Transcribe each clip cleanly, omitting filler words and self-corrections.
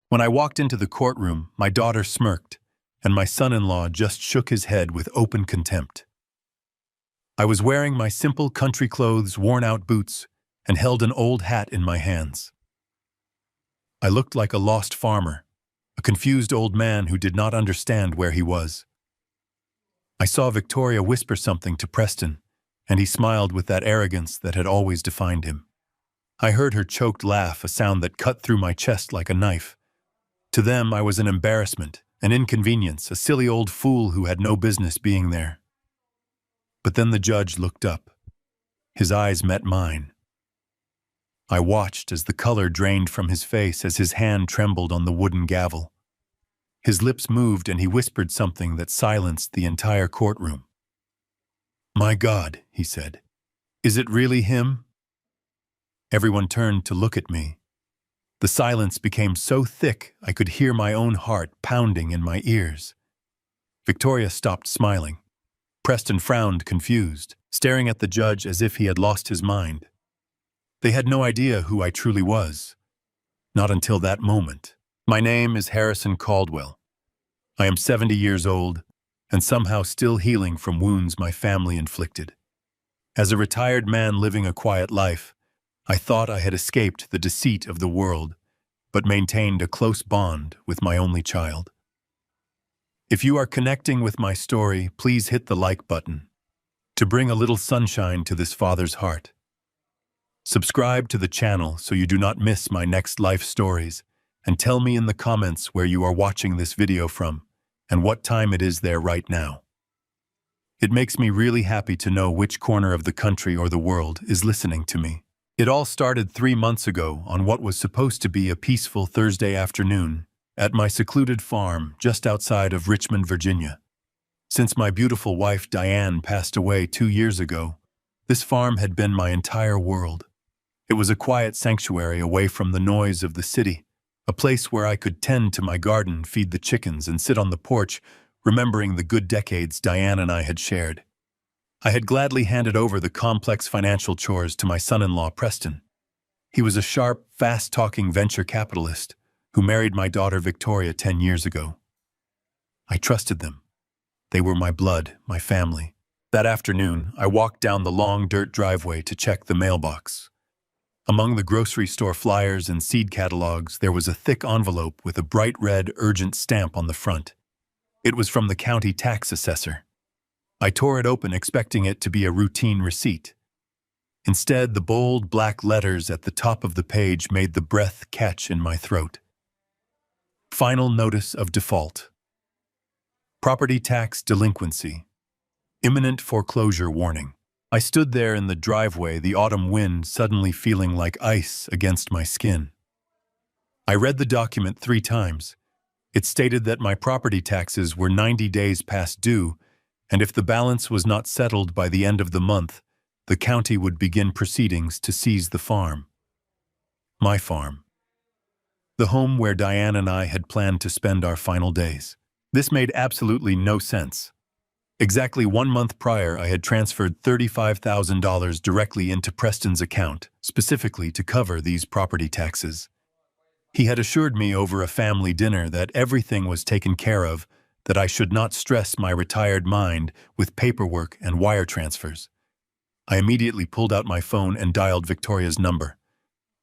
When I walked into the courtroom, my daughter smirked, and my son-in-law just shook his head with open contempt. I was wearing my simple country clothes, worn-out boots, and held an old hat in my hands. I looked like a lost farmer, a confused old man who did not understand where he was. I saw Victoria whisper something to Preston, and he smiled with that arrogance that had always defined him. I heard her choked laugh, a sound that cut through my chest like a knife. To them, I was an embarrassment, an inconvenience, a silly old fool who had no business being there. But then the judge looked up. His eyes met mine. I watched as the color drained from his face as his hand trembled on the wooden gavel. His lips moved and he whispered something that silenced the entire courtroom. "My God," he said, "is it really him?" Everyone turned to look at me. The silence became so thick I could hear my own heart pounding in my ears. Victoria stopped smiling. Preston frowned, confused, staring at the judge as if he had lost his mind. They had no idea who I truly was. Not until that moment. My name is Harrison Caldwell. I am 70 years old, and somehow still healing from wounds my family inflicted. As a retired man living a quiet life, I thought I had escaped the deceit of the world, but maintained a close bond with my only child. If you are connecting with my story, please hit the like button to bring a little sunshine to this father's heart. Subscribe to the channel so you do not miss my next life stories, and tell me in the comments where you are watching this video from and what time it is there right now. It makes me really happy to know which corner of the country or the world is listening to me. It all started 3 months ago on what was supposed to be a peaceful Thursday afternoon at my secluded farm just outside of Richmond, Virginia. Since my beautiful wife Diane passed away 2 years ago, this farm had been my entire world. It was a quiet sanctuary away from the noise of the city, a place where I could tend to my garden, feed the chickens, and sit on the porch, remembering the good decades Diane and I had shared. I had gladly handed over the complex financial chores to my son-in-law, Preston. He was a sharp, fast-talking venture capitalist who married my daughter Victoria 10 years ago. I trusted them. They were my blood, my family. That afternoon, I walked down the long dirt driveway to check the mailbox. Among the grocery store flyers and seed catalogs, there was a thick envelope with a bright red, urgent stamp on the front. It was from the county tax assessor. I tore it open, expecting it to be a routine receipt. Instead, the bold black letters at the top of the page made the breath catch in my throat. Final notice of default. Property tax delinquency. Imminent foreclosure warning. I stood there in the driveway, the autumn wind suddenly feeling like ice against my skin. I read the document 3 times. It stated that my property taxes were 90 days past due, and if the balance was not settled by the end of the month, the county would begin proceedings to seize the farm. My farm. The home where Diane and I had planned to spend our final days. This made absolutely no sense. Exactly 1 month prior, I had transferred $35,000 directly into Preston's account, specifically to cover these property taxes. He had assured me over a family dinner that everything was taken care of, that I should not stress my retired mind with paperwork and wire transfers. I immediately pulled out my phone and dialed Victoria's number.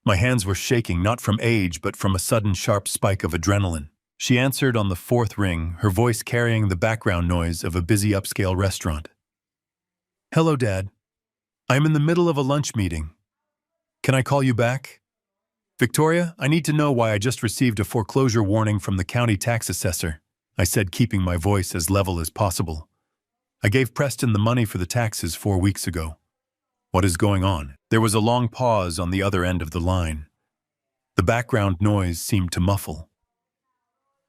My hands were shaking, not from age, but from a sudden sharp spike of adrenaline. She answered on the 4th ring, her voice carrying the background noise of a busy upscale restaurant. "Hello, Dad. I'm in the middle of a lunch meeting. Can I call you back? Victoria, I need to know why I just received a foreclosure warning from the county tax assessor," I said, keeping my voice as level as possible. "I gave Preston the money for the taxes 4 weeks ago. What is going on?" There was a long pause on the other end of the line. The background noise seemed to muffle.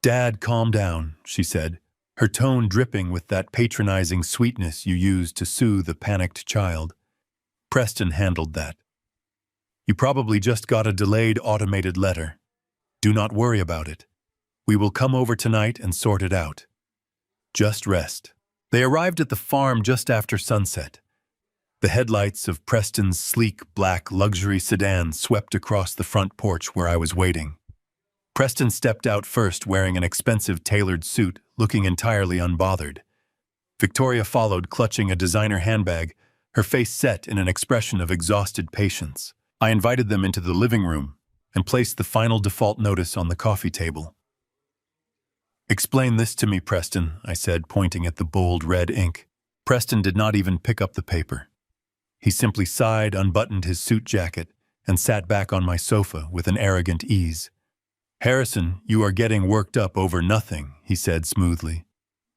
"Dad, calm down," she said, her tone dripping with that patronizing sweetness you use to soothe a panicked child. "Preston handled that. You probably just got a delayed automated letter. Do not worry about it. We will come over tonight and sort it out. Just rest." They arrived at the farm just after sunset. The headlights of Preston's sleek black luxury sedan swept across the front porch where I was waiting. Preston stepped out first wearing an expensive tailored suit, looking entirely unbothered. Victoria followed, clutching a designer handbag, her face set in an expression of exhausted patience. I invited them into the living room and placed the final default notice on the coffee table. "Explain this to me, Preston," I said, pointing at the bold red ink. Preston did not even pick up the paper. He simply sighed, unbuttoned his suit jacket, and sat back on my sofa with an arrogant ease. "Harrison, you are getting worked up over nothing," he said smoothly.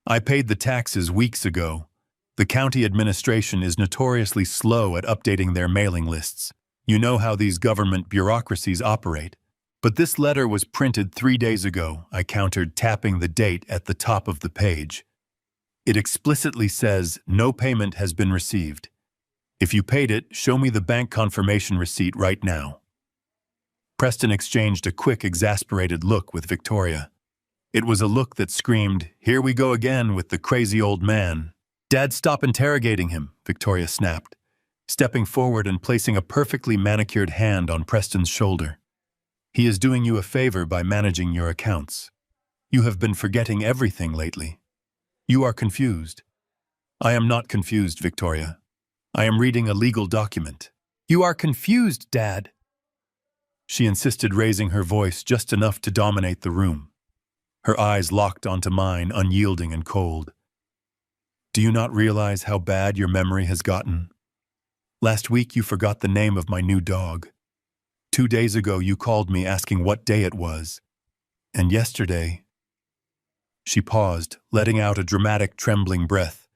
"I paid the taxes weeks ago. The county administration is notoriously slow at updating their mailing lists. You know how these government bureaucracies operate. But this letter was printed 3 days ago," I countered, tapping the date at the top of the page. "It explicitly says no payment has been received. If you paid it, show me the bank confirmation receipt right now." Preston exchanged a quick, exasperated look with Victoria. It was a look that screamed, "Here we go again with the crazy old man." "Dad, stop interrogating him," Victoria snapped, stepping forward and placing a perfectly manicured hand on Preston's shoulder. "He is doing you a favor by managing your accounts. You have been forgetting everything lately. You are confused." "I am not confused, Victoria. I am reading a legal document." "You are confused, Dad," she insisted, raising her voice just enough to dominate the room. Her eyes locked onto mine, unyielding and cold. "Do you not realize how bad your memory has gotten? Last week you forgot the name of my new dog. 2 days ago you called me asking what day it was. And yesterday—" She paused, letting out a dramatic, trembling breath.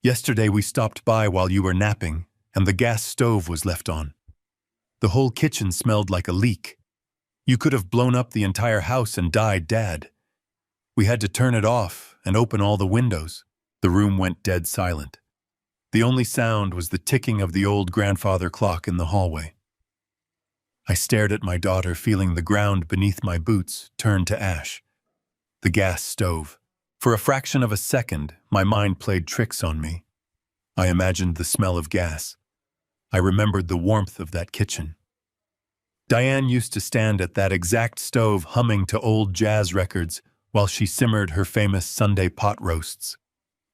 "Yesterday we stopped by while you were napping, and the gas stove was left on. The whole kitchen smelled like a leak. You could have blown up the entire house and died, Dad. We had to turn it off and open all the windows." The room went dead silent. The only sound was the ticking of the old grandfather clock in the hallway. I stared at my daughter, feeling the ground beneath my boots turn to ash. The gas stove. For a fraction of a second, my mind played tricks on me. I imagined the smell of gas. I remembered the warmth of that kitchen. Diane used to stand at that exact stove humming to old jazz records while she simmered her famous Sunday pot roasts.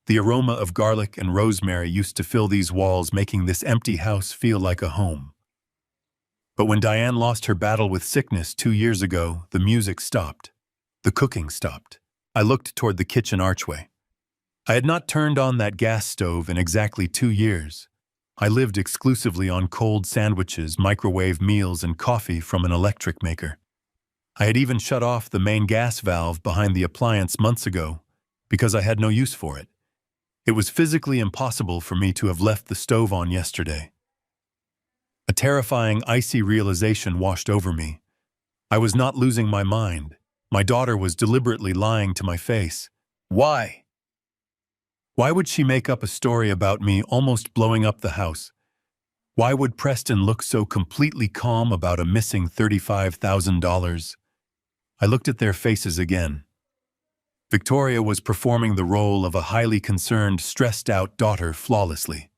The aroma of garlic and rosemary used to fill these walls, making this empty house feel like a home. But when Diane lost her battle with sickness 2 years ago, the music stopped. The cooking stopped. I looked toward the kitchen archway. I had not turned on that gas stove in exactly 2 years. I lived exclusively on cold sandwiches, microwave meals, and coffee from an electric maker. I had even shut off the main gas valve behind the appliance months ago because I had no use for it. It was physically impossible for me to have left the stove on yesterday. A terrifying, icy realization washed over me. I was not losing my mind. My daughter was deliberately lying to my face. Why? Why would she make up a story about me almost blowing up the house? Why would Preston look so completely calm about a missing $35,000? I looked at their faces again. Victoria was performing the role of a highly concerned, stressed-out daughter flawlessly.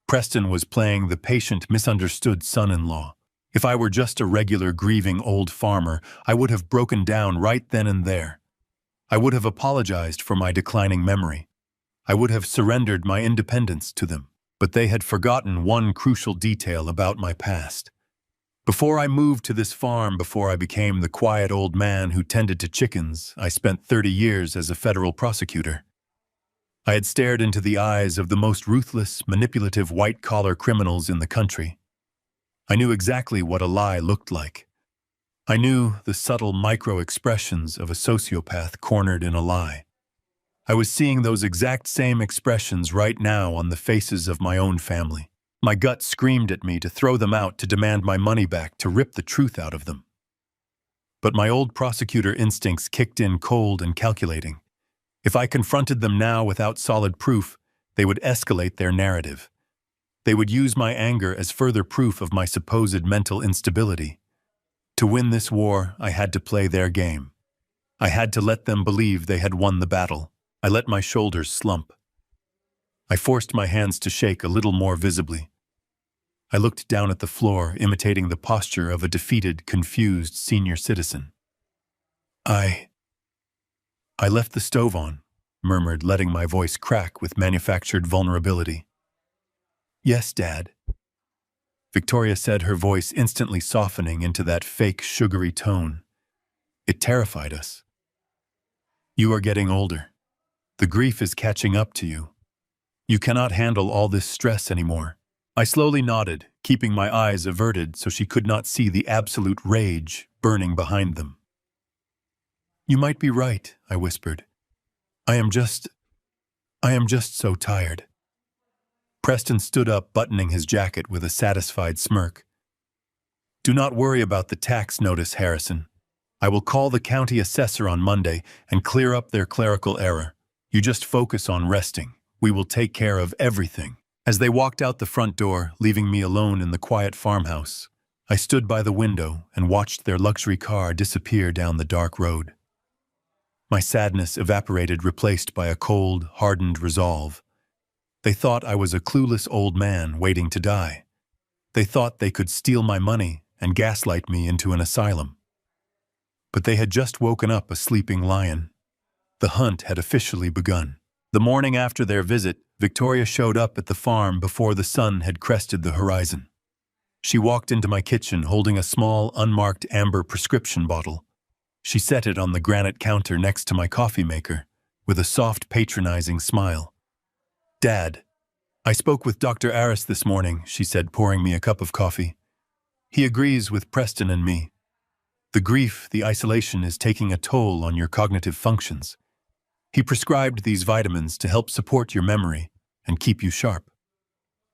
Preston was playing the patient, misunderstood son-in-law. If I were just a regular grieving old farmer, I would have broken down right then and there. I would have apologized for my declining memory. I would have surrendered my independence to them. But they had forgotten one crucial detail about my past. Before I moved to this farm, before I became the quiet old man who tended to chickens, I spent 30 years as a federal prosecutor. I had stared into the eyes of the most ruthless, manipulative white-collar criminals in the country. I knew exactly what a lie looked like. I knew the subtle micro-expressions of a sociopath cornered in a lie. I was seeing those exact same expressions right now on the faces of my own family. My gut screamed at me to throw them out, to demand my money back, to rip the truth out of them. But my old prosecutor instincts kicked in cold and calculating. If I confronted them now without solid proof, they would escalate their narrative. They would use my anger as further proof of my supposed mental instability. To win this war, I had to play their game. I had to let them believe they had won the battle. I let my shoulders slump. I forced my hands to shake a little more visibly. I looked down at the floor, imitating the posture of a defeated, confused senior citizen. I left the stove on, murmured, letting my voice crack with manufactured vulnerability. Yes, Dad, Victoria said, her voice instantly softening into that fake, sugary tone. It terrified us. You are getting older. The grief is catching up to you. You cannot handle all this stress anymore. I slowly nodded, keeping my eyes averted so she could not see the absolute rage burning behind them. You might be right, I whispered. I am just so tired. Preston stood up, buttoning his jacket with a satisfied smirk. Do not worry about the tax notice, Harrison. I will call the county assessor on Monday and clear up their clerical error. You just focus on resting. We will take care of everything. As they walked out the front door, leaving me alone in the quiet farmhouse, I stood by the window and watched their luxury car disappear down the dark road. My sadness evaporated, replaced by a cold, hardened resolve. They thought I was a clueless old man waiting to die. They thought they could steal my money and gaslight me into an asylum. But they had just woken up a sleeping lion. The hunt had officially begun. The morning after their visit, Victoria showed up at the farm before the sun had crested the horizon. She walked into my kitchen holding a small, unmarked amber prescription bottle. She set it on the granite counter next to my coffee maker, with a soft, patronizing smile. Dad, I spoke with Dr. Aris this morning, she said, pouring me a cup of coffee. He agrees with Preston and me. The grief, the isolation is taking a toll on your cognitive functions. He prescribed these vitamins to help support your memory and keep you sharp.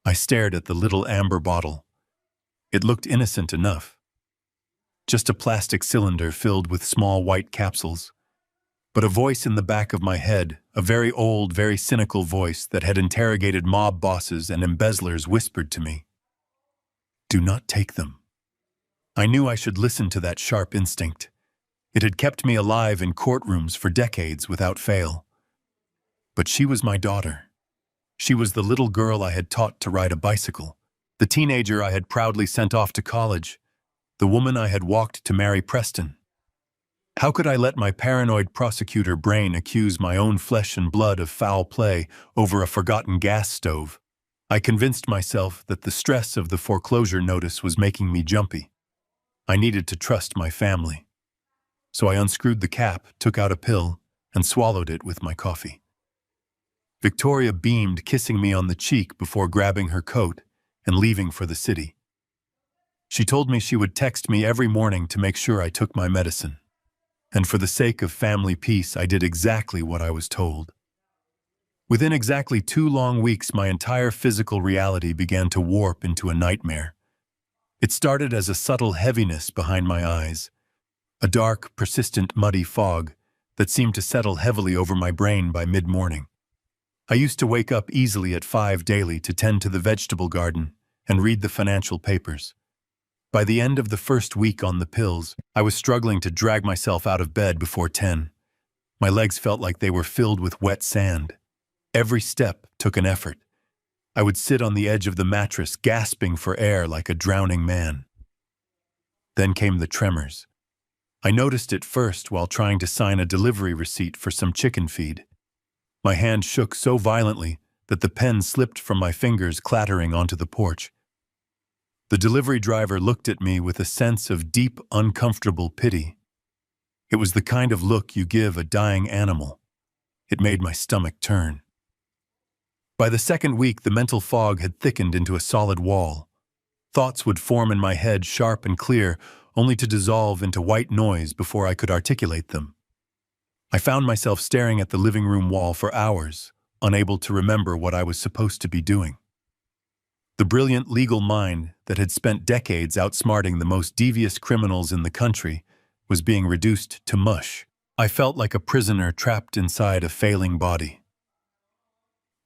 I stared at the little amber bottle. It looked innocent enough. Just a plastic cylinder filled with small white capsules. But a voice in the back of my head, a very old, very cynical voice that had interrogated mob bosses and embezzlers, whispered to me, do not take them. I knew I should listen to that sharp instinct. It had kept me alive in courtrooms for decades without fail. But she was my daughter. She was the little girl I had taught to ride a bicycle, the teenager I had proudly sent off to college, the woman I had walked to marry Preston. How could I let my paranoid prosecutor brain accuse my own flesh and blood of foul play over a forgotten gas stove? I convinced myself that the stress of the foreclosure notice was making me jumpy. I needed to trust my family. So I unscrewed the cap, took out a pill, and swallowed it with my coffee. Victoria beamed, kissing me on the cheek before grabbing her coat and leaving for the city. She told me she would text me every morning to make sure I took my medicine. And for the sake of family peace, I did exactly what I was told. Within exactly 2 long weeks, my entire physical reality began to warp into a nightmare. It started as a subtle heaviness behind my eyes, a dark, persistent, muddy fog that seemed to settle heavily over my brain by mid-morning. I used to wake up easily at 5 daily to tend to the vegetable garden and read the financial papers. By the end of the first week on the pills, I was struggling to drag myself out of bed before 10. My legs felt like they were filled with wet sand. Every step took an effort. I would sit on the edge of the mattress, gasping for air like a drowning man. Then came the tremors. I noticed it first while trying to sign a delivery receipt for some chicken feed. My hand shook so violently that the pen slipped from my fingers, clattering onto the porch. The delivery driver looked at me with a sense of deep, uncomfortable pity. It was the kind of look you give a dying animal. It made my stomach turn. By the second week, the mental fog had thickened into a solid wall. Thoughts would form in my head, sharp and clear, only to dissolve into white noise before I could articulate them. I found myself staring at the living room wall for hours, unable to remember what I was supposed to be doing. The brilliant legal mind that had spent decades outsmarting the most devious criminals in the country was being reduced to mush. I felt like a prisoner trapped inside a failing body.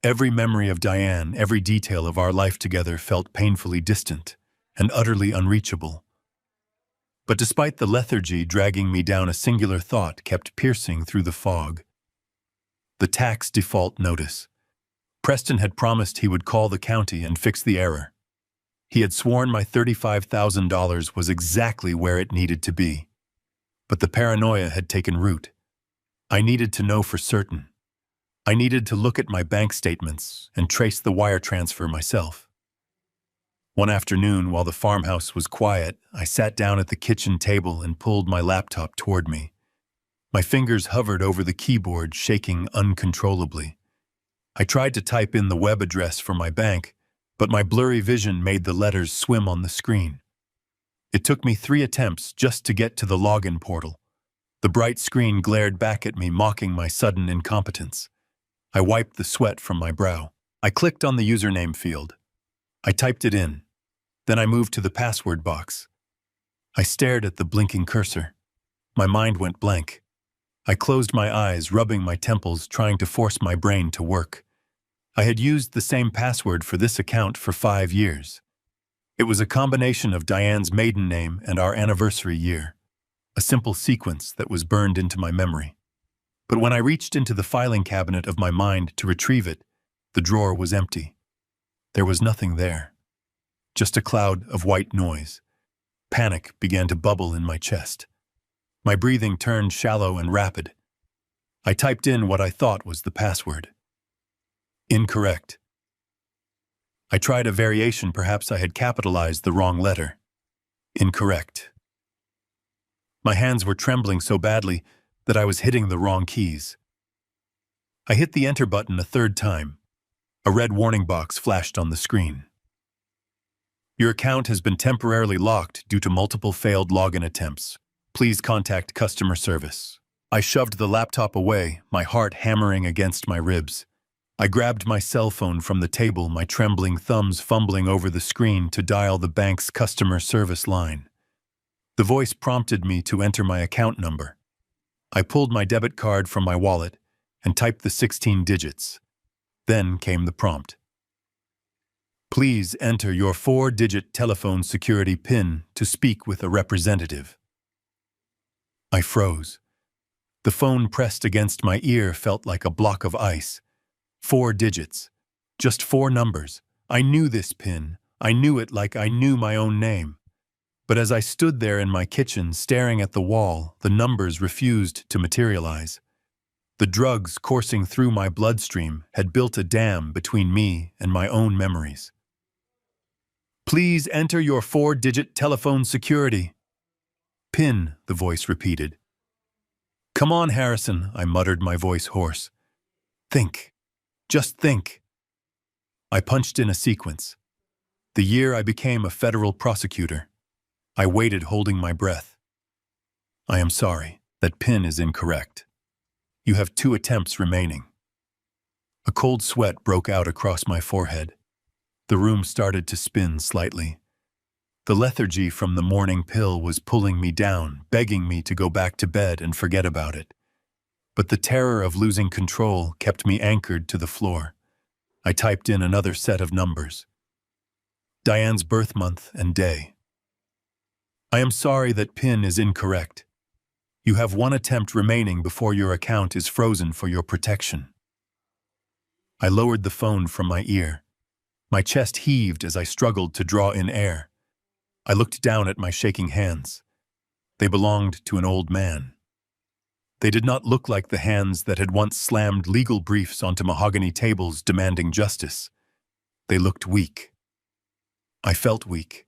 Every memory of Diane, every detail of our life together felt painfully distant and utterly unreachable. But despite the lethargy dragging me down, a singular thought kept piercing through the fog. The tax default notice. Preston had promised he would call the county and fix the error. He had sworn my $35,000 was exactly where it needed to be. But the paranoia had taken root. I needed to know for certain. I needed to look at my bank statements and trace the wire transfer myself. One afternoon, while the farmhouse was quiet, I sat down at the kitchen table and pulled my laptop toward me. My fingers hovered over the keyboard, shaking uncontrollably. I tried to type in the web address for my bank, but my blurry vision made the letters swim on the screen. It took me 3 attempts just to get to the login portal. The bright screen glared back at me, mocking my sudden incompetence. I wiped the sweat from my brow. I clicked on the username field. I typed it in. Then I moved to the password box. I stared at the blinking cursor. My mind went blank. I closed my eyes, rubbing my temples, trying to force my brain to work. I had used the same password for this account for 5 years. It was a combination of Diane's maiden name and our anniversary year, a simple sequence that was burned into my memory. But when I reached into the filing cabinet of my mind to retrieve it, the drawer was empty. There was nothing there, just a cloud of white noise. Panic began to bubble in my chest. My breathing turned shallow and rapid. I typed in what I thought was the password. Incorrect. I tried a variation. Perhaps I had capitalized the wrong letter. Incorrect. My hands were trembling so badly that I was hitting the wrong keys. I hit the enter button a 3rd time. A red warning box flashed on the screen. Your account has been temporarily locked due to multiple failed login attempts. Please contact customer service. I shoved the laptop away, my heart hammering against my ribs. I grabbed my cell phone from the table, my trembling thumbs fumbling over the screen to dial the bank's customer service line. The voice prompted me to enter my account number. I pulled my debit card from my wallet and typed the 16 digits. Then came the prompt. Please enter your 4-digit telephone security PIN to speak with a representative. I froze. The phone pressed against my ear felt like a block of ice. 4 digits. Just 4 numbers. I knew this PIN. I knew it like I knew my own name. But as I stood there in my kitchen staring at the wall, the numbers refused to materialize. The drugs coursing through my bloodstream had built a dam between me and my own memories. Please enter your 4-digit telephone security PIN, the voice repeated. Come on, Harrison, I muttered, my voice hoarse. Think. Just think. I punched in a sequence. The year I became a federal prosecutor. I waited, holding my breath. I am sorry. That PIN is incorrect. You have 2 attempts remaining. A cold sweat broke out across my forehead. The room started to spin slightly. The lethargy from the morning pill was pulling me down, begging me to go back to bed and forget about it. But the terror of losing control kept me anchored to the floor. I typed in another set of numbers. Diane's birth month and day. I am sorry, that PIN is incorrect. You have 1 attempt remaining before your account is frozen for your protection. I lowered the phone from my ear. My chest heaved as I struggled to draw in air. I looked down at my shaking hands. They belonged to an old man. They did not look like the hands that had once slammed legal briefs onto mahogany tables demanding justice. They looked weak. I felt weak.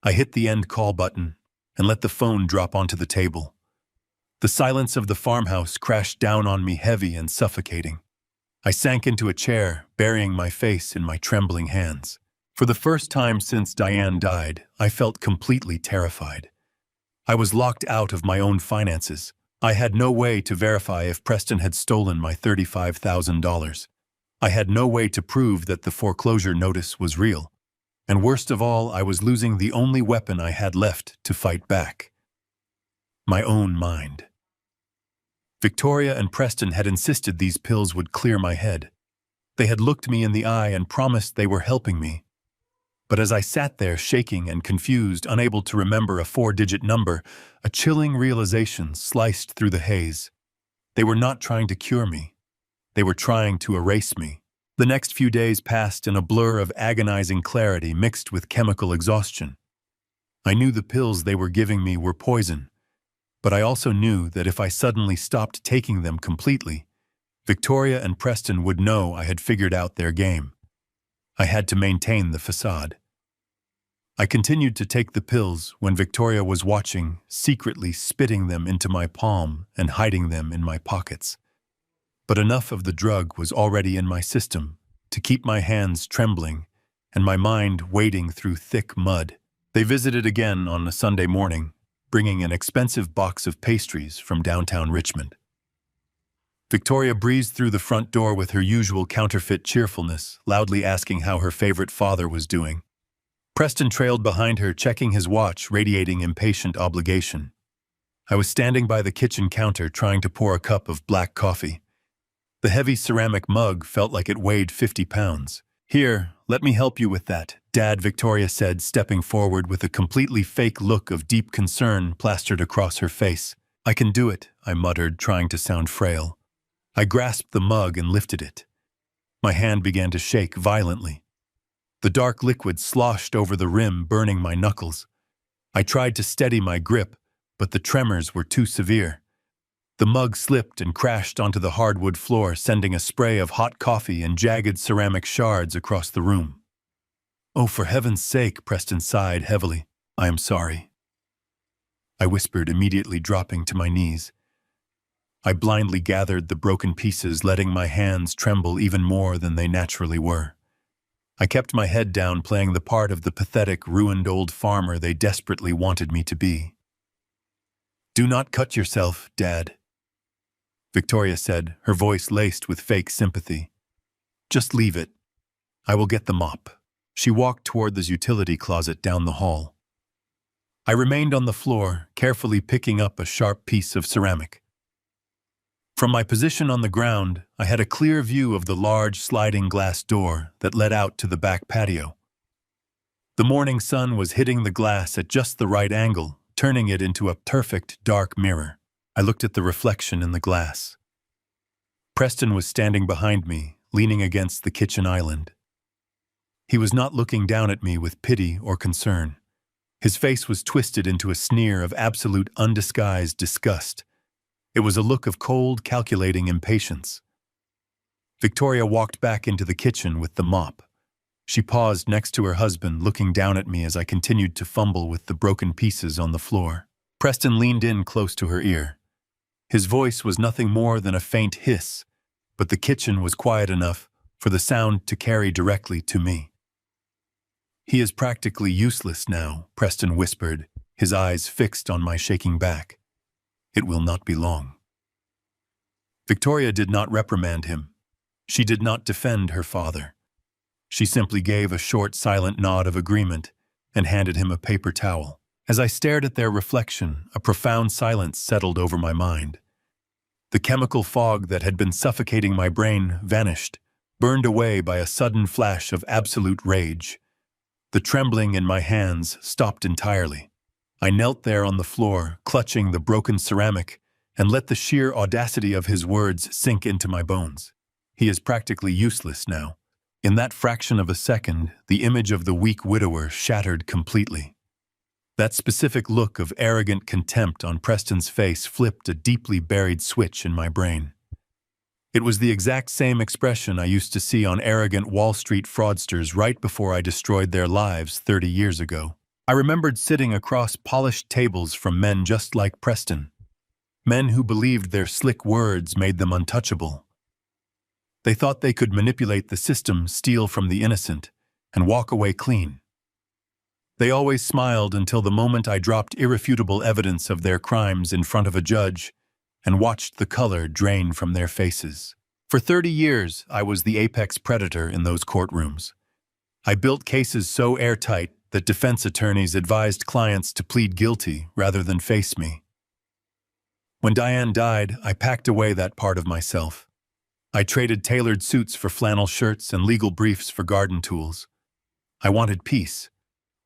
I hit the end call button and let the phone drop onto the table. The silence of the farmhouse crashed down on me, heavy and suffocating. I sank into a chair, burying my face in my trembling hands. For the first time since Diane died, I felt completely terrified. I was locked out of my own finances. I had no way to verify if Preston had stolen my $35,000. I had no way to prove that the foreclosure notice was real. And worst of all, I was losing the only weapon I had left to fight back. My own mind. Victoria and Preston had insisted these pills would clear my head. They had looked me in the eye and promised they were helping me. But as I sat there shaking and confused, unable to remember a 4-digit number, a chilling realization sliced through the haze. They were not trying to cure me. They were trying to erase me. The next few days passed in a blur of agonizing clarity mixed with chemical exhaustion. I knew the pills they were giving me were poison, But I also knew that if I suddenly stopped taking them completely, Victoria and Preston would know I had figured out their game. I had to maintain the facade. I continued to take the pills when Victoria was watching, secretly spitting them into my palm and hiding them in my pockets. But enough of the drug was already in my system to keep my hands trembling and my mind wading through thick mud. They visited again on a Sunday morning, bringing an expensive box of pastries from downtown Richmond. Victoria breezed through the front door with her usual counterfeit cheerfulness, loudly asking how her favorite father was doing. Preston trailed behind her, checking his watch, radiating impatient obligation. I was standing by the kitchen counter trying to pour a cup of black coffee. The heavy ceramic mug felt like it weighed 50 pounds. "Here, let me help you with that, Dad," Victoria said, stepping forward with a completely fake look of deep concern plastered across her face. "I can do it," I muttered, trying to sound frail. I grasped the mug and lifted it. My hand began to shake violently. The dark liquid sloshed over the rim, burning my knuckles. I tried to steady my grip, but the tremors were too severe. The mug slipped and crashed onto the hardwood floor, sending a spray of hot coffee and jagged ceramic shards across the room. "Oh, for heaven's sake," Preston sighed heavily. "I am sorry," I whispered, immediately dropping to my knees. I blindly gathered the broken pieces, letting my hands tremble even more than they naturally were. I kept my head down, playing the part of the pathetic, ruined old farmer they desperately wanted me to be. "Do not cut yourself, Dad," Victoria said, her voice laced with fake sympathy. "Just leave it. I will get the mop." She walked toward the utility closet down the hall. I remained on the floor, carefully picking up a sharp piece of ceramic. From my position on the ground, I had a clear view of the large sliding glass door that led out to the back patio. The morning sun was hitting the glass at just the right angle, turning it into a perfect dark mirror. I looked at the reflection in the glass. Preston was standing behind me, leaning against the kitchen island. He was not looking down at me with pity or concern. His face was twisted into a sneer of absolute undisguised disgust. It was a look of cold, calculating impatience. Victoria walked back into the kitchen with the mop. She paused next to her husband, looking down at me as I continued to fumble with the broken pieces on the floor. Preston leaned in close to her ear. His voice was nothing more than a faint hiss, but the kitchen was quiet enough for the sound to carry directly to me. "He is practically useless now," Preston whispered, his eyes fixed on my shaking back. "It will not be long." Victoria did not reprimand him. She did not defend her father. She simply gave a short, silent nod of agreement and handed him a paper towel. As I stared at their reflection, a profound silence settled over my mind. The chemical fog that had been suffocating my brain vanished, burned away by a sudden flash of absolute rage. The trembling in my hands stopped entirely. I knelt there on the floor, clutching the broken ceramic, and let the sheer audacity of his words sink into my bones. He is practically useless now. In that fraction of a second, the image of the weak widower shattered completely. That specific look of arrogant contempt on Preston's face flipped a deeply buried switch in my brain. It was the exact same expression I used to see on arrogant Wall Street fraudsters right before I destroyed their lives 30 years ago. I remembered sitting across polished tables from men just like Preston. Men who believed their slick words made them untouchable. They thought they could manipulate the system, steal from the innocent, and walk away clean. They always smiled until the moment I dropped irrefutable evidence of their crimes in front of a judge and watched the color drain from their faces. For 30 years, I was the apex predator in those courtrooms. I built cases so airtight that defense attorneys advised clients to plead guilty rather than face me. When Diane died, I packed away that part of myself. I traded tailored suits for flannel shirts and legal briefs for garden tools. I wanted peace.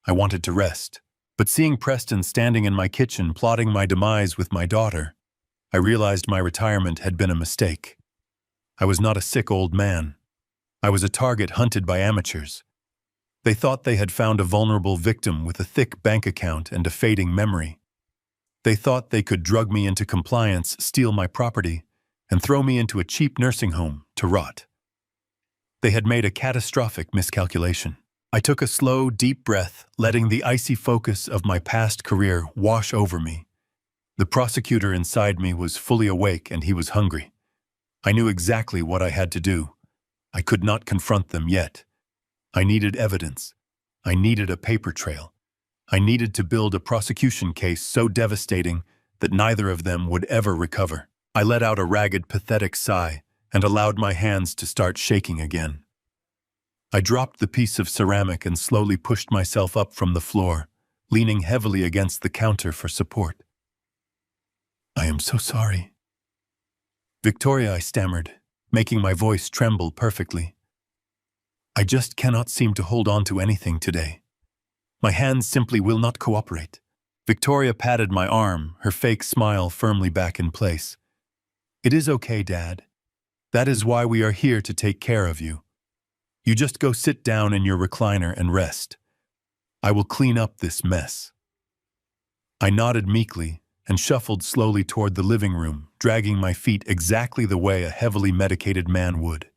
I wanted to rest. But seeing Preston standing in my kitchen plotting my demise with my daughter, I realized my retirement had been a mistake. I was not a sick old man. I was a target hunted by amateurs. They thought they had found a vulnerable victim with a thick bank account and a fading memory. They thought they could drug me into compliance, steal my property, and throw me into a cheap nursing home to rot. They had made a catastrophic miscalculation. I took a slow, deep breath, letting the icy focus of my past career wash over me. The prosecutor inside me was fully awake and he was hungry. I knew exactly what I had to do. I could not confront them yet. I needed evidence. I needed a paper trail. I needed to build a prosecution case so devastating that neither of them would ever recover. I let out a ragged, pathetic sigh and allowed my hands to start shaking again. I dropped the piece of ceramic and slowly pushed myself up from the floor, leaning heavily against the counter for support. "I am so sorry." "Victoria," I stammered, making my voice tremble perfectly. "I just cannot seem to hold on to anything today. My hands simply will not cooperate." Victoria patted my arm, her fake smile firmly back in place. "It is okay, Dad. That is why we are here to take care of you. You just go sit down in your recliner and rest. I will clean up this mess." I nodded meekly and shuffled slowly toward the living room, dragging my feet exactly the way a heavily medicated man would.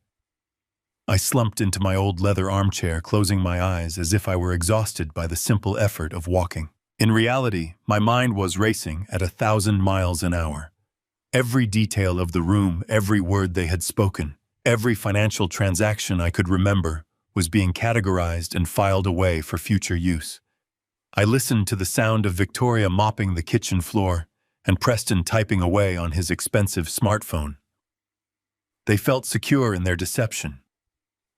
I slumped into my old leather armchair, closing my eyes as if I were exhausted by the simple effort of walking. In reality, my mind was racing at 1,000 miles an hour. Every detail of the room, every word they had spoken, every financial transaction I could remember was being categorized and filed away for future use. I listened to the sound of Victoria mopping the kitchen floor and Preston typing away on his expensive smartphone. They felt secure in their deception.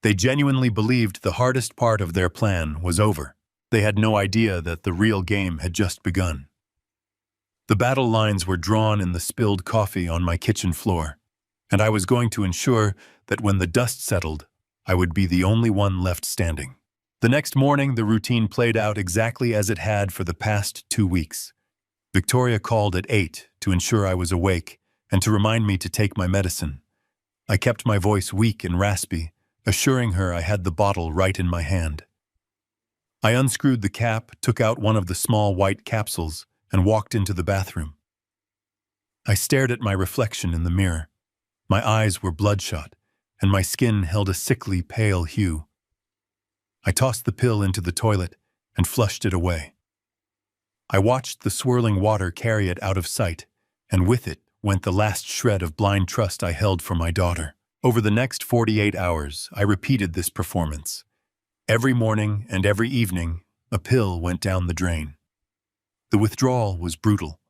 They genuinely believed the hardest part of their plan was over. They had no idea that the real game had just begun. The battle lines were drawn in the spilled coffee on my kitchen floor, and I was going to ensure that when the dust settled, I would be the only one left standing. The next morning, the routine played out exactly as it had for the past 2 weeks. Victoria called at 8 to ensure I was awake and to remind me to take my medicine. I kept my voice weak and raspy, assuring her I had the bottle right in my hand. I unscrewed the cap, took out one of the small white capsules, and walked into the bathroom. I stared at my reflection in the mirror. My eyes were bloodshot, and my skin held a sickly pale hue. I tossed the pill into the toilet and flushed it away. I watched the swirling water carry it out of sight, and with it went the last shred of blind trust I held for my daughter. Over the next 48 hours, I repeated this performance. Every morning and every evening, a pill went down the drain. The withdrawal was brutal.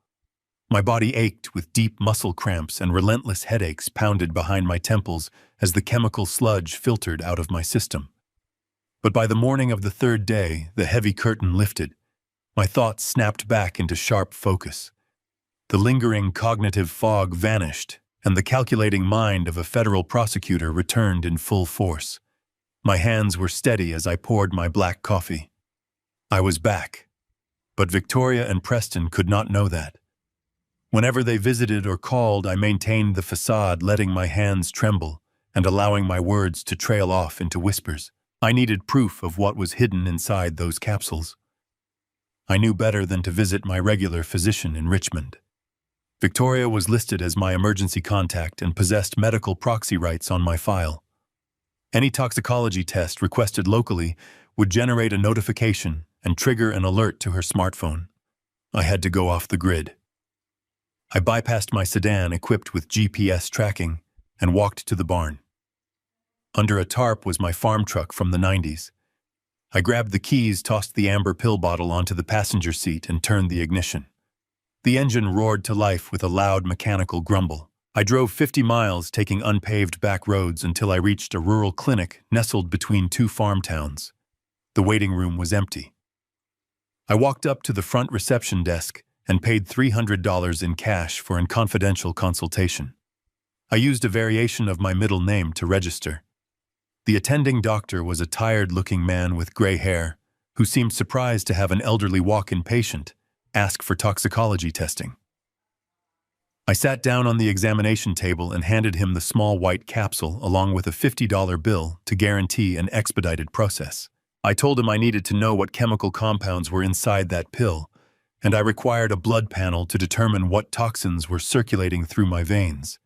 My body ached with deep muscle cramps and relentless headaches pounded behind my temples as the chemical sludge filtered out of my system. But by the morning of the 3rd day, the heavy curtain lifted. My thoughts snapped back into sharp focus. The lingering cognitive fog vanished, and the calculating mind of a federal prosecutor returned in full force. My hands were steady as I poured my black coffee. I was back. But Victoria and Preston could not know that. Whenever they visited or called, I maintained the facade, letting my hands tremble and allowing my words to trail off into whispers. I needed proof of what was hidden inside those capsules. I knew better than to visit my regular physician in Richmond. Victoria was listed as my emergency contact and possessed medical proxy rights on my file. Any toxicology test requested locally would generate a notification and trigger an alert to her smartphone. I had to go off the grid. I bypassed my sedan equipped with GPS tracking and walked to the barn. Under a tarp was my farm truck from the 90s. I grabbed the keys, tossed the amber pill bottle onto the passenger seat, and turned the ignition. The engine roared to life with a loud mechanical grumble. I drove 50 miles, taking unpaved back roads until I reached a rural clinic nestled between 2 farm towns. The waiting room was empty. I walked up to the front reception desk and paid $300 in cash for a confidential consultation. I used a variation of my middle name to register. The attending doctor was a tired-looking man with gray hair who seemed surprised to have an elderly walk-in patient ask for toxicology testing. I sat down on the examination table and handed him the small white capsule along with a $50 bill to guarantee an expedited process. I told him I needed to know what chemical compounds were inside that pill, and I required a blood panel to determine what toxins were circulating through my veins.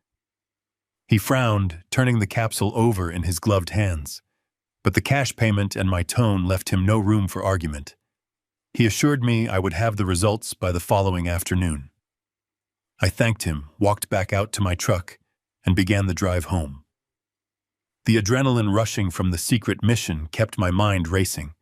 He frowned, turning the capsule over in his gloved hands, but the cash payment and my tone left him no room for argument. He assured me I would have the results by the following afternoon. I thanked him, walked back out to my truck, and began the drive home. The adrenaline rushing from the secret mission kept my mind racing.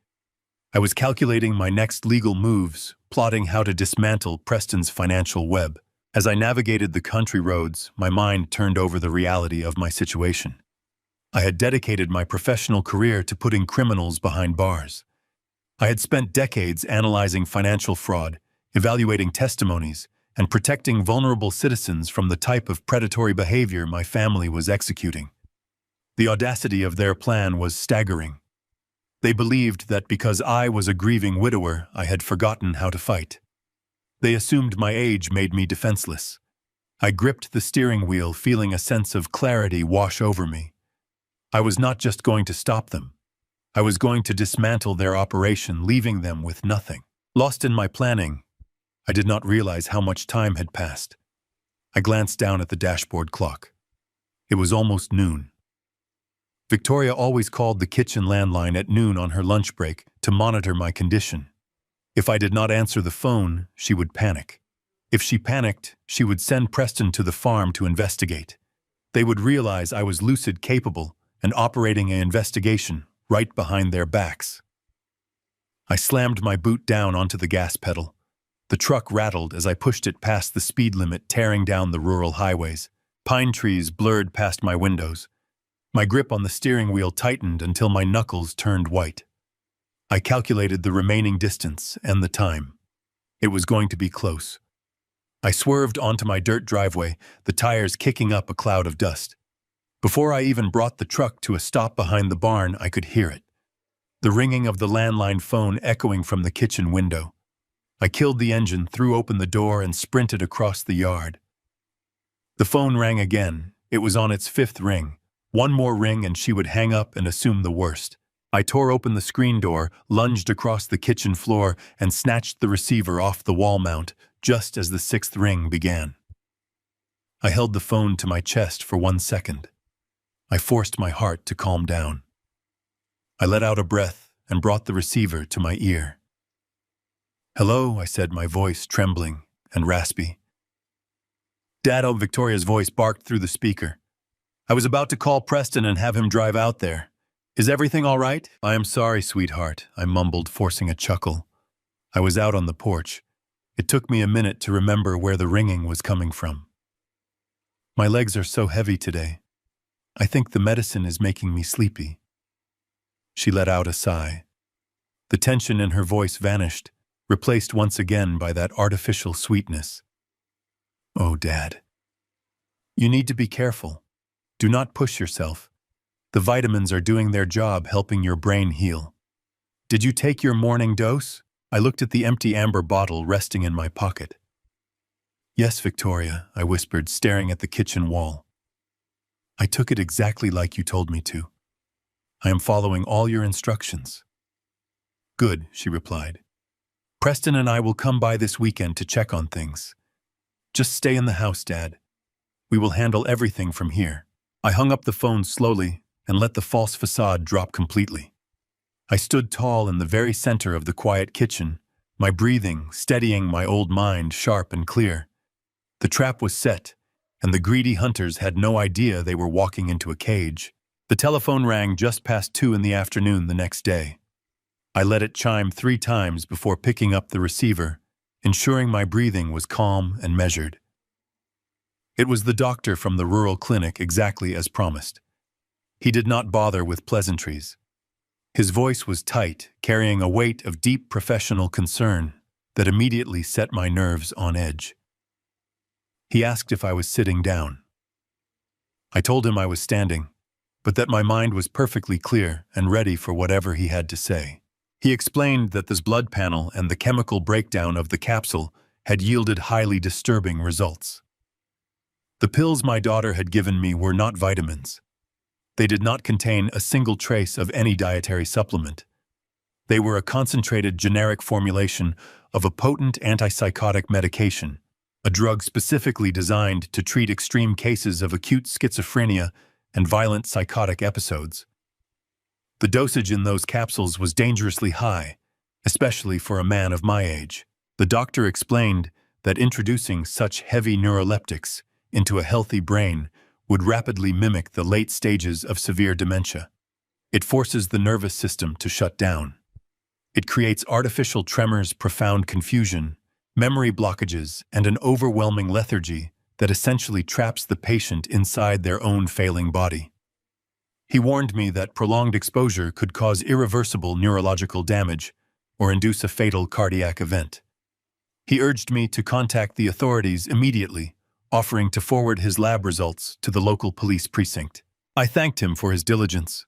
I was calculating my next legal moves, plotting how to dismantle Preston's financial web. As I navigated the country roads, my mind turned over the reality of my situation. I had dedicated my professional career to putting criminals behind bars. I had spent decades analyzing financial fraud, evaluating testimonies, and protecting vulnerable citizens from the type of predatory behavior my family was executing. The audacity of their plan was staggering. They believed that because I was a grieving widower, I had forgotten how to fight. They assumed my age made me defenseless. I gripped the steering wheel, feeling a sense of clarity wash over me. I was not just going to stop them. I was going to dismantle their operation, leaving them with nothing. Lost in my planning, I did not realize how much time had passed. I glanced down at the dashboard clock. It was almost noon. Victoria always called the kitchen landline at noon on her lunch break to monitor my condition. If I did not answer the phone, she would panic. If she panicked, she would send Preston to the farm to investigate. They would realize I was lucid, capable, and operating an investigation right behind their backs. I slammed my boot down onto the gas pedal. The truck rattled as I pushed it past the speed limit, tearing down the rural highways. Pine trees blurred past my windows. My grip on the steering wheel tightened until my knuckles turned white. I calculated the remaining distance and the time. It was going to be close. I swerved onto my dirt driveway, the tires kicking up a cloud of dust. Before I even brought the truck to a stop behind the barn, I could hear it. The ringing of the landline phone echoing from the kitchen window. I killed the engine, threw open the door, and sprinted across the yard. The phone rang again. It was on its fifth ring. One more ring and she would hang up and assume the worst. I tore open the screen door, lunged across the kitchen floor, and snatched the receiver off the wall mount just as the sixth ring began. I held the phone to my chest for 1 second. I forced my heart to calm down. I let out a breath and brought the receiver to my ear. "Hello," I said, my voice trembling and raspy. "Dad," Victoria's voice barked through the speaker. "I was about to call Preston and have him drive out there. Is everything all right?" "I am sorry, sweetheart," I mumbled, forcing a chuckle. I was out on the porch. It took me a minute to remember where the ringing was coming from. "My legs are so heavy today. I think the medicine is making me sleepy." She let out a sigh. The tension in her voice vanished, replaced once again by that artificial sweetness. "Oh, Dad. You need to be careful. Do not push yourself. The vitamins are doing their job, helping your brain heal. Did you take your morning dose?" I looked at the empty amber bottle resting in my pocket. "Yes, Victoria," I whispered, staring at the kitchen wall. "I took it exactly like you told me to. I am following all your instructions." "Good," she replied. "Preston and I will come by this weekend to check on things. Just stay in the house, Dad. We will handle everything from here." I hung up the phone slowly and let the false facade drop completely. I stood tall in the very center of the quiet kitchen, my breathing steadying my old mind sharp and clear. The trap was set, and the greedy hunters had no idea they were walking into a cage. The telephone rang just past 2 in the afternoon the next day. I let it chime 3 times before picking up the receiver, ensuring my breathing was calm and measured. It was the doctor from the rural clinic, exactly as promised. He did not bother with pleasantries. His voice was tight, carrying a weight of deep professional concern that immediately set my nerves on edge. He asked if I was sitting down. I told him I was standing, but that my mind was perfectly clear and ready for whatever he had to say. He explained that this blood panel and the chemical breakdown of the capsule had yielded highly disturbing results. The pills my daughter had given me were not vitamins. They did not contain a single trace of any dietary supplement. They were a concentrated generic formulation of a potent antipsychotic medication, a drug specifically designed to treat extreme cases of acute schizophrenia and violent psychotic episodes. The dosage in those capsules was dangerously high, especially for a man of my age. The doctor explained that introducing such heavy neuroleptics into a healthy brain would rapidly mimic the late stages of severe dementia. It forces the nervous system to shut down. It creates artificial tremors, profound confusion, memory blockages, and an overwhelming lethargy that essentially traps the patient inside their own failing body. He warned me that prolonged exposure could cause irreversible neurological damage or induce a fatal cardiac event. He urged me to contact the authorities immediately, offering to forward his lab results to the local police precinct. I thanked him for his diligence,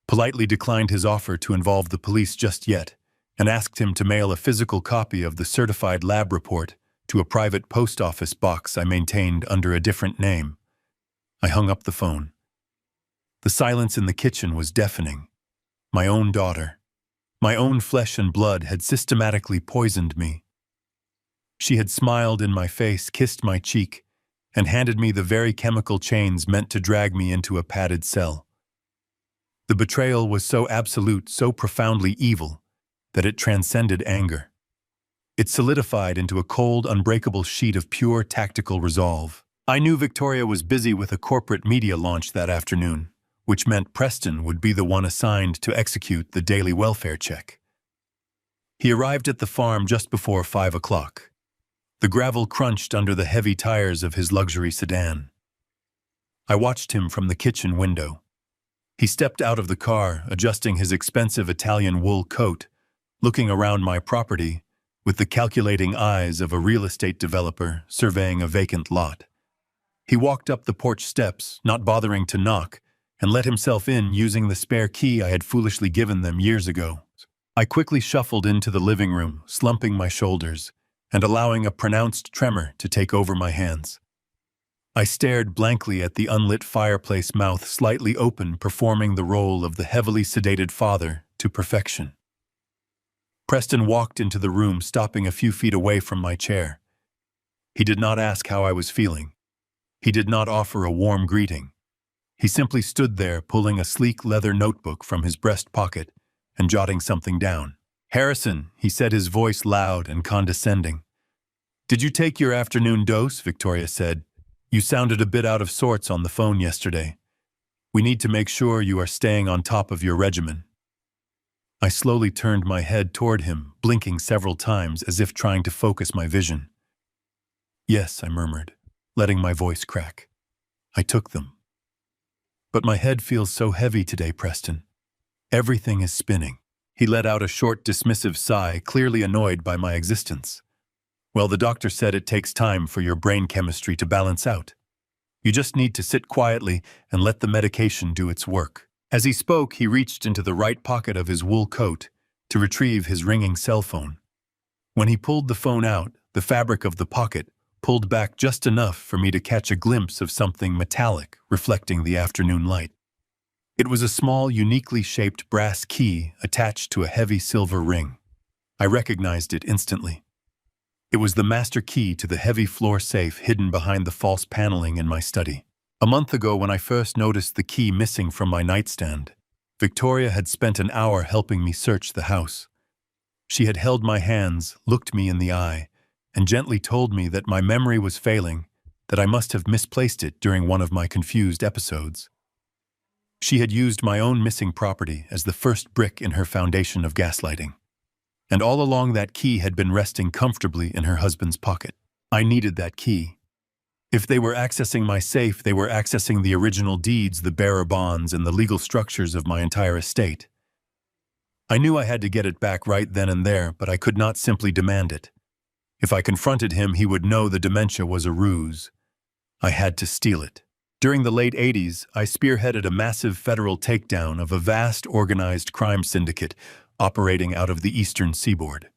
politely declined his offer to involve the police just yet, and asked him to mail a physical copy of the certified lab report to a private post office box I maintained under a different name. I hung up the phone. The silence in the kitchen was deafening. My own daughter, my own flesh and blood, had systematically poisoned me. She had smiled in my face, kissed my cheek, and handed me the very chemical chains meant to drag me into a padded cell. The betrayal was so absolute, so profoundly evil, that it transcended anger. It solidified into a cold, unbreakable sheet of pure tactical resolve. I knew Victoria was busy with a corporate media launch that afternoon, which meant Preston would be the one assigned to execute the daily welfare check. He arrived at the farm just before 5 o'clock. The gravel crunched under the heavy tires of his luxury sedan. I watched him from the kitchen window. He stepped out of the car, adjusting his expensive Italian wool coat, looking around my property with the calculating eyes of a real estate developer surveying a vacant lot. He walked up the porch steps, not bothering to knock, and let himself in using the spare key I had foolishly given them years ago. I quickly shuffled into the living room, slumping my shoulders and allowing a pronounced tremor to take over my hands. I stared blankly at the unlit fireplace, mouth slightly open, performing the role of the heavily sedated father to perfection. Preston walked into the room, stopping a few feet away from my chair. He did not ask how I was feeling. He did not offer a warm greeting. He simply stood there, pulling a sleek leather notebook from his breast pocket and jotting something down. "Harrison," he said, his voice loud and condescending. "Did you take your afternoon dose?" Victoria said. "You sounded a bit out of sorts on the phone yesterday. We need to make sure you are staying on top of your regimen." I slowly turned my head toward him, blinking several times as if trying to focus my vision. "Yes," I murmured, letting my voice crack. "I took them. But my head feels so heavy today, Preston. Everything is spinning." He let out a short, dismissive sigh, clearly annoyed by my existence. "Well, the doctor said it takes time for your brain chemistry to balance out. You just need to sit quietly and let the medication do its work." As he spoke, he reached into the right pocket of his wool coat to retrieve his ringing cell phone. When he pulled the phone out, the fabric of the pocket pulled back just enough for me to catch a glimpse of something metallic reflecting the afternoon light. It was a small, uniquely shaped brass key attached to a heavy silver ring. I recognized it instantly. It was the master key to the heavy floor safe hidden behind the false paneling in my study. A month ago, when I first noticed the key missing from my nightstand, Victoria had spent an hour helping me search the house. She had held my hands, looked me in the eye, and gently told me that my memory was failing, that I must have misplaced it during one of my confused episodes. She had used my own missing property as the first brick in her foundation of gaslighting. And all along, that key had been resting comfortably in her husband's pocket. I needed that key. If they were accessing my safe, they were accessing the original deeds, the bearer bonds, and the legal structures of my entire estate. I knew I had to get it back right then and there, but I could not simply demand it. If I confronted him, he would know the dementia was a ruse. I had to steal it. During the late 80s, I spearheaded a massive federal takedown of a vast organized crime syndicate operating out of the eastern seaboard.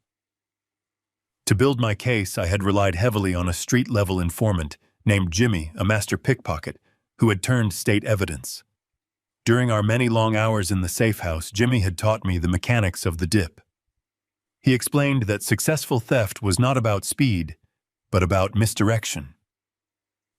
To build my case, I had relied heavily on a street-level informant named Jimmy, a master pickpocket, who had turned state evidence. During our many long hours in the safe house, Jimmy had taught me the mechanics of the dip. He explained that successful theft was not about speed, but about misdirection.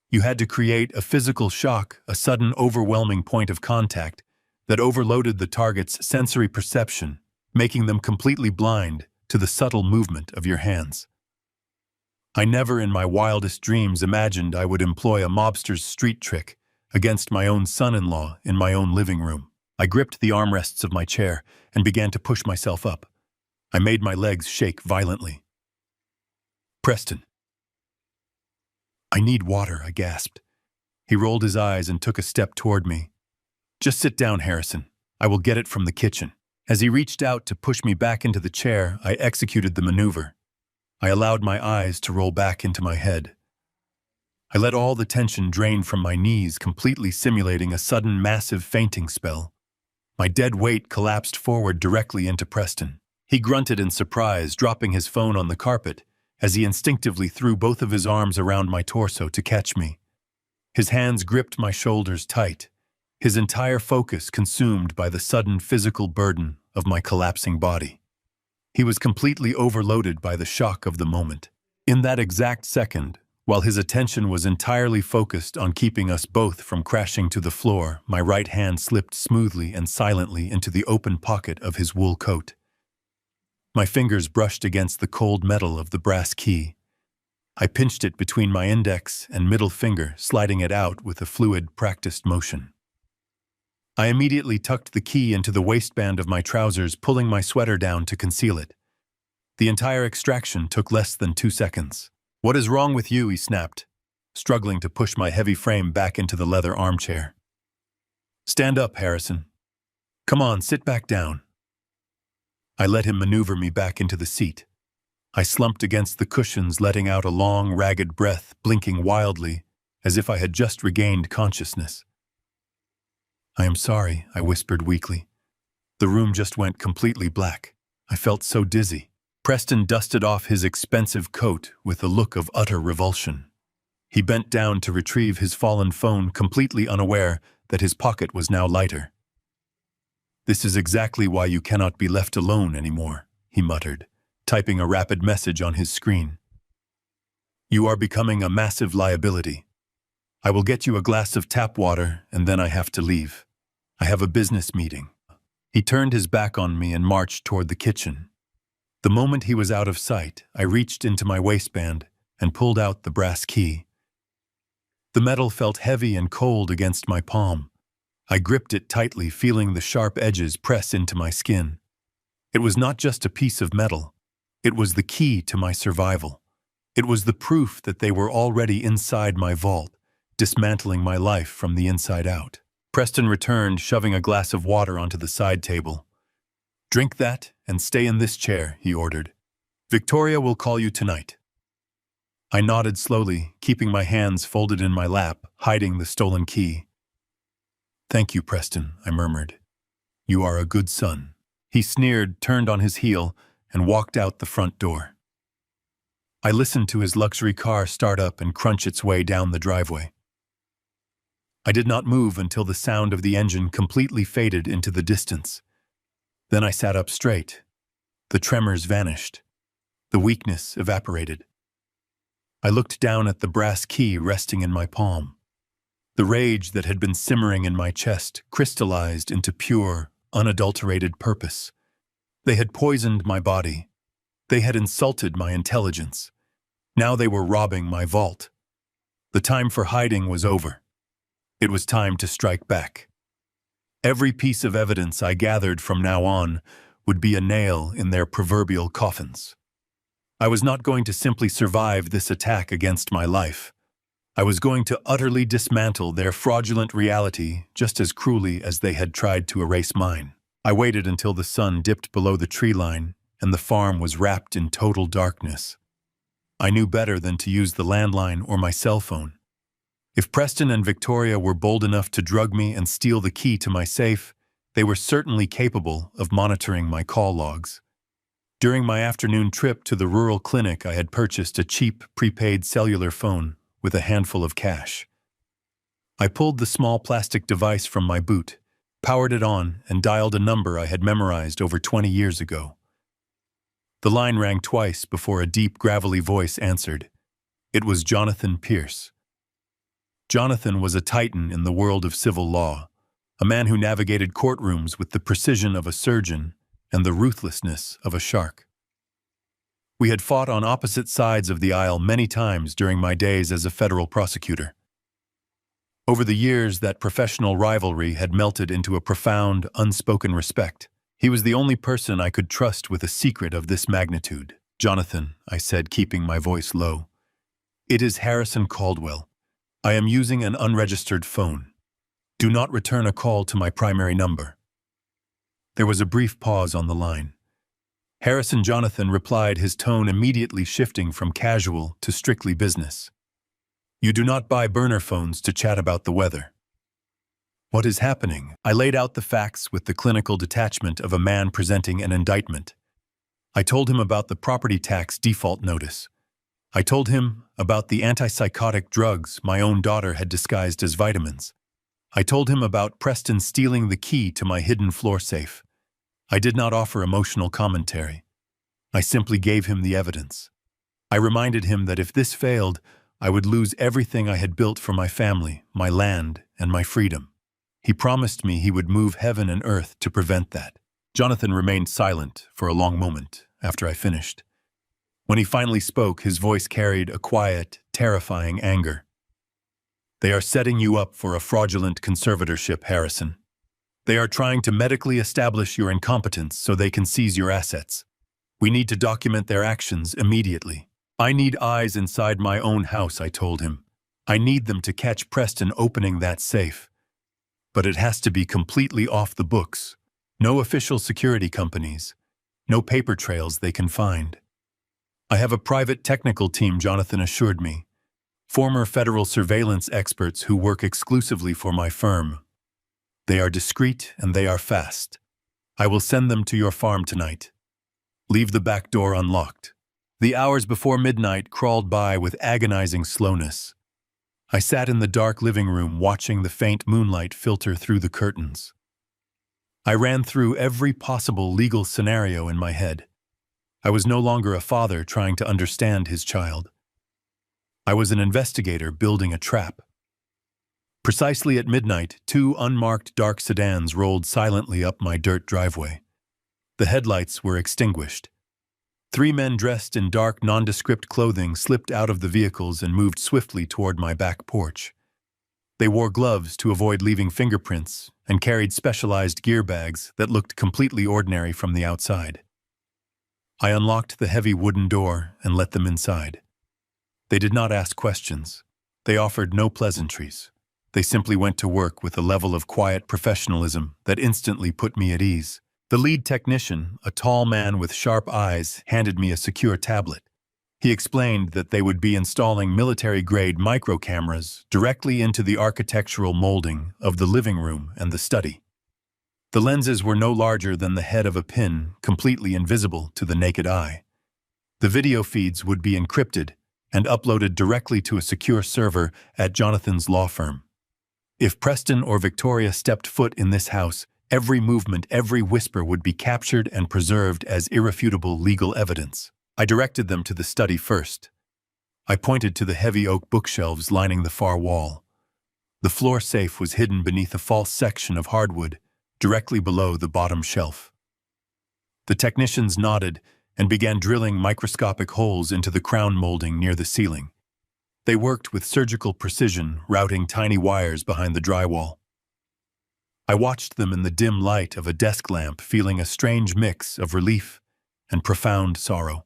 You had to create a physical shock, a sudden overwhelming point of contact that overloaded the target's sensory perception, making them completely blind to the subtle movement of your hands. I never in my wildest dreams imagined I would employ a mobster's street trick against my own son-in-law in my own living room. I gripped the armrests of my chair and began to push myself up. I made my legs shake violently. Preston. I need water, I gasped. He rolled his eyes and took a step toward me. Just sit down, Harrison. I will get it from the kitchen. As he reached out to push me back into the chair, I executed the maneuver. I allowed my eyes to roll back into my head. I let all the tension drain from my knees, completely simulating a sudden massive fainting spell. My dead weight collapsed forward directly into Preston. He grunted in surprise, dropping his phone on the carpet, as he instinctively threw both of his arms around my torso to catch me. His hands gripped my shoulders tight, his entire focus consumed by the sudden physical burden of my collapsing body. He was completely overloaded by the shock of the moment. In that exact second, while his attention was entirely focused on keeping us both from crashing to the floor, my right hand slipped smoothly and silently into the open pocket of his wool coat. My fingers brushed against the cold metal of the brass key. I pinched it between my index and middle finger, sliding it out with a fluid, practiced motion. I immediately tucked the key into the waistband of my trousers, pulling my sweater down to conceal it. The entire extraction took less than 2 seconds. "What is wrong with you?" he snapped, struggling to push my heavy frame back into the leather armchair. "Stand up, Harrison. Come on, sit back down." I let him maneuver me back into the seat. I slumped against the cushions, letting out a long, ragged breath, blinking wildly, as if I had just regained consciousness. "I am sorry," I whispered weakly. The room just went completely black. I felt so dizzy. Preston dusted off his expensive coat with a look of utter revulsion. He bent down to retrieve his fallen phone, completely unaware that his pocket was now lighter. "This is exactly why you cannot be left alone anymore," he muttered, typing a rapid message on his screen. "You are becoming a massive liability. I will get you a glass of tap water, and then I have to leave. I have a business meeting." He turned his back on me and marched toward the kitchen. The moment he was out of sight, I reached into my waistband and pulled out the brass key. The metal felt heavy and cold against my palm. I gripped it tightly, feeling the sharp edges press into my skin. It was not just a piece of metal. It was the key to my survival. It was the proof that they were already inside my vault, dismantling my life from the inside out. Preston returned, shoving a glass of water onto the side table. "Drink that and stay in this chair," he ordered. "Victoria will call you tonight." I nodded slowly, keeping my hands folded in my lap, hiding the stolen key. "Thank you, Preston," I murmured. "You are a good son." He sneered, turned on his heel, and walked out the front door. I listened to his luxury car start up and crunch its way down the driveway. I did not move until the sound of the engine completely faded into the distance. Then I sat up straight. The tremors vanished. The weakness evaporated. I looked down at the brass key resting in my palm. The rage that had been simmering in my chest crystallized into pure, unadulterated purpose. They had poisoned my body. They had insulted my intelligence. Now they were robbing my vault. The time for hiding was over. It was time to strike back. Every piece of evidence I gathered from now on would be a nail in their proverbial coffins. I was not going to simply survive this attack against my life. I was going to utterly dismantle their fraudulent reality just as cruelly as they had tried to erase mine. I waited until the sun dipped below the tree line and the farm was wrapped in total darkness. I knew better than to use the landline or my cell phone. If Preston and Victoria were bold enough to drug me and steal the key to my safe, they were certainly capable of monitoring my call logs. During my afternoon trip to the rural clinic, I had purchased a cheap, prepaid cellular phone with a handful of cash. I pulled the small plastic device from my boot, powered it on, and dialed a number I had memorized over 20 years ago. The line rang twice before a deep, gravelly voice answered. It was Jonathan Pierce. Jonathan was a titan in the world of civil law, a man who navigated courtrooms with the precision of a surgeon and the ruthlessness of a shark. We had fought on opposite sides of the aisle many times during my days as a federal prosecutor. Over the years, that professional rivalry had melted into a profound, unspoken respect. He was the only person I could trust with a secret of this magnitude. Jonathan, I said, keeping my voice low. It is Harrison Caldwell. I am using an unregistered phone. Do not return a call to my primary number. There was a brief pause on the line. Harrison Jonathan replied, his tone immediately shifting from casual to strictly business. You do not buy burner phones to chat about the weather. What is happening? I laid out the facts with the clinical detachment of a man presenting an indictment. I told him about the property tax default notice. I told him about the antipsychotic drugs my own daughter had disguised as vitamins. I told him about Preston stealing the key to my hidden floor safe. I did not offer emotional commentary. I simply gave him the evidence. I reminded him that if this failed, I would lose everything I had built for my family, my land, and my freedom. He promised me he would move heaven and earth to prevent that. Jonathan remained silent for a long moment after I finished. When he finally spoke, his voice carried a quiet, terrifying anger. They are setting you up for a fraudulent conservatorship, Harrison. They are trying to medically establish your incompetence so they can seize your assets. We need to document their actions immediately. I need eyes inside my own house, I told him. I need them to catch Preston opening that safe. But it has to be completely off the books. No official security companies. No paper trails they can find. I have a private technical team, Jonathan assured me. Former federal surveillance experts who work exclusively for my firm. They are discreet and they are fast. I will send them to your farm tonight. Leave the back door unlocked. The hours before midnight crawled by with agonizing slowness. I sat in the dark living room watching the faint moonlight filter through the curtains. I ran through every possible legal scenario in my head. I was no longer a father trying to understand his child. I was an investigator building a trap. Precisely at midnight, 2 unmarked dark sedans rolled silently up my dirt driveway. The headlights were extinguished. 3 men dressed in dark, nondescript clothing slipped out of the vehicles and moved swiftly toward my back porch. They wore gloves to avoid leaving fingerprints and carried specialized gear bags that looked completely ordinary from the outside. I unlocked the heavy wooden door and let them inside. They did not ask questions. They offered no pleasantries. They simply went to work with a level of quiet professionalism that instantly put me at ease. The lead technician, a tall man with sharp eyes, handed me a secure tablet. He explained that they would be installing military-grade micro-cameras directly into the architectural molding of the living room and the study. The lenses were no larger than the head of a pin, completely invisible to the naked eye. The video feeds would be encrypted and uploaded directly to a secure server at Jonathan's law firm. If Preston or Victoria stepped foot in this house, every movement, every whisper would be captured and preserved as irrefutable legal evidence. I directed them to the study first. I pointed to the heavy oak bookshelves lining the far wall. The floor safe was hidden beneath a false section of hardwood, directly below the bottom shelf. The technicians nodded and began drilling microscopic holes into the crown molding near the ceiling. They worked with surgical precision, routing tiny wires behind the drywall. I watched them in the dim light of a desk lamp, feeling a strange mix of relief and profound sorrow.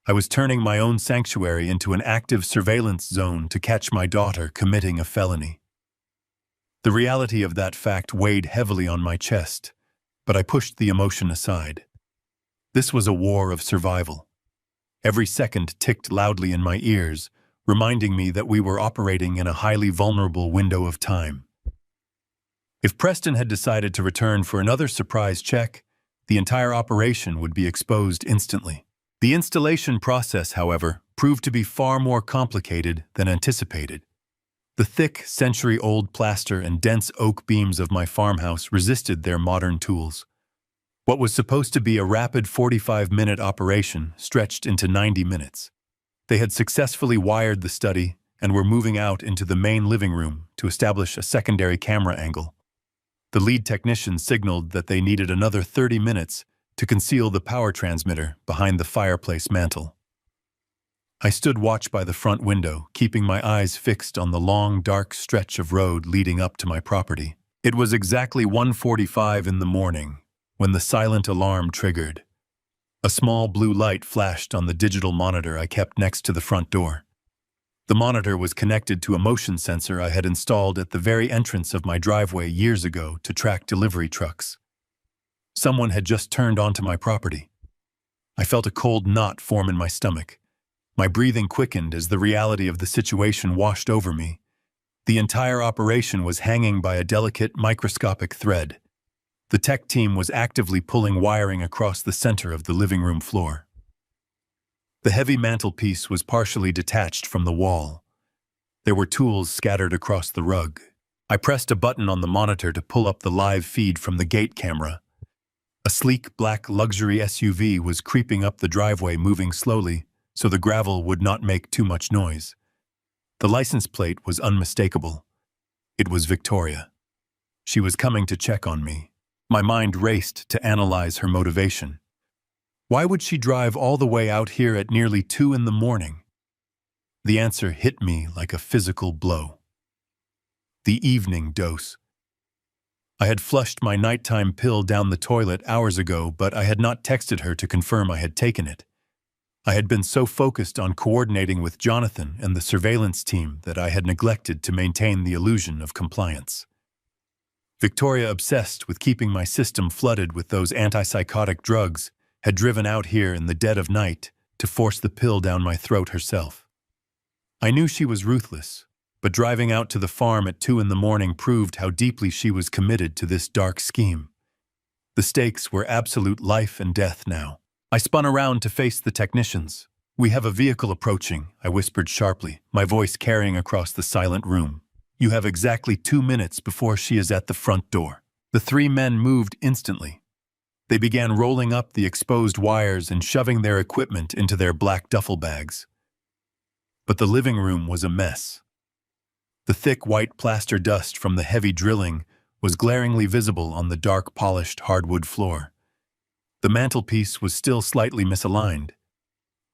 I was turning my own sanctuary into an active surveillance zone to catch my daughter committing a felony. The reality of that fact weighed heavily on my chest, but I pushed the emotion aside. This was a war of survival. Every second ticked loudly in my ears, reminding me that we were operating in a highly vulnerable window of time. If Preston had decided to return for another surprise check, the entire operation would be exposed instantly. The installation process, however, proved to be far more complicated than anticipated. The thick, century-old plaster and dense oak beams of my farmhouse resisted their modern tools. What was supposed to be a rapid 45-minute operation stretched into 90 minutes. They had successfully wired the study and were moving out into the main living room to establish a secondary camera angle. The lead technician signaled that they needed another 30 minutes to conceal the power transmitter behind the fireplace mantel. I stood watch by the front window, keeping my eyes fixed on the long, dark stretch of road leading up to my property. It was exactly 1:45 in the morning when the silent alarm triggered. A small blue light flashed on the digital monitor I kept next to the front door. The monitor was connected to a motion sensor I had installed at the very entrance of my driveway years ago to track delivery trucks. Someone had just turned onto my property. I felt a cold knot form in my stomach. My breathing quickened as the reality of the situation washed over me. The entire operation was hanging by a delicate, microscopic thread. The tech team was actively pulling wiring across the center of the living room floor. The heavy mantelpiece was partially detached from the wall. There were tools scattered across the rug. I pressed a button on the monitor to pull up the live feed from the gate camera. A sleek, black luxury SUV was creeping up the driveway, moving slowly, so the gravel would not make too much noise. The license plate was unmistakable. It was Victoria. She was coming to check on me. My mind raced to analyze her motivation. Why would she drive all the way out here at nearly 2 in the morning? The answer hit me like a physical blow. The evening dose. I had flushed my nighttime pill down the toilet hours ago, but I had not texted her to confirm I had taken it. I had been so focused on coordinating with Jonathan and the surveillance team that I had neglected to maintain the illusion of compliance. Victoria, obsessed with keeping my system flooded with those antipsychotic drugs, had driven out here in the dead of night to force the pill down my throat herself. I knew she was ruthless, but driving out to the farm at 2 in the morning proved how deeply she was committed to this dark scheme. The stakes were absolute life and death now. I spun around to face the technicians. "We have a vehicle approaching," I whispered sharply, my voice carrying across the silent room. "You have exactly 2 minutes before she is at the front door." The 3 men moved instantly. They began rolling up the exposed wires and shoving their equipment into their black duffel bags. But the living room was a mess. The thick white plaster dust from the heavy drilling was glaringly visible on the dark polished hardwood floor. The mantelpiece was still slightly misaligned.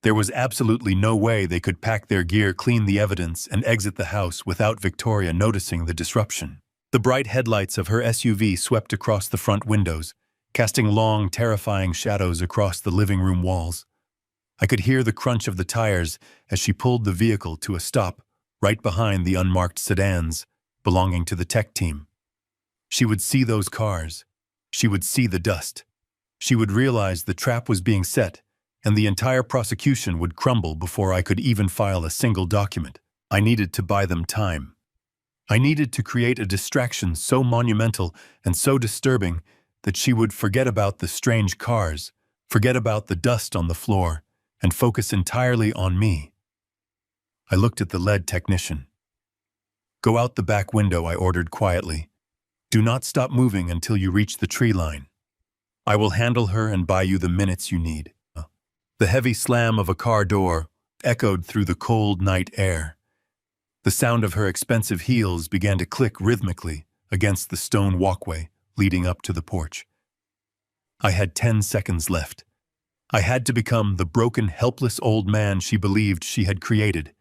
There was absolutely no way they could pack their gear, clean the evidence, and exit the house without Victoria noticing the disruption. The bright headlights of her SUV swept across the front windows, casting long, terrifying shadows across the living room walls. I could hear the crunch of the tires as she pulled the vehicle to a stop right behind the unmarked sedans belonging to the tech team. She would see those cars. She would see the dust. She would realize the trap was being set, and the entire prosecution would crumble before I could even file a single document. I needed to buy them time. I needed to create a distraction so monumental and so disturbing that she would forget about the strange cars, forget about the dust on the floor, and focus entirely on me. I looked at the lead technician. "Go out the back window," I ordered quietly. "Do not stop moving until you reach the tree line. I will handle her and buy you the minutes you need." The heavy slam of a car door echoed through the cold night air. The sound of her expensive heels began to click rhythmically against the stone walkway leading up to the porch. I had 10 seconds left. I had to become the broken, helpless old man she believed she had created,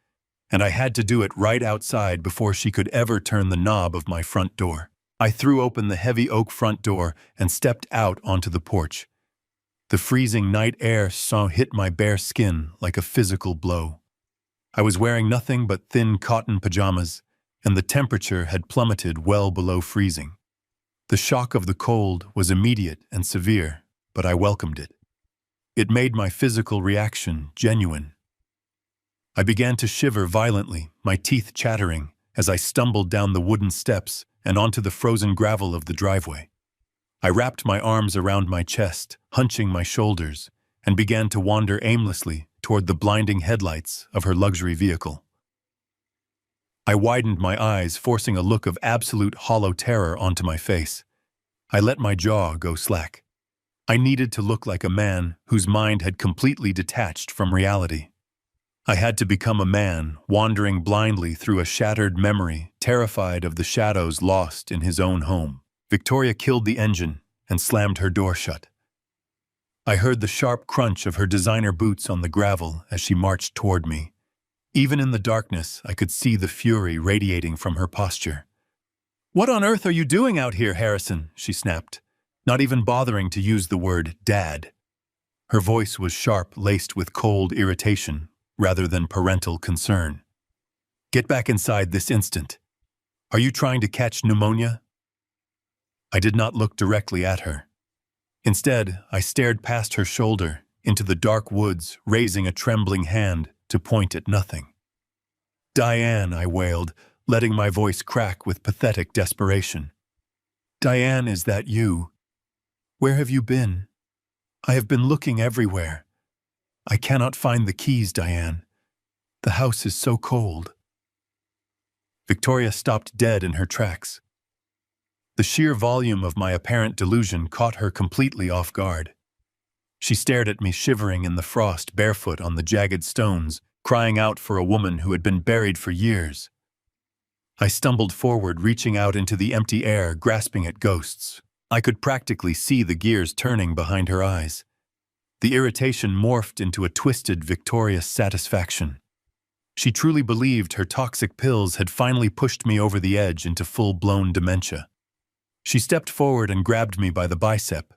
and I had to do it right outside before she could ever turn the knob of my front door. I threw open the heavy oak front door and stepped out onto the porch. The freezing night air hit my bare skin like a physical blow. I was wearing nothing but thin cotton pajamas, and the temperature had plummeted well below freezing. The shock of the cold was immediate and severe, but I welcomed it. It made my physical reaction genuine. I began to shiver violently, my teeth chattering, as I stumbled down the wooden steps and onto the frozen gravel of the driveway. I wrapped my arms around my chest, hunching my shoulders, and began to wander aimlessly toward the blinding headlights of her luxury vehicle. I widened my eyes, forcing a look of absolute hollow terror onto my face. I let my jaw go slack. I needed to look like a man whose mind had completely detached from reality. I had to become a man, wandering blindly through a shattered memory, terrified of the shadows lost in his own home. Victoria killed the engine and slammed her door shut. I heard the sharp crunch of her designer boots on the gravel as she marched toward me. Even in the darkness, I could see the fury radiating from her posture. "What on earth are you doing out here, Harrison?" she snapped, not even bothering to use the word "dad." Her voice was sharp, laced with cold irritation, rather than parental concern. "Get back inside this instant. Are you trying to catch pneumonia?" I did not look directly at her. Instead, I stared past her shoulder into the dark woods, raising a trembling hand to point at nothing. "Diane," I wailed, letting my voice crack with pathetic desperation. "Diane, is that you? Where have you been? I have been looking everywhere. I cannot find the keys, Diane. The house is so cold." Victoria stopped dead in her tracks. The sheer volume of my apparent delusion caught her completely off guard. She stared at me, shivering in the frost, barefoot on the jagged stones, crying out for a woman who had been buried for years. I stumbled forward, reaching out into the empty air, grasping at ghosts. I could practically see the gears turning behind her eyes. The irritation morphed into a twisted, victorious satisfaction. She truly believed her toxic pills had finally pushed me over the edge into full-blown dementia. She stepped forward and grabbed me by the bicep.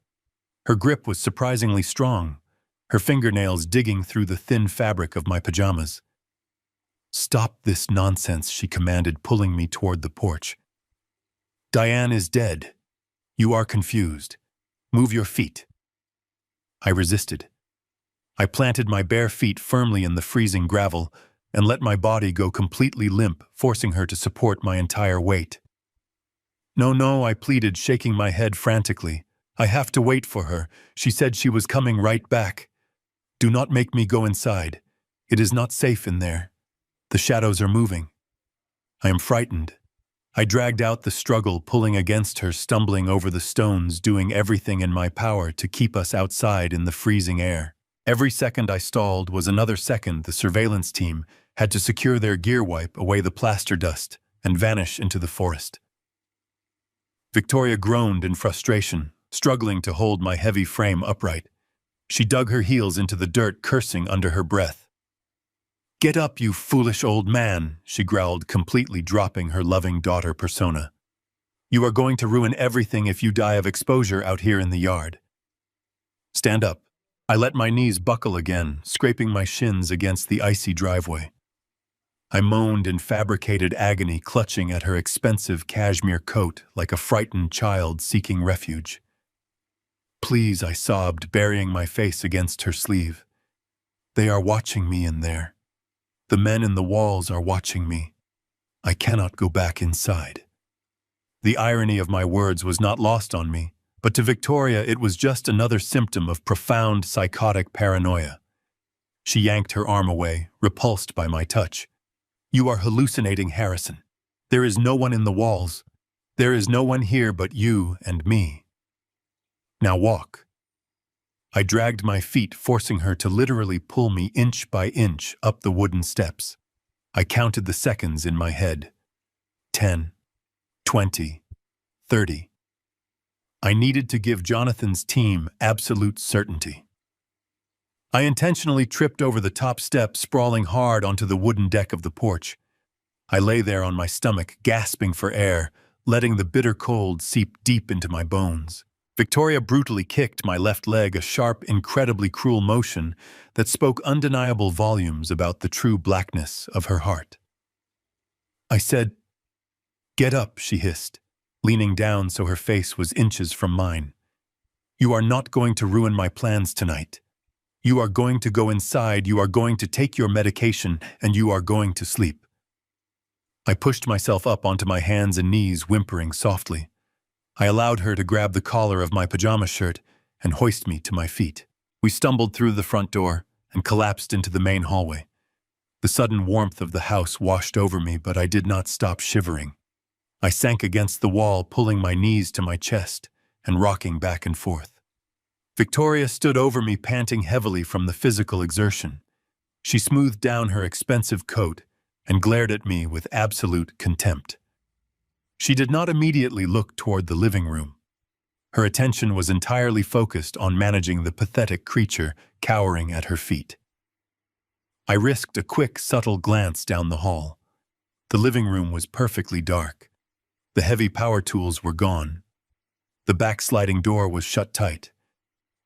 Her grip was surprisingly strong, her fingernails digging through the thin fabric of my pajamas. "Stop this nonsense," she commanded, pulling me toward the porch. "Diane is dead. You are confused. Move your feet." I resisted. I planted my bare feet firmly in the freezing gravel and let my body go completely limp, forcing her to support my entire weight. "No, no," I pleaded, shaking my head frantically. "I have to wait for her. She said she was coming right back. Do not make me go inside. It is not safe in there. The shadows are moving. I am frightened." I dragged out the struggle, pulling against her, stumbling over the stones, doing everything in my power to keep us outside in the freezing air. Every second I stalled was another second the surveillance team had to secure their gear, wipe away the plaster dust, and vanish into the forest. Victoria groaned in frustration, struggling to hold my heavy frame upright. She dug her heels into the dirt, cursing under her breath. "Get up, you foolish old man," she growled, completely dropping her loving daughter persona. "You are going to ruin everything if you die of exposure out here in the yard." "Stand up." I let my knees buckle again, scraping my shins against the icy driveway. I moaned in fabricated agony, clutching at her expensive cashmere coat like a frightened child seeking refuge. "Please," I sobbed, burying my face against her sleeve. "They are watching me in there. The men in the walls are watching me. I cannot go back inside." The irony of my words was not lost on me, but to Victoria it was just another symptom of profound psychotic paranoia. She yanked her arm away, repulsed by my touch. "You are hallucinating, Harrison. There is no one in the walls. There is no one here but you and me. Now walk." I dragged my feet, forcing her to literally pull me inch by inch up the wooden steps. I counted the seconds in my head. 10, 20, 30. I needed to give Jonathan's team absolute certainty. I intentionally tripped over the top step, sprawling hard onto the wooden deck of the porch. I lay there on my stomach, gasping for air, letting the bitter cold seep deep into my bones. Victoria brutally kicked my left leg, a sharp, incredibly cruel motion that spoke undeniable volumes about the true blackness of her heart. I said, "Get up," she hissed, leaning down so her face was inches from mine. "You are not going to ruin my plans tonight. You are going to go inside, you are going to take your medication, and you are going to sleep." I pushed myself up onto my hands and knees, whimpering softly. I allowed her to grab the collar of my pajama shirt and hoist me to my feet. We stumbled through the front door and collapsed into the main hallway. The sudden warmth of the house washed over me, but I did not stop shivering. I sank against the wall, pulling my knees to my chest and rocking back and forth. Victoria stood over me, panting heavily from the physical exertion. She smoothed down her expensive coat and glared at me with absolute contempt. She did not immediately look toward the living room. Her attention was entirely focused on managing the pathetic creature cowering at her feet. I risked a quick, subtle glance down the hall. The living room was perfectly dark. The heavy power tools were gone. The backsliding door was shut tight.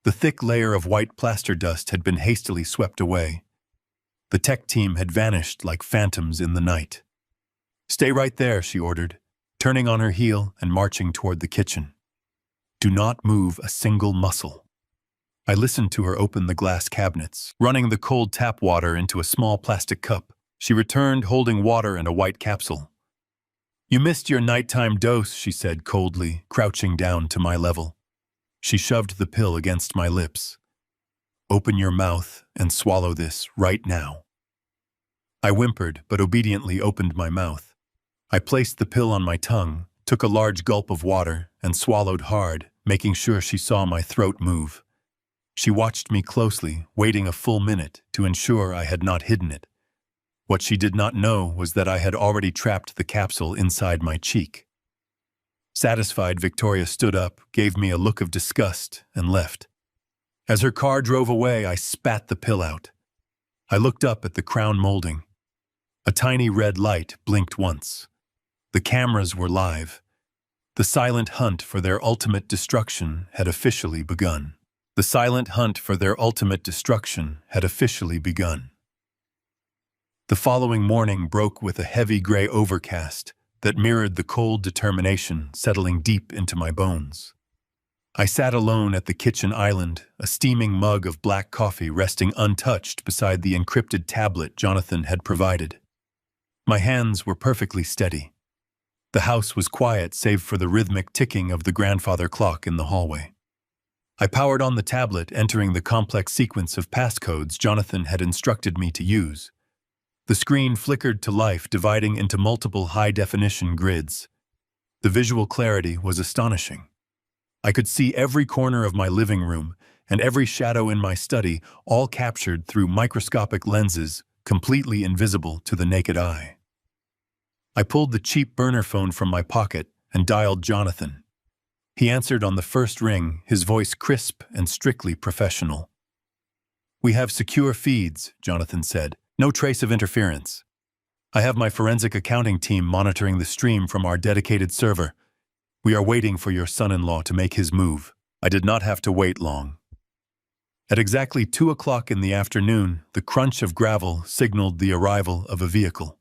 The thick layer of white plaster dust had been hastily swept away. The tech team had vanished like phantoms in the night. "Stay right there," she ordered, turning on her heel and marching toward the kitchen. "Do not move a single muscle." I listened to her open the glass cabinets, running the cold tap water into a small plastic cup. She returned holding water and a white capsule. "You missed your nighttime dose," she said coldly, crouching down to my level. She shoved the pill against my lips. "Open your mouth and swallow this right now." I whimpered, but obediently opened my mouth. I placed the pill on my tongue, took a large gulp of water, and swallowed hard, making sure she saw my throat move. She watched me closely, waiting a full minute to ensure I had not hidden it. What she did not know was that I had already trapped the capsule inside my cheek. Satisfied, Victoria stood up, gave me a look of disgust, and left. As her car drove away, I spat the pill out. I looked up at the crown molding. A tiny red light blinked once. The cameras were live. The silent hunt for their ultimate destruction had officially begun. The silent hunt for their ultimate destruction had officially begun. The following morning broke with a heavy gray overcast that mirrored the cold determination settling deep into my bones. I sat alone at the kitchen island, a steaming mug of black coffee resting untouched beside the encrypted tablet Jonathan had provided. My hands were perfectly steady. The house was quiet save for the rhythmic ticking of the grandfather clock in the hallway. I powered on the tablet, entering the complex sequence of passcodes Jonathan had instructed me to use. The screen flickered to life, dividing into multiple high-definition grids. The visual clarity was astonishing. I could see every corner of my living room and every shadow in my study, all captured through microscopic lenses, completely invisible to the naked eye. I pulled the cheap burner phone from my pocket and dialed Jonathan. He answered on the first ring, his voice crisp and strictly professional. "We have secure feeds," Jonathan said. "No trace of interference. I have my forensic accounting team monitoring the stream from our dedicated server. We are waiting for your son-in-law to make his move." I did not have to wait long. At exactly 2 o'clock in the afternoon, the crunch of gravel signaled the arrival of a vehicle.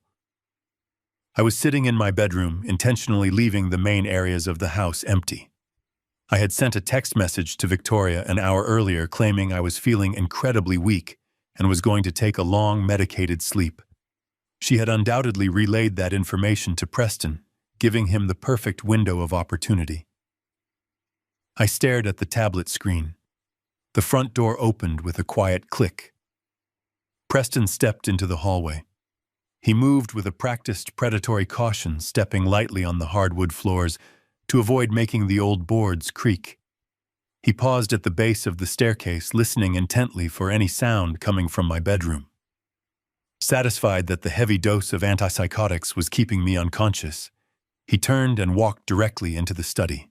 I was sitting in my bedroom, intentionally leaving the main areas of the house empty. I had sent a text message to Victoria an hour earlier claiming I was feeling incredibly weak and was going to take a long medicated sleep. She had undoubtedly relayed that information to Preston, giving him the perfect window of opportunity. I stared at the tablet screen. The front door opened with a quiet click. Preston stepped into the hallway. He moved with a practiced predatory caution, stepping lightly on the hardwood floors to avoid making the old boards creak. He paused at the base of the staircase, listening intently for any sound coming from my bedroom. Satisfied that the heavy dose of antipsychotics was keeping me unconscious, he turned and walked directly into the study.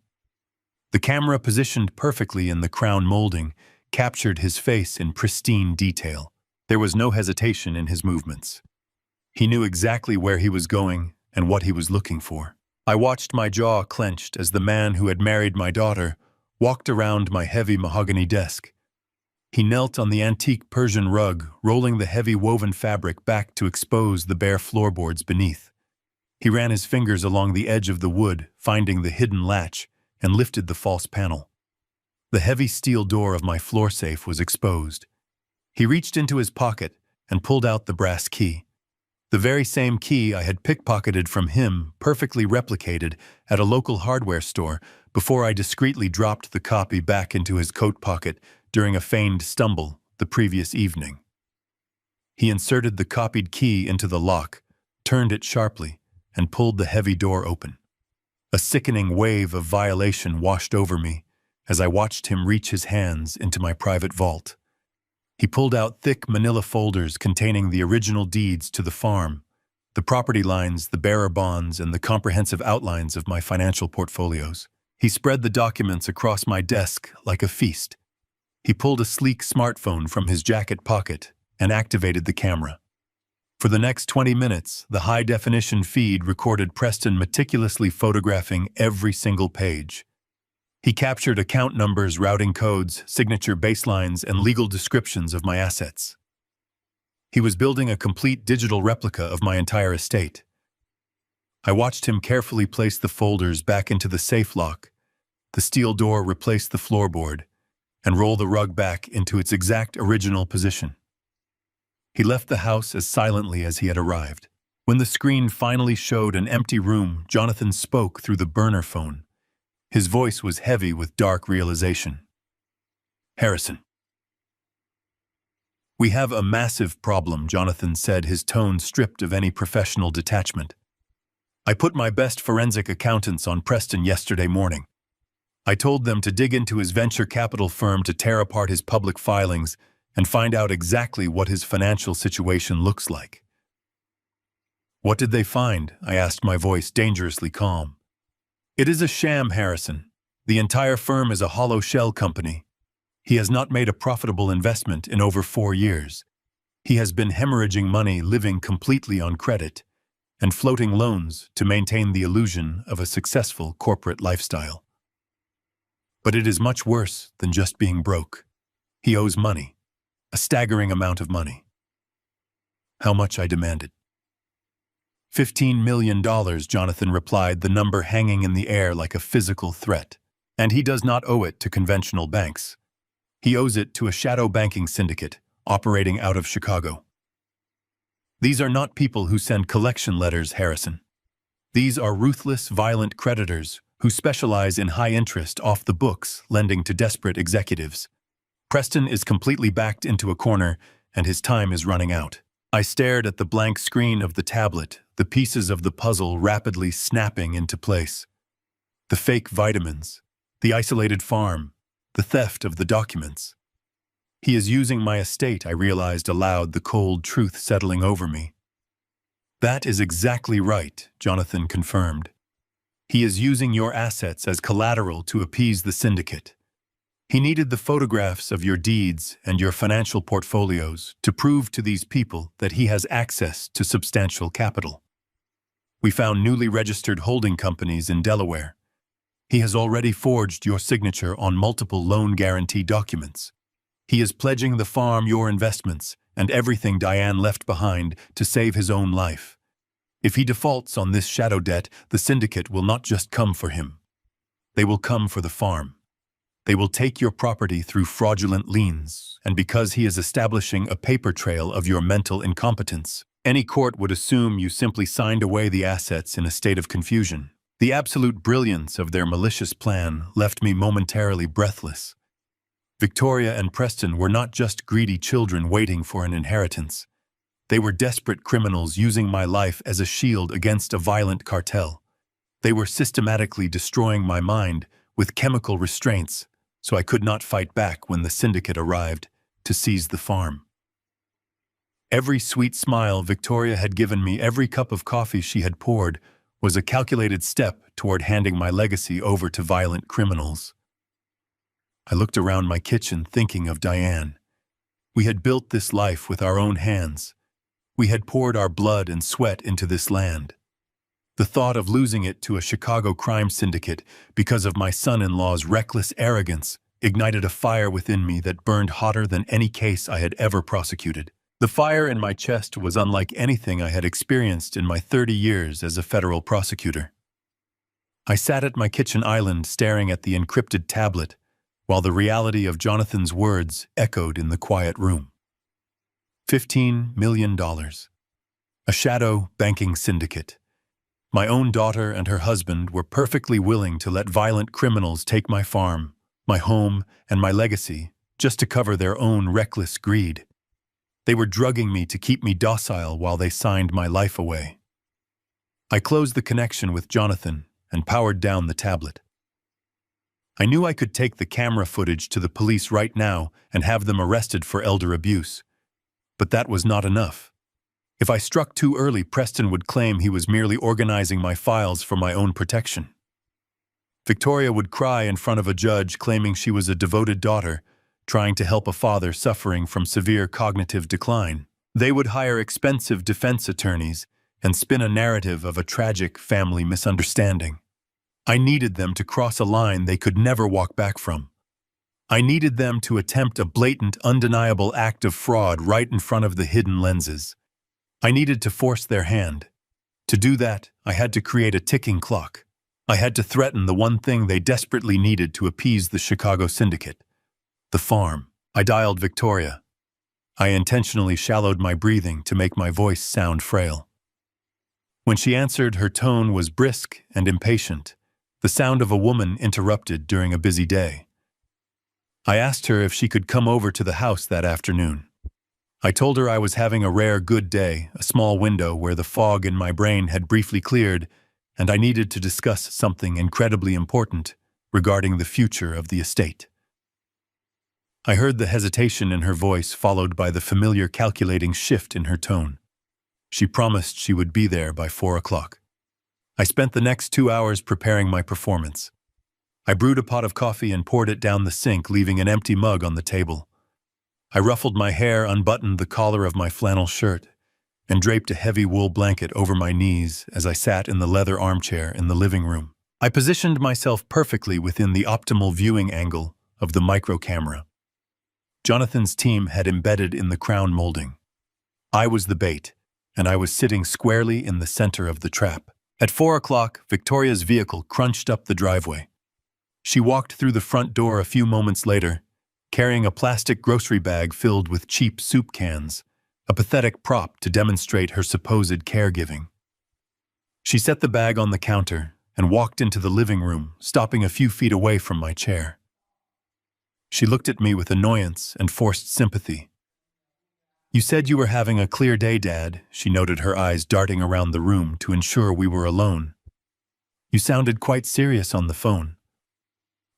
The camera, positioned perfectly in the crown molding, captured his face in pristine detail. There was no hesitation in his movements. He knew exactly where he was going and what he was looking for. I watched, my jaw clenched, as the man who had married my daughter walked around my heavy mahogany desk. He knelt on the antique Persian rug, rolling the heavy woven fabric back to expose the bare floorboards beneath. He ran his fingers along the edge of the wood, finding the hidden latch, and lifted the false panel. The heavy steel door of my floor safe was exposed. He reached into his pocket and pulled out the brass key. The very same key I had pickpocketed from him, perfectly replicated at a local hardware store before I discreetly dropped the copy back into his coat pocket during a feigned stumble the previous evening. He inserted the copied key into the lock, turned it sharply, and pulled the heavy door open. A sickening wave of violation washed over me, as I watched him reach his hands into my private vault. He pulled out thick manila folders containing the original deeds to the farm, the property lines, the bearer bonds, and the comprehensive outlines of my financial portfolios. He spread the documents across my desk like a feast. He pulled a sleek smartphone from his jacket pocket and activated the camera. For the next 20 minutes, the high-definition feed recorded Preston meticulously photographing every single page. He captured account numbers, routing codes, signature baselines, and legal descriptions of my assets. He was building a complete digital replica of my entire estate. I watched him carefully place the folders back into the safe lock, the steel door replace the floorboard, and roll the rug back into its exact original position. He left the house as silently as he had arrived. When the screen finally showed an empty room, Jonathan spoke through the burner phone. His voice was heavy with dark realization. "Harrison." "We have a massive problem," Jonathan said, his tone stripped of any professional detachment. "I put my best forensic accountants on Preston yesterday morning. I told them to dig into his venture capital firm to tear apart his public filings and find out exactly what his financial situation looks like." "What did they find?" I asked, my voice dangerously calm. "It is a sham, Harrison. The entire firm is a hollow shell company. He has not made a profitable investment in over 4 years. He has been hemorrhaging money, living completely on credit, and floating loans to maintain the illusion of a successful corporate lifestyle. But it is much worse than just being broke. He owes money, a staggering amount of money." "How much?" I demanded. $15 million, Jonathan replied, the number hanging in the air like a physical threat. "And he does not owe it to conventional banks. He owes it to a shadow banking syndicate operating out of Chicago. These are not people who send collection letters, Harrison. These are ruthless, violent creditors who specialize in high-interest, off-the-books lending to desperate executives. Preston is completely backed into a corner, and his time is running out." I stared at the blank screen of the tablet, the pieces of the puzzle rapidly snapping into place. The fake vitamins, the isolated farm, the theft of the documents. "He is using my estate," I realized aloud, the cold truth settling over me. "That is exactly right," Jonathan confirmed. "He is using your assets as collateral to appease the syndicate. He needed the photographs of your deeds and your financial portfolios to prove to these people that he has access to substantial capital. We found newly registered holding companies in Delaware. He has already forged your signature on multiple loan guarantee documents. He is pledging the farm, your investments, and everything Diane left behind to save his own life. If he defaults on this shadow debt, the syndicate will not just come for him. They will come for the farm. They will take your property through fraudulent liens, and because he is establishing a paper trail of your mental incompetence, any court would assume you simply signed away the assets in a state of confusion. The absolute brilliance of their malicious plan left me momentarily breathless. Victoria and Preston were not just greedy children waiting for an inheritance. They were desperate criminals using my life as a shield against a violent cartel. They were systematically destroying my mind with chemical restraints, so I could not fight back when the syndicate arrived to seize the farm. Every sweet smile Victoria had given me, every cup of coffee she had poured, was a calculated step toward handing my legacy over to violent criminals. I looked around my kitchen thinking of Diane. We had built this life with our own hands. We had poured our blood and sweat into this land. The thought of losing it to a Chicago crime syndicate because of my son-in-law's reckless arrogance ignited a fire within me that burned hotter than any case I had ever prosecuted. The fire in my chest was unlike anything I had experienced in my 30 years as a federal prosecutor. I sat at my kitchen island staring at the encrypted tablet while the reality of Jonathan's words echoed in the quiet room. $15 million. A shadow banking syndicate. My own daughter and her husband were perfectly willing to let violent criminals take my farm, my home, and my legacy just to cover their own reckless greed. They were drugging me to keep me docile while they signed my life away. I closed the connection with Jonathan and powered down the tablet. I knew I could take the camera footage to the police right now and have them arrested for elder abuse. But that was not enough. If I struck too early, Preston would claim he was merely organizing my files for my own protection. Victoria would cry in front of a judge claiming she was a devoted daughter, trying to help a father suffering from severe cognitive decline. They would hire expensive defense attorneys and spin a narrative of a tragic family misunderstanding. I needed them to cross a line they could never walk back from. I needed them to attempt a blatant, undeniable act of fraud right in front of the hidden lenses. I needed to force their hand. To do that, I had to create a ticking clock. I had to threaten the one thing they desperately needed to appease the Chicago syndicate: the farm. I dialed Victoria. I intentionally shallowed my breathing to make my voice sound frail. When she answered, her tone was brisk and impatient, the sound of a woman interrupted during a busy day. I asked her if she could come over to the house that afternoon. I told her I was having a rare good day, a small window where the fog in my brain had briefly cleared, and I needed to discuss something incredibly important regarding the future of the estate. I heard the hesitation in her voice, followed by the familiar calculating shift in her tone. She promised she would be there by 4 o'clock. I spent the next 2 hours preparing my performance. I brewed a pot of coffee and poured it down the sink, leaving an empty mug on the table. I ruffled my hair, unbuttoned the collar of my flannel shirt, and draped a heavy wool blanket over my knees as I sat in the leather armchair in the living room. I positioned myself perfectly within the optimal viewing angle of the micro camera. Jonathan's team had embedded in the crown molding. I was the bait, and I was sitting squarely in the center of the trap. At 4 o'clock, Victoria's vehicle crunched up the driveway. She walked through the front door a few moments later, carrying a plastic grocery bag filled with cheap soup cans, a pathetic prop to demonstrate her supposed caregiving. She set the bag on the counter and walked into the living room, stopping a few feet away from my chair. She looked at me with annoyance and forced sympathy. "You said you were having a clear day, Dad," she noted, her eyes darting around the room to ensure we were alone. "You sounded quite serious on the phone.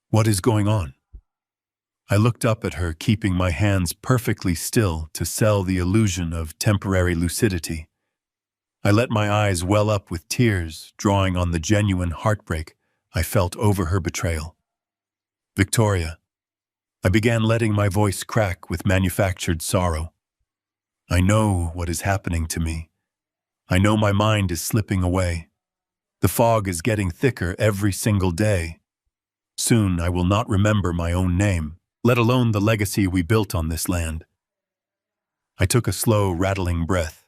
What is going on?" I looked up at her, keeping my hands perfectly still to sell the illusion of temporary lucidity. I let my eyes well up with tears, drawing on the genuine heartbreak I felt over her betrayal. "Victoria," I began, letting my voice crack with manufactured sorrow. "I know what is happening to me. I know my mind is slipping away. The fog is getting thicker every single day. Soon I will not remember my own name, let alone the legacy we built on this land." I took a slow, rattling breath.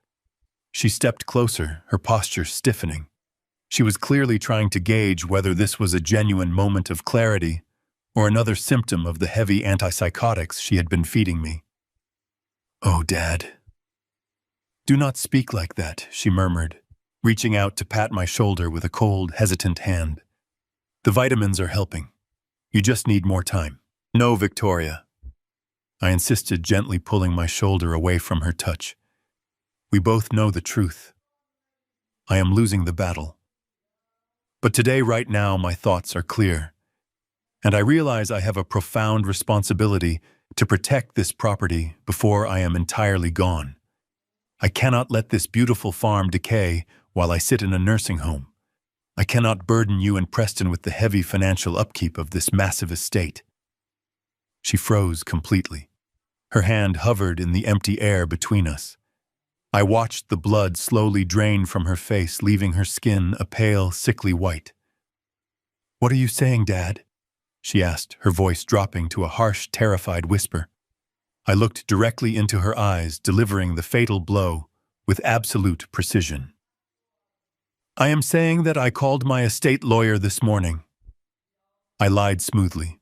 She stepped closer, her posture stiffening. She was clearly trying to gauge whether this was a genuine moment of clarity or another symptom of the heavy antipsychotics she had been feeding me. "Oh, Dad." "Do not speak like that," she murmured, reaching out to pat my shoulder with a cold, hesitant hand. "The vitamins are helping. You just need more time." "No, Victoria." I insisted, gently pulling my shoulder away from her touch. "We both know the truth. I am losing the battle. But today, right now, my thoughts are clear. And I realize I have a profound responsibility to protect this property before I am entirely gone. I cannot let this beautiful farm decay while I sit in a nursing home. I cannot burden you and Preston with the heavy financial upkeep of this massive estate." She froze completely. Her hand hovered in the empty air between us. I watched the blood slowly drain from her face, leaving her skin a pale, sickly white. "What are you saying, Dad?" she asked, her voice dropping to a harsh, terrified whisper. I looked directly into her eyes, delivering the fatal blow with absolute precision. "I am saying that I called my estate lawyer this morning." I lied smoothly.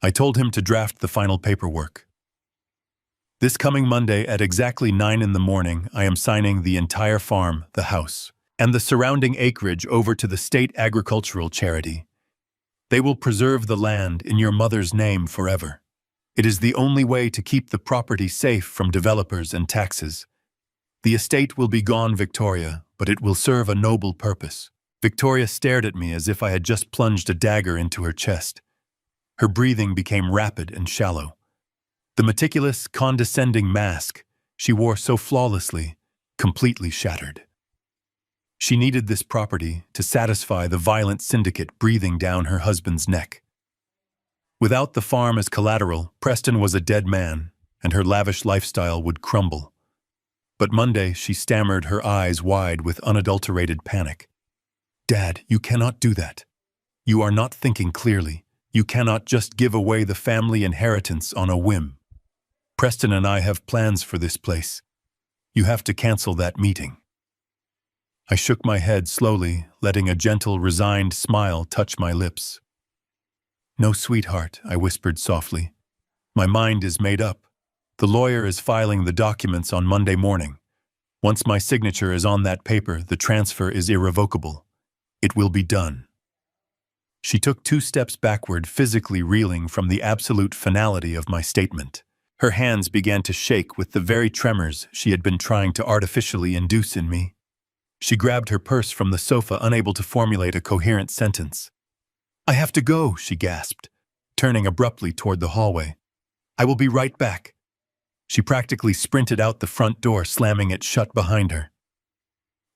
I told him to draft the final paperwork. "This coming Monday at exactly 9 in the morning, I am signing the entire farm, the house, and the surrounding acreage over to the state agricultural charity. They will preserve the land in your mother's name forever. It is the only way to keep the property safe from developers and taxes. The estate will be gone, Victoria, but it will serve a noble purpose." Victoria stared at me as if I had just plunged a dagger into her chest. Her breathing became rapid and shallow. The meticulous, condescending mask she wore so flawlessly, completely shattered. She needed this property to satisfy the violent syndicate breathing down her husband's neck. Without the farm as collateral, Preston was a dead man, and her lavish lifestyle would crumble. But Monday, she stammered, her eyes wide with unadulterated panic. "Dad, you cannot do that. You are not thinking clearly. You cannot just give away the family inheritance on a whim. Preston and I have plans for this place. You have to cancel that meeting." I shook my head slowly, letting a gentle, resigned smile touch my lips. "No, sweetheart," I whispered softly. "My mind is made up. The lawyer is filing the documents on Monday morning. Once my signature is on that paper, the transfer is irrevocable. It will be done." She took 2 steps backward, physically reeling from the absolute finality of my statement. Her hands began to shake with the very tremors she had been trying to artificially induce in me. She grabbed her purse from the sofa, unable to formulate a coherent sentence. "I have to go," she gasped, turning abruptly toward the hallway. "I will be right back." She practically sprinted out the front door, slamming it shut behind her.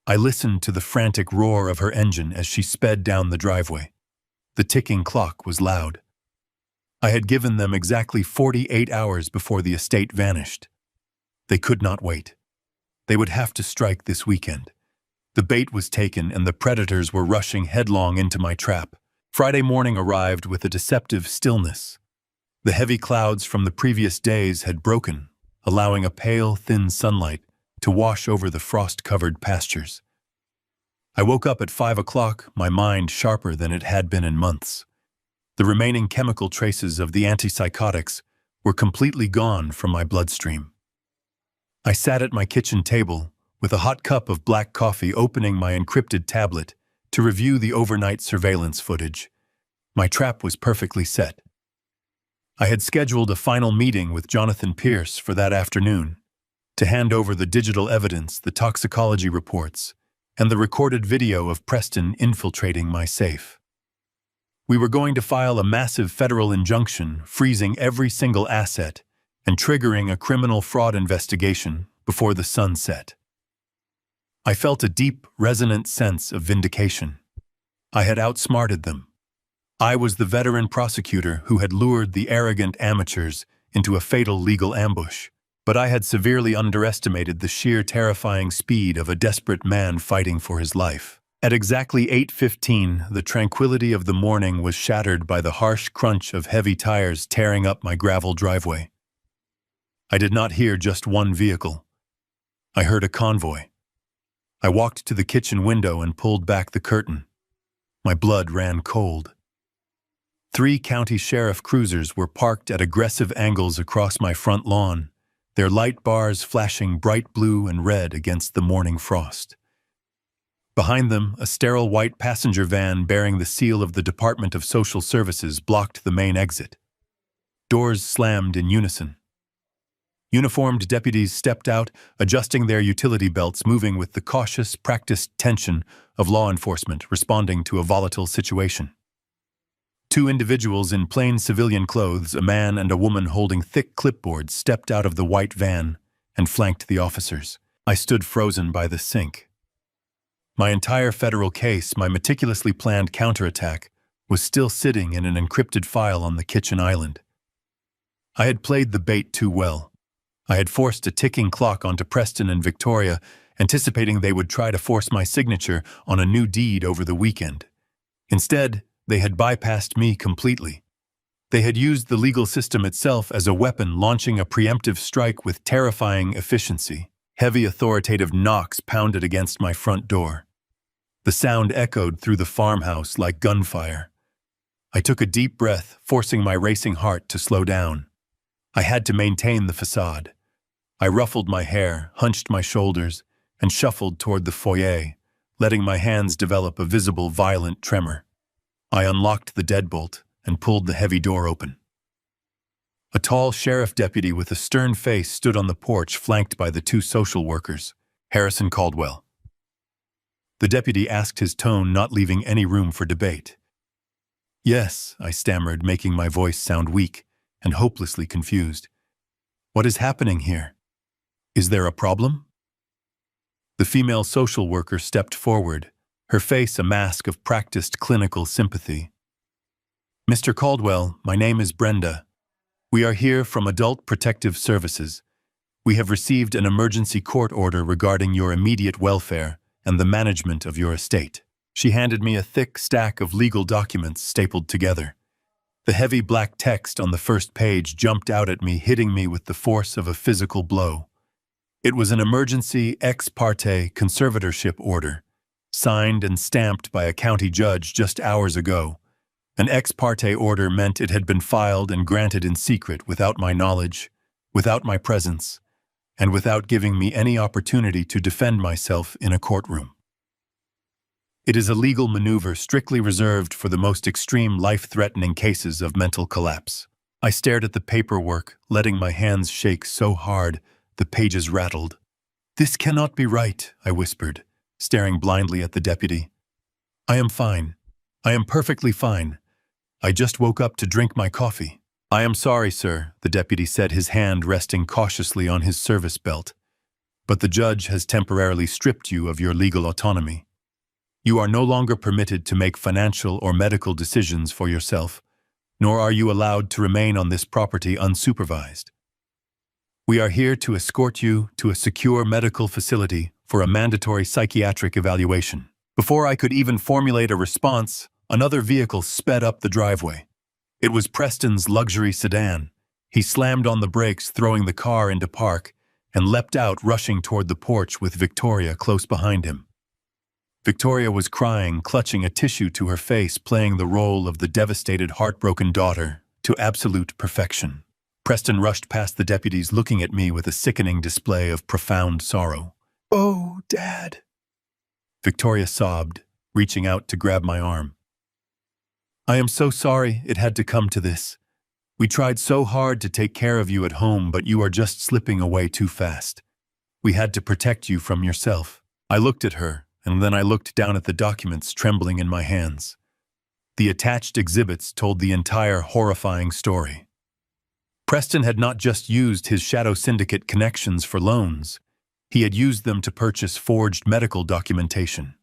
I listened to the frantic roar of her engine as she sped down the driveway. The ticking clock was loud. I had given them exactly 48 hours before the estate vanished. They could not wait. They would have to strike this weekend. The bait was taken and the predators were rushing headlong into my trap. Friday morning arrived with a deceptive stillness. The heavy clouds from the previous days had broken, allowing a pale, thin sunlight to wash over the frost-covered pastures. I woke up at 5 o'clock, my mind sharper than it had been in months. The remaining chemical traces of the antipsychotics were completely gone from my bloodstream. I sat at my kitchen table with a hot cup of black coffee, opening my encrypted tablet to review the overnight surveillance footage. My trap was perfectly set. I had scheduled a final meeting with Jonathan Pierce for that afternoon to hand over the digital evidence, the toxicology reports, and the recorded video of Preston infiltrating my safe. We were going to file a massive federal injunction, freezing every single asset and triggering a criminal fraud investigation before the sun set. I felt a deep, resonant sense of vindication. I had outsmarted them. I was the veteran prosecutor who had lured the arrogant amateurs into a fatal legal ambush, but I had severely underestimated the sheer terrifying speed of a desperate man fighting for his life. At exactly 8:15, the tranquility of the morning was shattered by the harsh crunch of heavy tires tearing up my gravel driveway. I did not hear just one vehicle. I heard a convoy. I walked to the kitchen window and pulled back the curtain. My blood ran cold. 3 county sheriff cruisers were parked at aggressive angles across my front lawn, their light bars flashing bright blue and red against the morning frost. Behind them, a sterile white passenger van bearing the seal of the Department of Social Services blocked the main exit. Doors slammed in unison. Uniformed deputies stepped out, adjusting their utility belts, moving with the cautious, practiced tension of law enforcement responding to a volatile situation. 2 individuals in plain civilian clothes, a man and a woman holding thick clipboards, stepped out of the white van and flanked the officers. I stood frozen by the sink. My entire federal case, my meticulously planned counterattack, was still sitting in an encrypted file on the kitchen island. I had played the bait too well. I had forced a ticking clock onto Preston and Victoria, anticipating they would try to force my signature on a new deed over the weekend. Instead, they had bypassed me completely. They had used the legal system itself as a weapon, launching a preemptive strike with terrifying efficiency. Heavy authoritative knocks pounded against my front door. The sound echoed through the farmhouse like gunfire. I took a deep breath, forcing my racing heart to slow down. I had to maintain the facade. I ruffled my hair, hunched my shoulders, and shuffled toward the foyer, letting my hands develop a visible, violent tremor. I unlocked the deadbolt and pulled the heavy door open. A tall sheriff deputy with a stern face stood on the porch, flanked by the 2 social workers. "Harrison Caldwell." The deputy asked, his tone not leaving any room for debate. Yes, I stammered, making my voice sound weak and hopelessly confused. What is happening here? Is there a problem? The female social worker stepped forward, her face a mask of practiced clinical sympathy. Mr. Caldwell, my name is Brenda. We are here from Adult Protective Services. We have received an emergency court order regarding your immediate welfare and the management of your estate. She handed me a thick stack of legal documents stapled together. The heavy black text on the first page jumped out at me, hitting me with the force of a physical blow. It was an emergency ex parte conservatorship order, signed and stamped by a county judge just hours ago. An ex parte order meant it had been filed and granted in secret without my knowledge, without my presence, and without giving me any opportunity to defend myself in a courtroom. It is a legal maneuver strictly reserved for the most extreme life-threatening cases of mental collapse. I stared at the paperwork, letting my hands shake so hard the pages rattled. "This cannot be right," I whispered, staring blindly at the deputy. "I am fine. I am perfectly fine. I just woke up to drink my coffee." "I am sorry, sir," the deputy said, his hand resting cautiously on his service belt. "But the judge has temporarily stripped you of your legal autonomy. You are no longer permitted to make financial or medical decisions for yourself, nor are you allowed to remain on this property unsupervised. We are here to escort you to a secure medical facility for a mandatory psychiatric evaluation." Before I could even formulate a response, another vehicle sped up the driveway. It was Preston's luxury sedan. He slammed on the brakes, throwing the car into park, and leapt out, rushing toward the porch with Victoria close behind him. Victoria was crying, clutching a tissue to her face, playing the role of the devastated, heartbroken daughter to absolute perfection. Preston rushed past the deputies, looking at me with a sickening display of profound sorrow. "Oh, Dad," Victoria sobbed, reaching out to grab my arm. "I am so sorry it had to come to this. We tried so hard to take care of you at home, but you are just slipping away too fast. We had to protect you from yourself." I looked at her, and then I looked down at the documents trembling in my hands. The attached exhibits told the entire horrifying story. Preston had not just used his shadow syndicate connections for loans. He had used them to purchase forged medical documentation.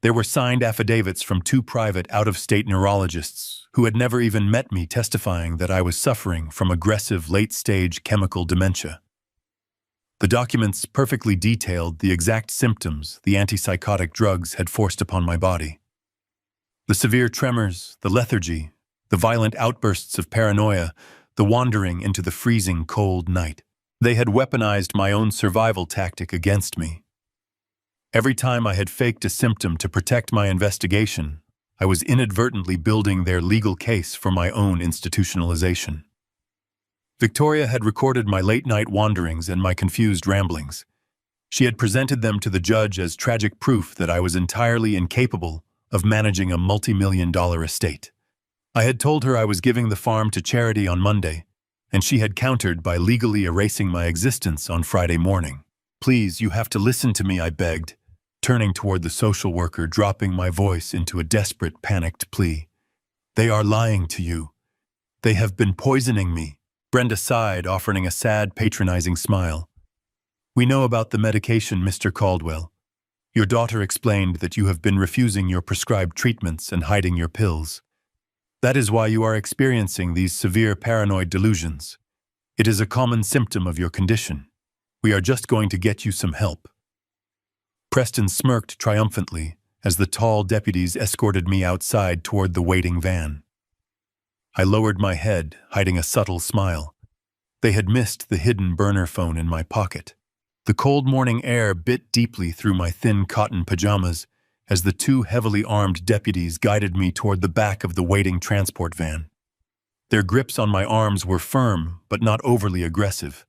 There were signed affidavits from 2 private out-of-state neurologists who had never even met me, testifying that I was suffering from aggressive late-stage chemical dementia. The documents perfectly detailed the exact symptoms the antipsychotic drugs had forced upon my body. The severe tremors, the lethargy, the violent outbursts of paranoia, the wandering into the freezing cold night. They had weaponized my own survival tactic against me. Every time I had faked a symptom to protect my investigation, I was inadvertently building their legal case for my own institutionalization. Victoria had recorded my late-night wanderings and my confused ramblings. She had presented them to the judge as tragic proof that I was entirely incapable of managing a multi-million-dollar estate. I had told her I was giving the farm to charity on Monday, and she had countered by legally erasing my existence on Friday morning. "Please, you have to listen to me," I begged, turning toward the social worker, dropping my voice into a desperate, panicked plea. "They are lying to you. They have been poisoning me." Brenda sighed, offering a sad, patronizing smile. "We know about the medication, Mr. Caldwell. Your daughter explained that you have been refusing your prescribed treatments and hiding your pills. That is why you are experiencing these severe paranoid delusions. It is a common symptom of your condition. We are just going to get you some help." Preston smirked triumphantly as the tall deputies escorted me outside toward the waiting van. I lowered my head, hiding a subtle smile. They had missed the hidden burner phone in my pocket. The cold morning air bit deeply through my thin cotton pajamas as the 2 heavily armed deputies guided me toward the back of the waiting transport van. Their grips on my arms were firm, but not overly aggressive.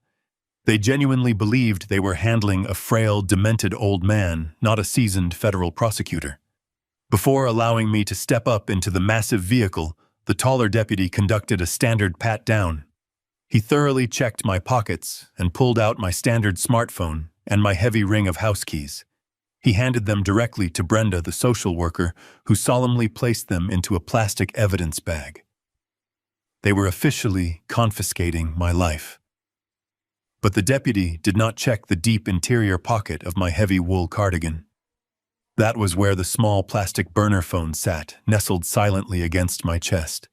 They genuinely believed they were handling a frail, demented old man, not a seasoned federal prosecutor. Before allowing me to step up into the massive vehicle, the taller deputy conducted a standard pat-down. He thoroughly checked my pockets and pulled out my standard smartphone and my heavy ring of house keys. He handed them directly to Brenda, the social worker, who solemnly placed them into a plastic evidence bag. They were officially confiscating my life. But the deputy did not check the deep interior pocket of my heavy wool cardigan. That was where the small plastic burner phone sat, nestled silently against my chest.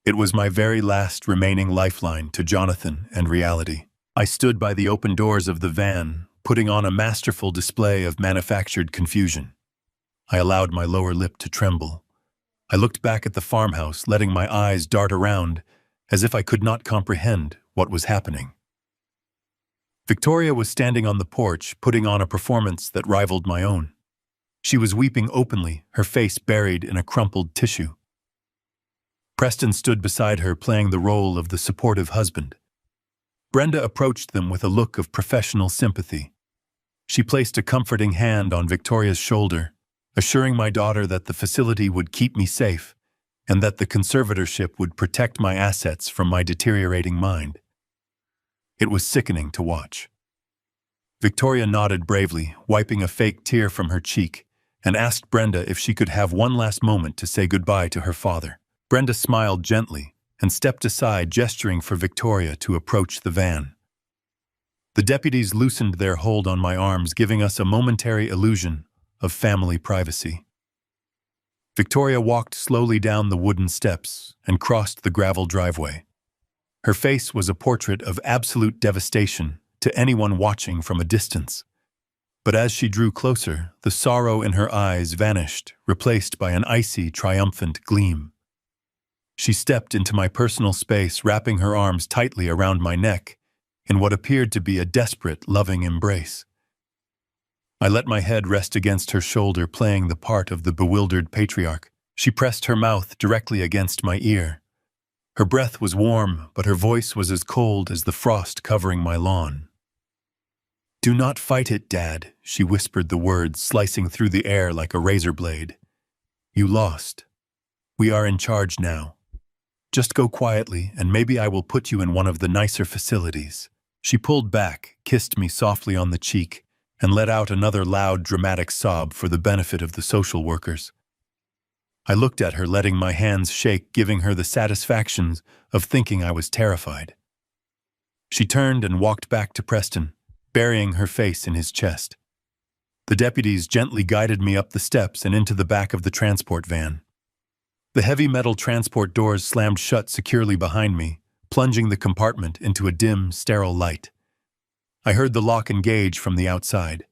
It was my very last remaining lifeline to Jonathan and reality. I stood by the open doors of the van, putting on a masterful display of manufactured confusion. I allowed my lower lip to tremble. I looked back at the farmhouse, letting my eyes dart around, as if I could not comprehend what was happening. Victoria was standing on the porch, putting on a performance that rivaled my own. She was weeping openly, her face buried in a crumpled tissue. Preston stood beside her, playing the role of the supportive husband. Brenda approached them with a look of professional sympathy. She placed a comforting hand on Victoria's shoulder, assuring my daughter that the facility would keep me safe and that the conservatorship would protect my assets from my deteriorating mind. It was sickening to watch. Victoria nodded bravely, wiping a fake tear from her cheek, and asked Brenda if she could have one last moment to say goodbye to her father. Brenda smiled gently and stepped aside, gesturing for Victoria to approach the van. The deputies loosened their hold on my arms, giving us a momentary illusion of family privacy. Victoria walked slowly down the wooden steps and crossed the gravel driveway. Her face was a portrait of absolute devastation to anyone watching from a distance. But as she drew closer, the sorrow in her eyes vanished, replaced by an icy, triumphant gleam. She stepped into my personal space, wrapping her arms tightly around my neck in what appeared to be a desperate, loving embrace. I let my head rest against her shoulder, playing the part of the bewildered patriarch. She pressed her mouth directly against my ear. Her breath was warm, but her voice was as cold as the frost covering my lawn. "Do not fight it, Dad," she whispered, the words slicing through the air like a razor blade. "You lost. We are in charge now. Just go quietly, and maybe I will put you in one of the nicer facilities." She pulled back, kissed me softly on the cheek, and let out another loud, dramatic sob for the benefit of the social workers. I looked at her, letting my hands shake, giving her the satisfaction of thinking I was terrified. She turned and walked back to Preston, burying her face in his chest. The deputies gently guided me up the steps and into the back of the transport van. The heavy metal transport doors slammed shut securely behind me, plunging the compartment into a dim, sterile light. I heard the lock engage from the outside.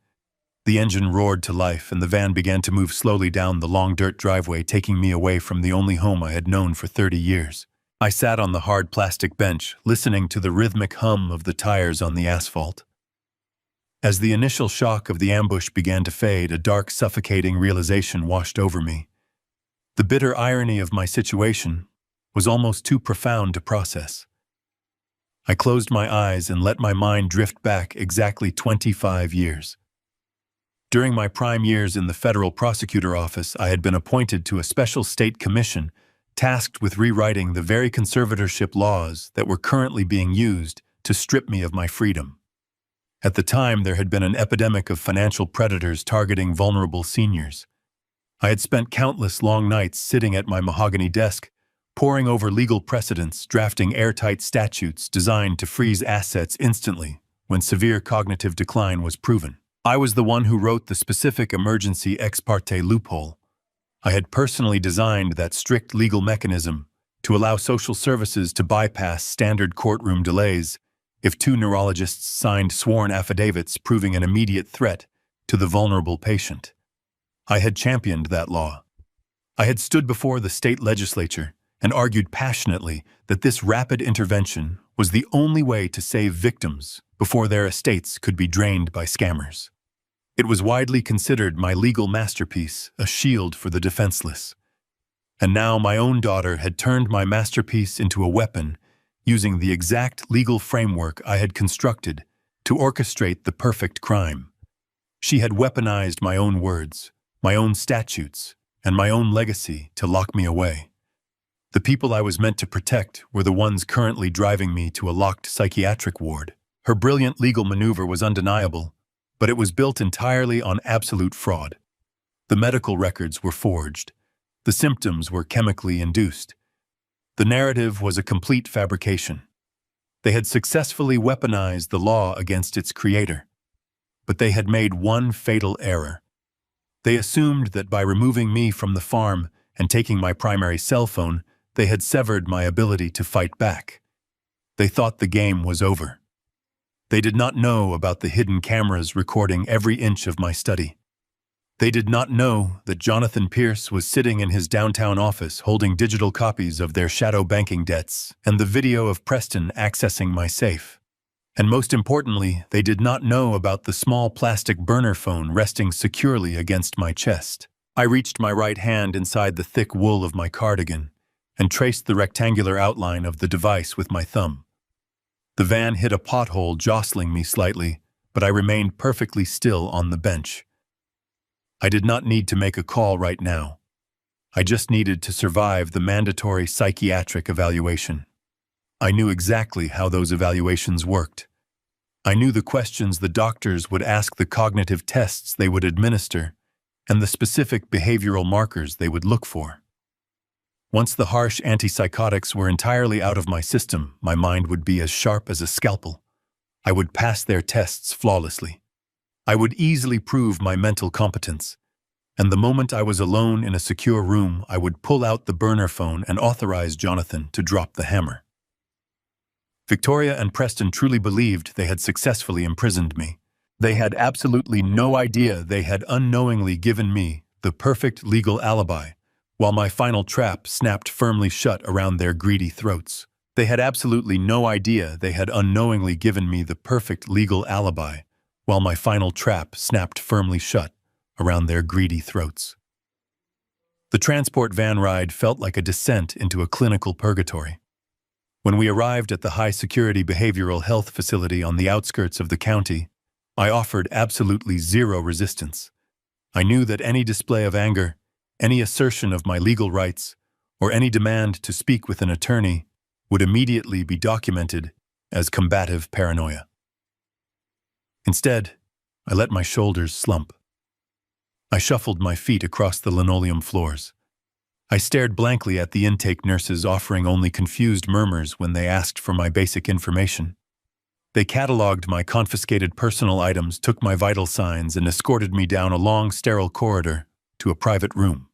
The engine roared to life, and the van began to move slowly down the long dirt driveway, taking me away from the only home I had known for 30 years. I sat on the hard plastic bench, listening to the rhythmic hum of the tires on the asphalt. As the initial shock of the ambush began to fade, a dark, suffocating realization washed over me. The bitter irony of my situation was almost too profound to process. I closed my eyes and let my mind drift back exactly 25 years. During my prime years in the federal prosecutor office, I had been appointed to a special state commission tasked with rewriting the very conservatorship laws that were currently being used to strip me of my freedom. At the time, there had been an epidemic of financial predators targeting vulnerable seniors. I had spent countless long nights sitting at my mahogany desk, poring over legal precedents, drafting airtight statutes designed to freeze assets instantly when severe cognitive decline was proven. I was the one who wrote the specific emergency ex parte loophole. I had personally designed that strict legal mechanism to allow social services to bypass standard courtroom delays if two neurologists signed sworn affidavits proving an immediate threat to the vulnerable patient. I had championed that law. I had stood before the state legislature and argued passionately that this rapid intervention was the only way to save victims before their estates could be drained by scammers. It was widely considered my legal masterpiece, a shield for the defenseless. And now my own daughter had turned my masterpiece into a weapon, using the exact legal framework I had constructed to orchestrate the perfect crime. She had weaponized my own words, my own statutes, and my own legacy to lock me away. The people I was meant to protect were the ones currently driving me to a locked psychiatric ward. Her brilliant legal maneuver was undeniable, but it was built entirely on absolute fraud. The medical records were forged. The symptoms were chemically induced. The narrative was a complete fabrication. They had successfully weaponized the law against its creator. But they had made one fatal error. They assumed that by removing me from the farm and taking my primary cell phone, they had severed my ability to fight back. They thought the game was over. They did not know about the hidden cameras recording every inch of my study. They did not know that Jonathan Pierce was sitting in his downtown office holding digital copies of their shadow banking debts and the video of Preston accessing my safe. And most importantly, they did not know about the small plastic burner phone resting securely against my chest. I reached my right hand inside the thick wool of my cardigan and traced the rectangular outline of the device with my thumb. The van hit a pothole, jostling me slightly, but I remained perfectly still on the bench. I did not need to make a call right now. I just needed to survive the mandatory psychiatric evaluation. I knew exactly how those evaluations worked. I knew the questions the doctors would ask, the cognitive tests they would administer, and the specific behavioral markers they would look for. Once the harsh antipsychotics were entirely out of my system, my mind would be as sharp as a scalpel. I would pass their tests flawlessly. I would easily prove my mental competence. And the moment I was alone in a secure room, I would pull out the burner phone and authorize Jonathan to drop the hammer. Victoria and Preston truly believed they had successfully imprisoned me. They had absolutely no idea they had unknowingly given me the perfect legal alibi, while my final trap snapped firmly shut around their greedy throats. They had absolutely no idea they had unknowingly given me the perfect legal alibi, while my final trap snapped firmly shut around their greedy throats. The transport van ride felt like a descent into a clinical purgatory. When we arrived at the high-security behavioral health facility on the outskirts of the county, I offered absolutely zero resistance. I knew that any display of anger, any assertion of my legal rights, or any demand to speak with an attorney would immediately be documented as combative paranoia. Instead, I let my shoulders slump. I shuffled my feet across the linoleum floors. I stared blankly at the intake nurses, offering only confused murmurs when they asked for my basic information. They cataloged my confiscated personal items, took my vital signs, and escorted me down a long, sterile corridor to a private room.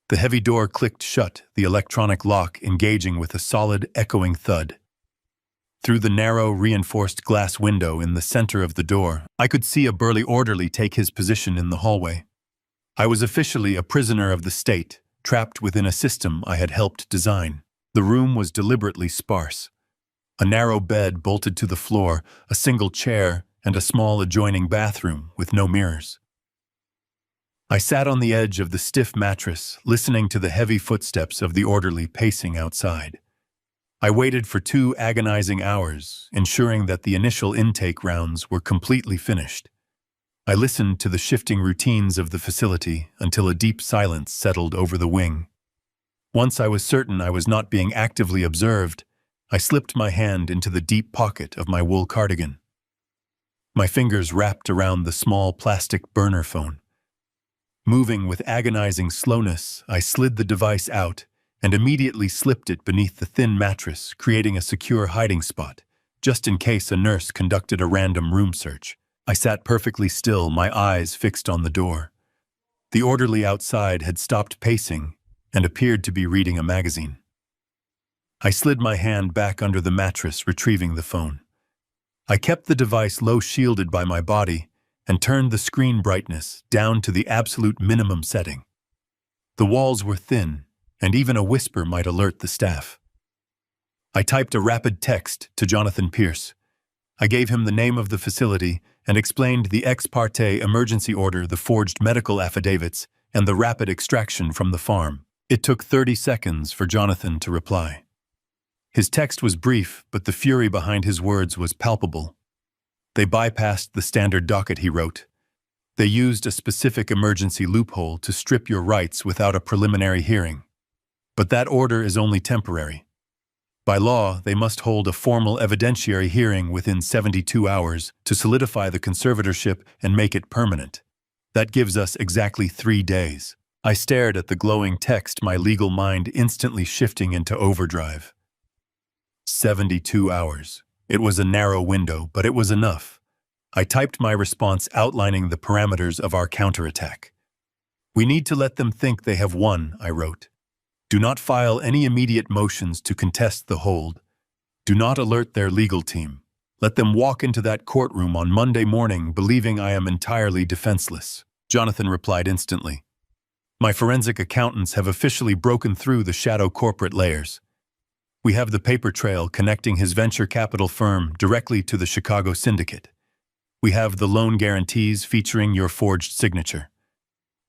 The heavy door clicked shut, the electronic lock engaging with a solid, echoing thud. Through the narrow, reinforced glass window in the center of the door, I could see a burly orderly take his position in the hallway. I was officially a prisoner of the state, trapped within a system I had helped design. The room was deliberately sparse. A narrow bed bolted to the floor, a single chair, and a small adjoining bathroom with no mirrors. I sat on the edge of the stiff mattress, listening to the heavy footsteps of the orderly pacing outside. I waited for 2 agonizing hours, ensuring that the initial intake rounds were completely finished. I listened to the shifting routines of the facility until a deep silence settled over the wing. Once I was certain I was not being actively observed, I slipped my hand into the deep pocket of my wool cardigan. My fingers wrapped around the small plastic burner phone. Moving with agonizing slowness, I slid the device out and immediately slipped it beneath the thin mattress, creating a secure hiding spot, just in case a nurse conducted a random room search. I sat perfectly still, my eyes fixed on the door. The orderly outside had stopped pacing and appeared to be reading a magazine. I slid my hand back under the mattress, retrieving the phone. I kept the device low, shielded by my body, and turned the screen brightness down to the absolute minimum setting. The walls were thin, and even a whisper might alert the staff. I typed a rapid text to Jonathan Pierce. I gave him the name of the facility and explained the ex parte emergency order, the forged medical affidavits, and the rapid extraction from the farm. It took 30 seconds for Jonathan to reply. His text was brief, but the fury behind his words was palpable. They bypassed the standard docket, he wrote. They used a specific emergency loophole to strip your rights without a preliminary hearing. But that order is only temporary. By law, they must hold a formal evidentiary hearing within 72 hours to solidify the conservatorship and make it permanent. That gives us exactly 3 days. I stared at the glowing text, my legal mind instantly shifting into overdrive. 72 hours. It was a narrow window, but it was enough. I typed my response outlining the parameters of our counterattack. We need to let them think they have won, I wrote. Do not file any immediate motions to contest the hold. Do not alert their legal team. Let them walk into that courtroom on Monday morning believing I am entirely defenseless. Jonathan replied instantly. My forensic accountants have officially broken through the shadow corporate layers. We have the paper trail connecting his venture capital firm directly to the Chicago syndicate. We have the loan guarantees featuring your forged signature.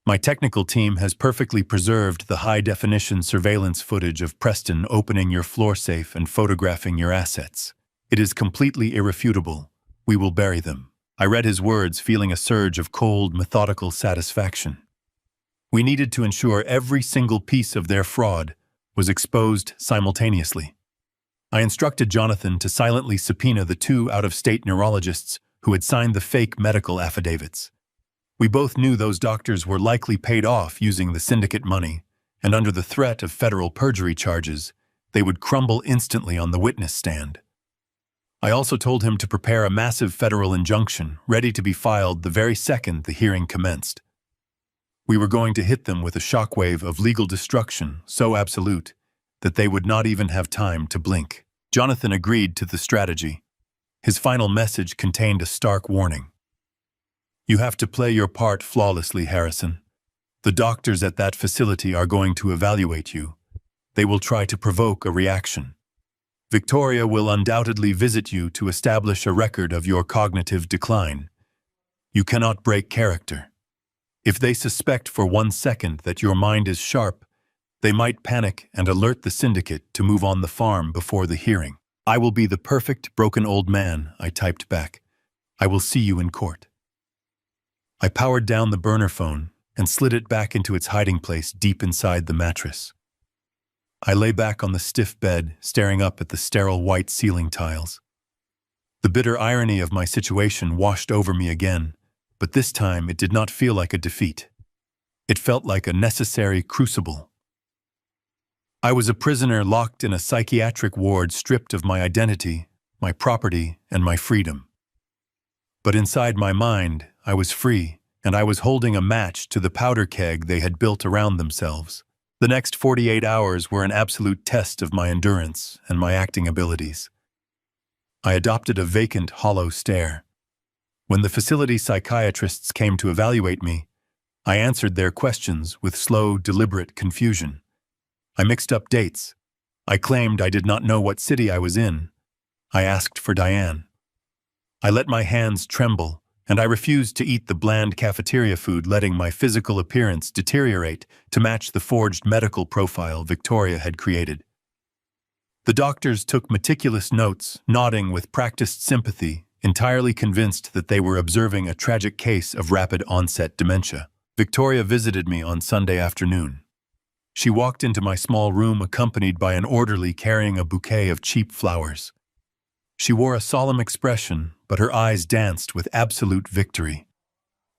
My technical team has perfectly preserved the high-definition surveillance footage of Preston opening your floor safe and photographing your assets. It is completely irrefutable. We will bury them. I read his words, feeling a surge of cold, methodical satisfaction. We needed to ensure every single piece of their fraud was exposed simultaneously. I instructed Jonathan to silently subpoena the 2 out-of-state neurologists who had signed the fake medical affidavits. We both knew those doctors were likely paid off using the syndicate money, and under the threat of federal perjury charges, they would crumble instantly on the witness stand. I also told him to prepare a massive federal injunction ready to be filed the very second the hearing commenced. We were going to hit them with a shockwave of legal destruction so absolute that they would not even have time to blink. Jonathan agreed to the strategy. His final message contained a stark warning. You have to play your part flawlessly, Harrison. The doctors at that facility are going to evaluate you. They will try to provoke a reaction. Victoria will undoubtedly visit you to establish a record of your cognitive decline. You cannot break character. If they suspect for 1 second that your mind is sharp, they might panic and alert the syndicate to move on the farm before the hearing. I will be the perfect broken old man, I typed back. I will see you in court. I powered down the burner phone and slid it back into its hiding place deep inside the mattress. I lay back on the stiff bed, staring up at the sterile white ceiling tiles. The bitter irony of my situation washed over me again, but this time it did not feel like a defeat. It felt like a necessary crucible. I was a prisoner locked in a psychiatric ward, stripped of my identity, my property, and my freedom. But inside my mind, I was free, and I was holding a match to the powder keg they had built around themselves. The next 48 hours were an absolute test of my endurance and my acting abilities. I adopted a vacant, hollow stare. When the facility psychiatrists came to evaluate me, I answered their questions with slow, deliberate confusion. I mixed up dates. I claimed I did not know what city I was in. I asked for Diane. I let my hands tremble, and I refused to eat the bland cafeteria food, letting my physical appearance deteriorate to match the forged medical profile Victoria had created. The doctors took meticulous notes, nodding with practiced sympathy, entirely convinced that they were observing a tragic case of rapid-onset dementia. Victoria visited me on Sunday afternoon. She walked into my small room accompanied by an orderly carrying a bouquet of cheap flowers. She wore a solemn expression, but her eyes danced with absolute victory.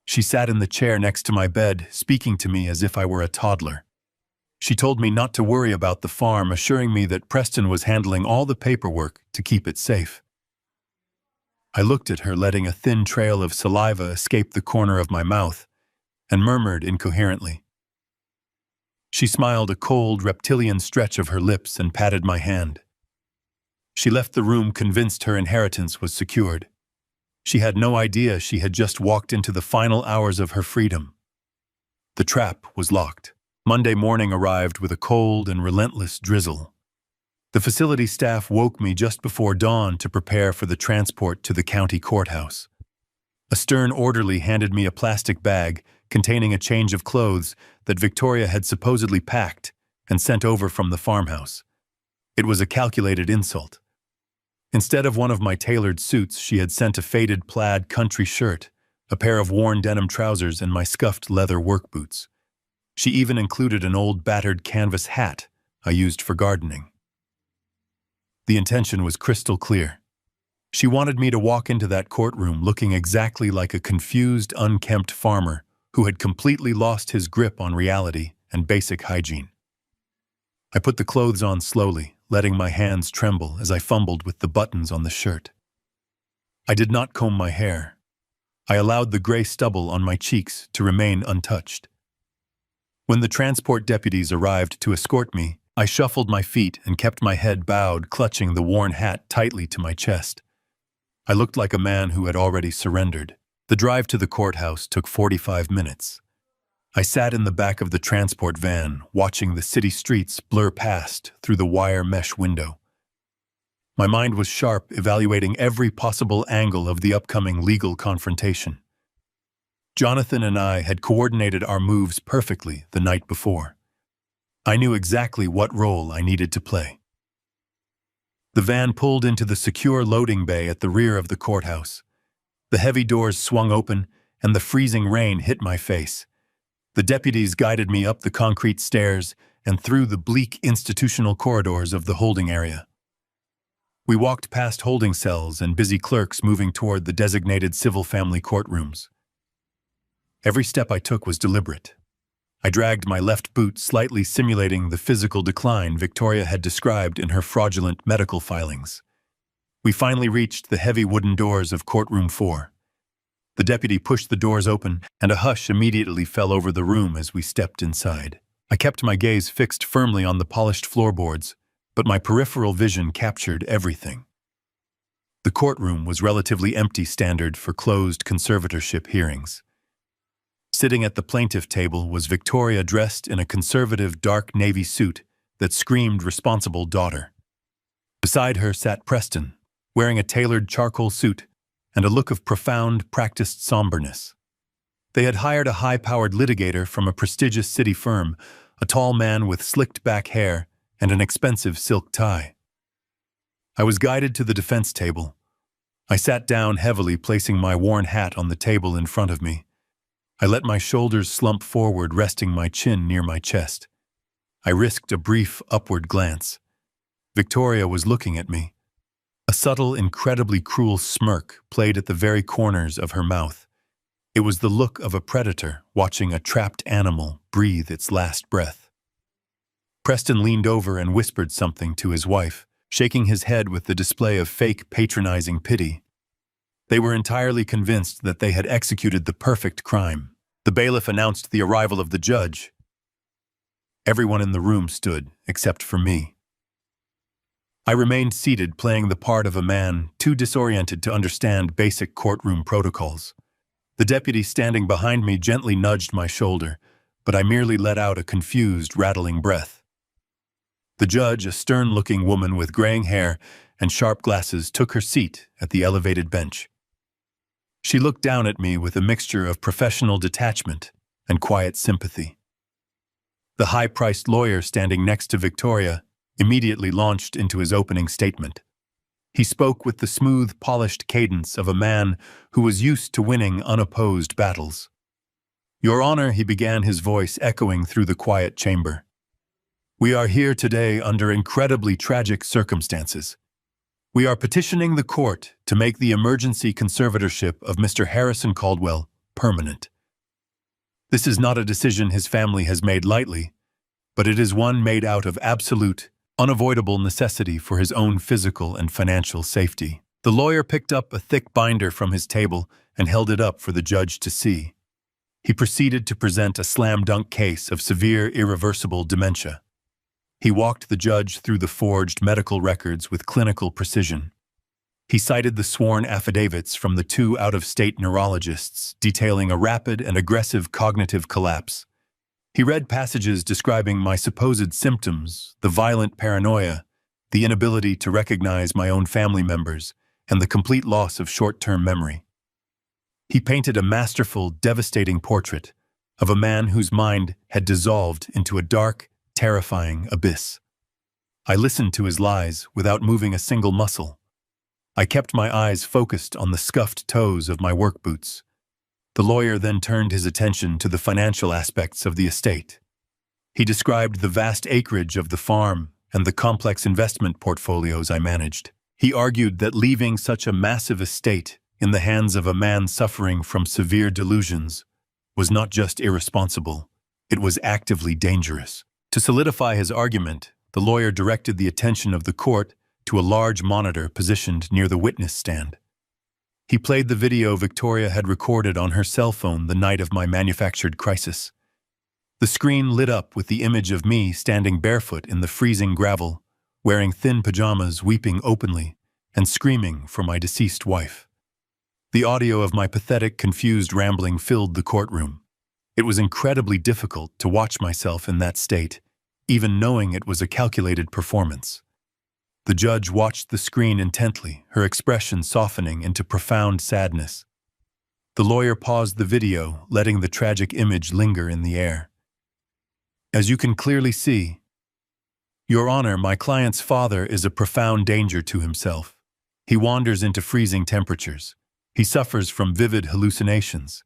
She sat in the chair next to my bed, speaking to me as if I were a toddler. She told me not to worry about the farm, assuring me that Preston was handling all the paperwork to keep it safe. I looked at her, letting a thin trail of saliva escape the corner of my mouth, and murmured incoherently. She smiled a cold, reptilian stretch of her lips and patted my hand. She left the room convinced her inheritance was secured. She had no idea she had just walked into the final hours of her freedom. The trap was locked. Monday morning arrived with a cold and relentless drizzle. The facility staff woke me just before dawn to prepare for the transport to the county courthouse. A stern orderly handed me a plastic bag containing a change of clothes that Victoria had supposedly packed and sent over from the farmhouse. It was a calculated insult. Instead of one of my tailored suits, she had sent a faded plaid country shirt, a pair of worn denim trousers, and my scuffed leather work boots. She even included an old battered canvas hat I used for gardening. The intention was crystal clear. She wanted me to walk into that courtroom looking exactly like a confused, unkempt farmer who had completely lost his grip on reality and basic hygiene. I put the clothes on slowly, letting my hands tremble as I fumbled with the buttons on the shirt. I did not comb my hair. I allowed the gray stubble on my cheeks to remain untouched. When the transport deputies arrived to escort me, I shuffled my feet and kept my head bowed, clutching the worn hat tightly to my chest. I looked like a man who had already surrendered. The drive to the courthouse took 45 minutes. I sat in the back of the transport van, watching the city streets blur past through the wire mesh window. My mind was sharp, evaluating every possible angle of the upcoming legal confrontation. Jonathan and I had coordinated our moves perfectly the night before. I knew exactly what role I needed to play. The van pulled into the secure loading bay at the rear of the courthouse. The heavy doors swung open, and the freezing rain hit my face. The deputies guided me up the concrete stairs and through the bleak institutional corridors of the holding area. We walked past holding cells and busy clerks moving toward the designated civil family courtrooms. Every step I took was deliberate. I dragged my left boot, slightly simulating the physical decline Victoria had described in her fraudulent medical filings. We finally reached the heavy wooden doors of courtroom 4. The deputy pushed the doors open, and a hush immediately fell over the room as we stepped inside. I kept my gaze fixed firmly on the polished floorboards, but my peripheral vision captured everything. The courtroom was relatively empty, standard for closed conservatorship hearings. Sitting at the plaintiff table was Victoria, dressed in a conservative dark navy suit that screamed responsible daughter. Beside her sat Preston, wearing a tailored charcoal suit and a look of profound, practiced somberness. They had hired a high-powered litigator from a prestigious city firm, a tall man with slicked-back hair and an expensive silk tie. I was guided to the defense table. I sat down heavily, placing my worn hat on the table in front of me. I let my shoulders slump forward, resting my chin near my chest. I risked a brief upward glance. Victoria was looking at me. A subtle, incredibly cruel smirk played at the very corners of her mouth. It was the look of a predator watching a trapped animal breathe its last breath. Preston leaned over and whispered something to his wife, shaking his head with the display of fake, patronizing pity. They were entirely convinced that they had executed the perfect crime. The bailiff announced the arrival of the judge. Everyone in the room stood, except for me. I remained seated, playing the part of a man too disoriented to understand basic courtroom protocols. The deputy standing behind me gently nudged my shoulder, but I merely let out a confused, rattling breath. The judge, a stern-looking woman with graying hair and sharp glasses, took her seat at the elevated bench. She looked down at me with a mixture of professional detachment and quiet sympathy. The high-priced lawyer standing next to Victoria immediately launched into his opening statement. He spoke with the smooth, polished cadence of a man who was used to winning unopposed battles. "Your Honor," he began, his voice echoing through the quiet chamber. "We are here today under incredibly tragic circumstances. We are petitioning the court to make the emergency conservatorship of Mr. Harrison Caldwell permanent. This is not a decision his family has made lightly, but it is one made out of absolute, unavoidable necessity for his own physical and financial safety." The lawyer picked up a thick binder from his table and held it up for the judge to see. He proceeded to present a slam-dunk case of severe, irreversible dementia. He walked the judge through the forged medical records with clinical precision. He cited the sworn affidavits from the 2 out-of-state neurologists detailing a rapid and aggressive cognitive collapse. He read passages describing my supposed symptoms, the violent paranoia, the inability to recognize my own family members, and the complete loss of short-term memory. He painted a masterful, devastating portrait of a man whose mind had dissolved into a dark, terrifying abyss. I listened to his lies without moving a single muscle. I kept my eyes focused on the scuffed toes of my work boots. The lawyer then turned his attention to the financial aspects of the estate. He described the vast acreage of the farm, and the complex investment portfolios I managed. He argued that leaving such a massive estate in the hands of a man suffering from severe delusions was not just irresponsible, it was actively dangerous. To solidify his argument, the lawyer directed the attention of the court to a large monitor positioned near the witness stand. He played the video Victoria had recorded on her cell phone the night of my manufactured crisis. The screen lit up with the image of me standing barefoot in the freezing gravel, wearing thin pajamas, weeping openly, and screaming for my deceased wife. The audio of my pathetic, confused rambling filled the courtroom. It was incredibly difficult to watch myself in that state, even knowing it was a calculated performance. The judge watched the screen intently, her expression softening into profound sadness. The lawyer paused the video, letting the tragic image linger in the air. As you can clearly see, Your Honor, my client's father is a profound danger to himself. He wanders into freezing temperatures. He suffers from vivid hallucinations.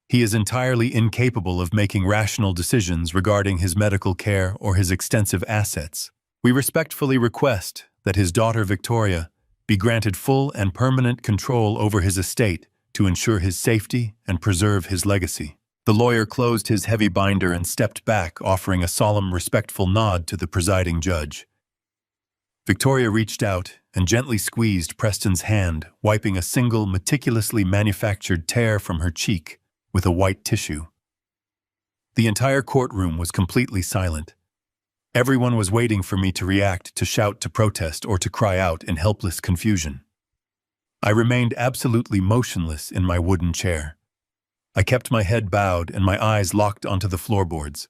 He is entirely incapable of making rational decisions regarding his medical care or his extensive assets. We respectfully request that his daughter Victoria be granted full and permanent control over his estate to ensure his safety and preserve his legacy. The lawyer closed his heavy binder and stepped back, offering a solemn, respectful nod to the presiding judge. Victoria reached out and gently squeezed Preston's hand, wiping a single, meticulously manufactured tear from her cheek with a white tissue. The entire courtroom was completely silent. Everyone was waiting for me to react, to shout, to protest, or to cry out in helpless confusion. I remained absolutely motionless in my wooden chair. I kept my head bowed and my eyes locked onto the floorboards.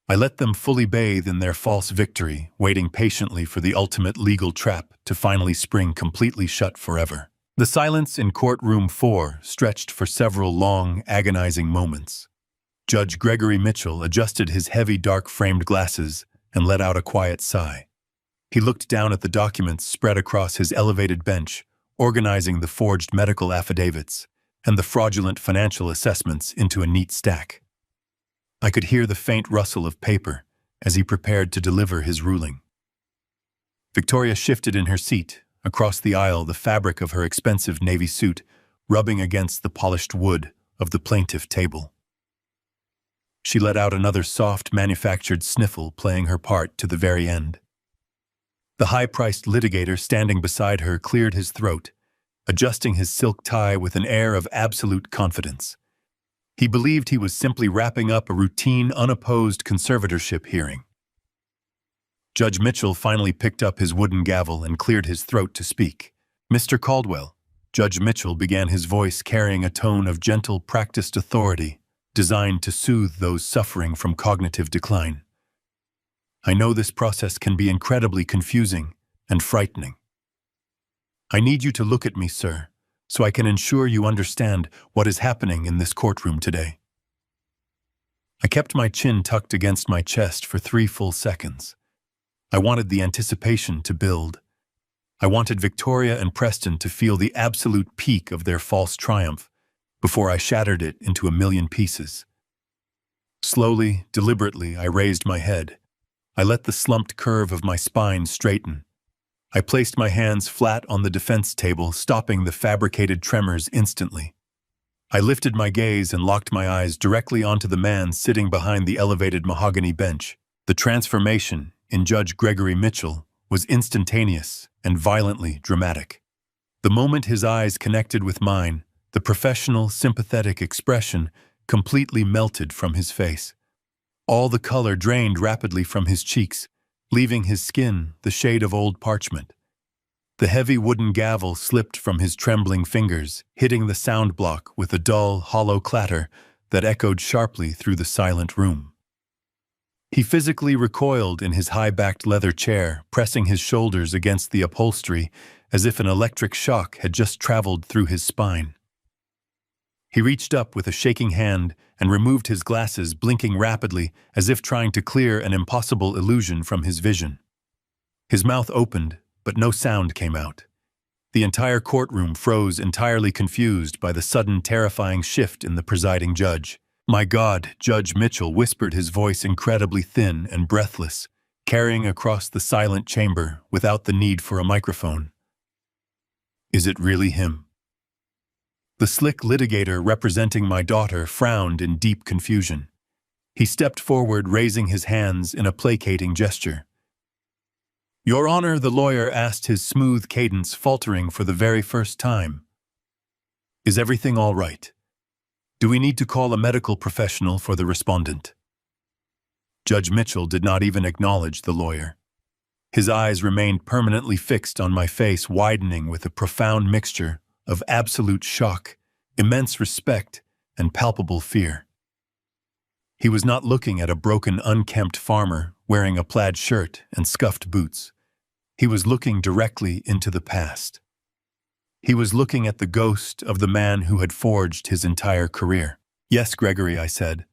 I let them fully bathe in their false victory, waiting patiently for the ultimate legal trap to finally spring completely shut forever. The silence in courtroom 4 stretched for several long, agonizing moments. Judge Gregory Mitchell adjusted his heavy, dark-framed glasses and let out a quiet sigh. He looked down at the documents spread across his elevated bench, organizing the forged medical affidavits and the fraudulent financial assessments into a neat stack. I could hear the faint rustle of paper as he prepared to deliver his ruling. Victoria shifted in her seat. Across the aisle, the fabric of her expensive navy suit rubbing against the polished wood of the plaintiff table. She let out another soft, manufactured sniffle, playing her part to the very end. The high-priced litigator standing beside her cleared his throat, adjusting his silk tie with an air of absolute confidence. He believed he was simply wrapping up a routine, unopposed conservatorship hearing. Judge Mitchell finally picked up his wooden gavel and cleared his throat to speak. "Mr. Caldwell," Judge Mitchell began, his voice carrying a tone of gentle, practiced authority designed to soothe those suffering from cognitive decline. "I know this process can be incredibly confusing and frightening. I need you to look at me, sir, so I can ensure you understand what is happening in this courtroom today." I kept my chin tucked against my chest for 3 full seconds. I wanted the anticipation to build. I wanted Victoria and Preston to feel the absolute peak of their false triumph before I shattered it into a million pieces. Slowly, deliberately, I raised my head. I let the slumped curve of my spine straighten. I placed my hands flat on the defense table, stopping the fabricated tremors instantly. I lifted my gaze and locked my eyes directly onto the man sitting behind the elevated mahogany bench. The transformation in Judge Gregory Mitchell was instantaneous and violently dramatic. The moment his eyes connected with mine, the professional, sympathetic expression completely melted from his face. All the color drained rapidly from his cheeks, leaving his skin the shade of old parchment. The heavy wooden gavel slipped from his trembling fingers, hitting the sound block with a dull, hollow clatter that echoed sharply through the silent room. He physically recoiled in his high-backed leather chair, pressing his shoulders against the upholstery as if an electric shock had just traveled through his spine. He reached up with a shaking hand and removed his glasses, blinking rapidly as if trying to clear an impossible illusion from his vision. His mouth opened, but no sound came out. The entire courtroom froze, entirely confused by the sudden, terrifying shift in the presiding judge. "My God," Judge Mitchell whispered, his voice incredibly thin and breathless. carrying across the silent chamber without the need for a microphone. Is it really him? The slick litigator representing my daughter frowned in deep confusion. He stepped forward, raising his hands in a placating gesture. Your Honor, the lawyer asked, his smooth cadence faltering for the very first time. Is everything all right? Do we need to call a medical professional for the respondent? Judge Mitchell did not even acknowledge the lawyer. His eyes remained permanently fixed on my face, widening with a profound mixture of absolute shock, immense respect, and palpable fear. He was not looking at a broken, unkempt farmer wearing a plaid shirt and scuffed boots. He was looking directly into the past. He was looking at the ghost of the man who had forged his entire career. Yes, Gregory, I said.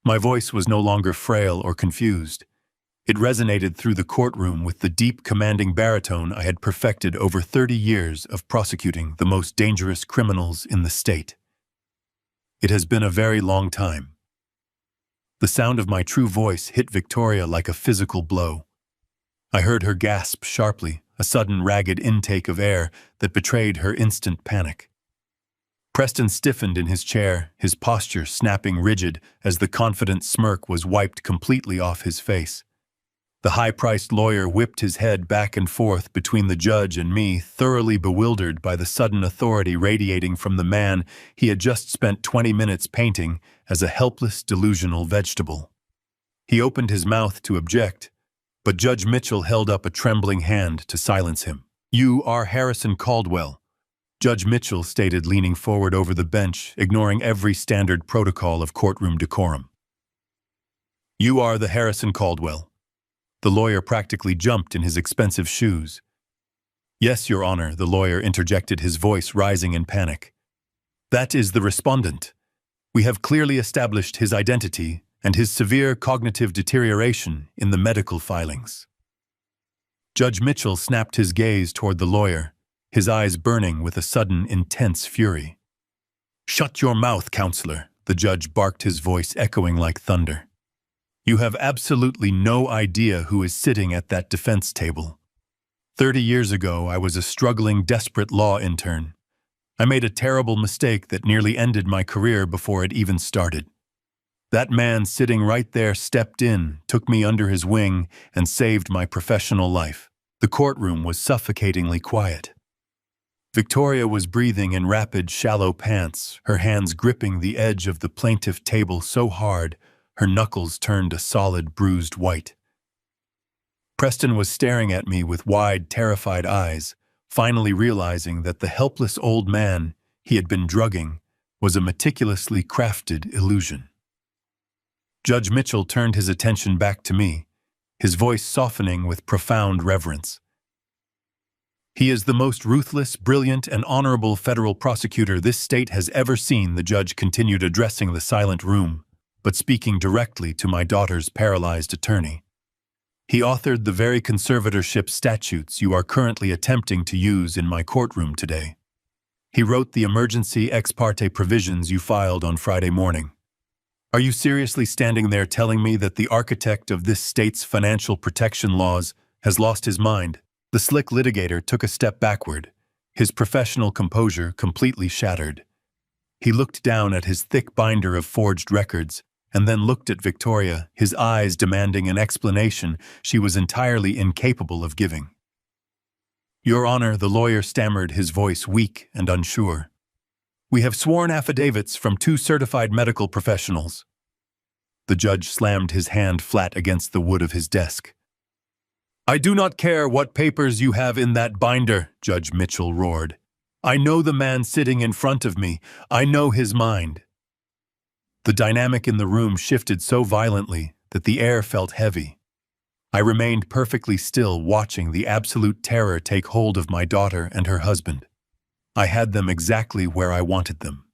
My voice was no longer frail or confused. It resonated through the courtroom with the deep, commanding baritone I had perfected over 30 years of prosecuting the most dangerous criminals in the state. It has been a very long time. The sound of my true voice hit Victoria like a physical blow. I heard her gasp sharply, a sudden ragged intake of air that betrayed her instant panic. Preston stiffened in his chair, his posture snapping rigid as the confident smirk was wiped completely off his face. The high-priced lawyer whipped his head back and forth between the judge and me, thoroughly bewildered by the sudden authority radiating from the man he had just spent 20 minutes painting as a helpless, delusional vegetable. He opened his mouth to object, but Judge Mitchell held up a trembling hand to silence him. You are Harrison Caldwell, Judge Mitchell stated, leaning forward over the bench, ignoring every standard protocol of courtroom decorum. You are the Harrison Caldwell. The lawyer practically jumped in his expensive shoes. Yes, Your Honor, the lawyer interjected, his voice rising in panic. That is the respondent. We have clearly established his identity and his severe cognitive deterioration in the medical filings. Judge Mitchell snapped his gaze toward the lawyer, his eyes burning with a sudden, intense fury. Shut your mouth, counselor, the judge barked, his voice echoing like thunder. You have absolutely no idea who is sitting at that defense table. 30 years ago, I was a struggling, desperate law intern. I made a terrible mistake that nearly ended my career before it even started. That man sitting right there stepped in, took me under his wing, and saved my professional life. The courtroom was suffocatingly quiet. Victoria was breathing in rapid, shallow pants, her hands gripping the edge of the plaintiff table so hard her knuckles turned a solid, bruised white. Preston was staring at me with wide, terrified eyes, finally realizing that the helpless old man he had been drugging was a meticulously crafted illusion. Judge Mitchell turned his attention back to me, his voice softening with profound reverence. He is the most ruthless, brilliant, and honorable federal prosecutor this state has ever seen, the judge continued, addressing the silent room, but speaking directly to my daughter's paralyzed attorney. He authored the very conservatorship statutes you are currently attempting to use in my courtroom today. He wrote the emergency ex parte provisions you filed on Friday morning. Are you seriously standing there telling me that the architect of this state's financial protection laws has lost his mind? The slick litigator took a step backward, his professional composure completely shattered. He looked down at his thick binder of forged records, and then looked at Victoria, his eyes demanding an explanation she was entirely incapable of giving. Your Honor, the lawyer stammered, his voice weak and unsure. We have sworn affidavits from 2 certified medical professionals. The judge slammed his hand flat against the wood of his desk. I do not care what papers you have in that binder, Judge Mitchell roared. I know the man sitting in front of me. I know his mind. The dynamic in the room shifted so violently that the air felt heavy. I remained perfectly still, watching the absolute terror take hold of my daughter and her husband. I had them exactly where I wanted them.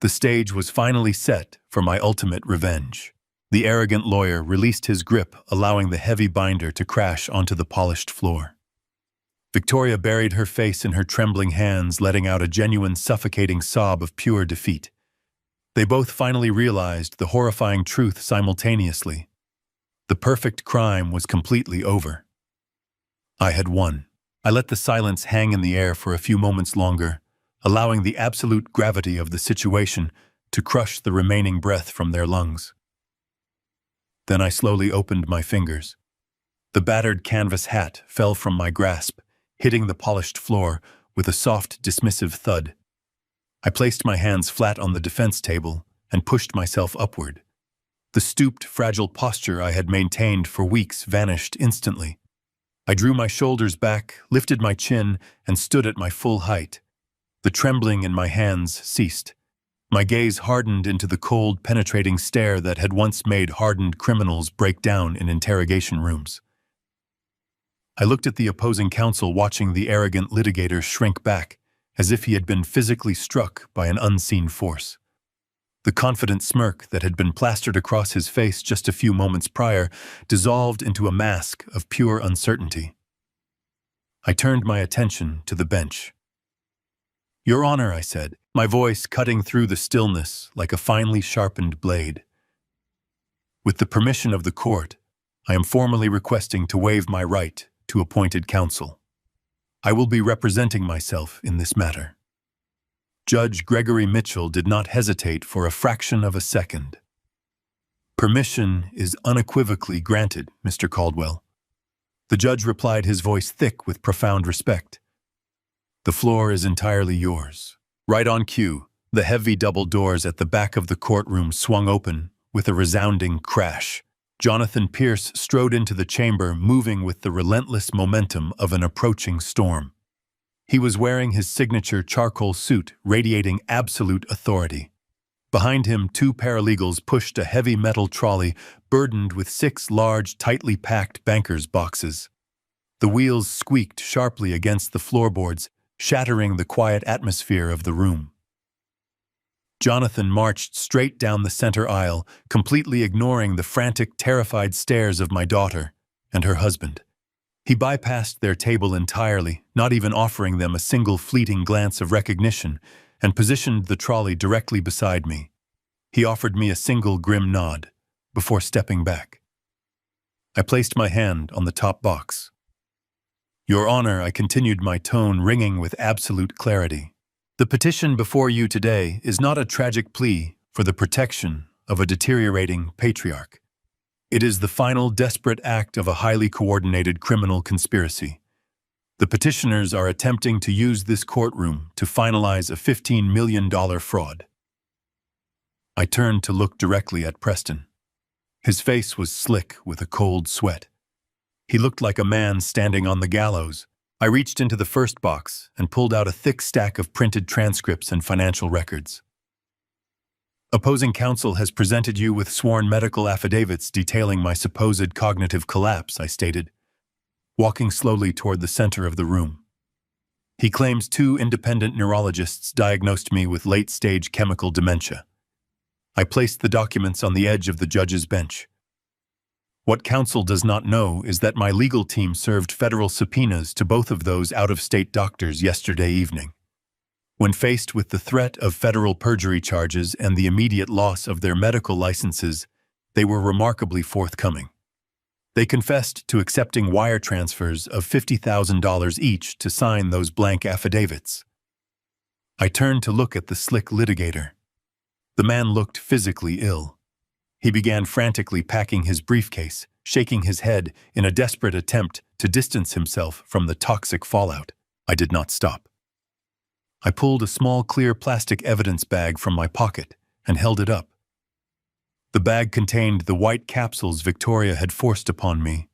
The stage was finally set for my ultimate revenge. The arrogant lawyer released his grip, allowing the heavy binder to crash onto the polished floor. Victoria buried her face in her trembling hands, letting out a genuine, suffocating sob of pure defeat. They both finally realized the horrifying truth simultaneously. The perfect crime was completely over. I had won. I let the silence hang in the air for a few moments longer, allowing the absolute gravity of the situation to crush the remaining breath from their lungs. Then I slowly opened my fingers. The battered canvas hat fell from my grasp, hitting the polished floor with a soft, dismissive thud. I placed my hands flat on the defense table and pushed myself upward. The stooped, fragile posture I had maintained for weeks vanished instantly. I drew my shoulders back, lifted my chin, and stood at my full height. The trembling in my hands ceased. My gaze hardened into the cold, penetrating stare that had once made hardened criminals break down in interrogation rooms. I looked at the opposing counsel, watching the arrogant litigator shrink back, as if he had been physically struck by an unseen force. The confident smirk that had been plastered across his face just a few moments prior dissolved into a mask of pure uncertainty. I turned my attention to the bench. "Your Honor," I said, my voice cutting through the stillness like a finely sharpened blade. "With the permission of the court, I am formally requesting to waive my right to appointed counsel. I will be representing myself in this matter." Judge Gregory Mitchell did not hesitate for a fraction of a second. "Permission is unequivocally granted, Mr. Caldwell." The judge replied, his voice thick with profound respect. "The floor is entirely yours." Right on cue, the heavy double doors at the back of the courtroom swung open with a resounding crash. Jonathan Pierce strode into the chamber, moving with the relentless momentum of an approaching storm. He was wearing his signature charcoal suit, radiating absolute authority. Behind him, 2 paralegals pushed a heavy metal trolley burdened with 6 large, tightly packed banker's boxes. The wheels squeaked sharply against the floorboards, shattering the quiet atmosphere of the room. Jonathan marched straight down the center aisle, completely ignoring the frantic, terrified stares of my daughter and her husband. He bypassed their table entirely, not even offering them a single fleeting glance of recognition, and positioned the trolley directly beside me. He offered me a single grim nod before stepping back. I placed my hand on the top box. "Your Honor," I continued, my tone ringing with absolute clarity. "The petition before you today is not a tragic plea for the protection of a deteriorating patriarch. It is the final desperate act of a highly coordinated criminal conspiracy. The petitioners are attempting to use this courtroom to finalize a $15 million fraud." I turned to look directly at Preston. His face was slick with a cold sweat. He looked like a man standing on the gallows. I reached into the first box and pulled out a thick stack of printed transcripts and financial records. "Opposing counsel has presented you with sworn medical affidavits detailing my supposed cognitive collapse," I stated, walking slowly toward the center of the room. "He claims 2 independent neurologists diagnosed me with late-stage chemical dementia." I placed the documents on the edge of the judge's bench. "What counsel does not know is that my legal team served federal subpoenas to both of those out-of-state doctors yesterday evening. When faced with the threat of federal perjury charges and the immediate loss of their medical licenses, they were remarkably forthcoming. They confessed to accepting wire transfers of $50,000 each to sign those blank affidavits." I turned to look at the slick litigator. The man looked physically ill. He began frantically packing his briefcase, shaking his head in a desperate attempt to distance himself from the toxic fallout. I did not stop. I pulled a small clear plastic evidence bag from my pocket and held it up. The bag contained the white capsules Victoria had forced upon me.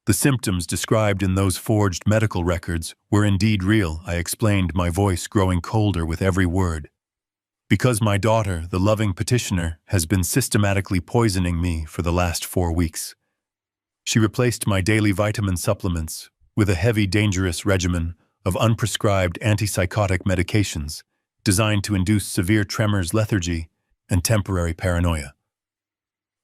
The symptoms described in those forged medical records were indeed real, I explained, my voice growing colder with every word. "Because my daughter, the loving petitioner, has been systematically poisoning me for the last 4 weeks. She replaced my daily vitamin supplements with a heavy, dangerous regimen of unprescribed antipsychotic medications designed to induce severe tremors, lethargy, and temporary paranoia.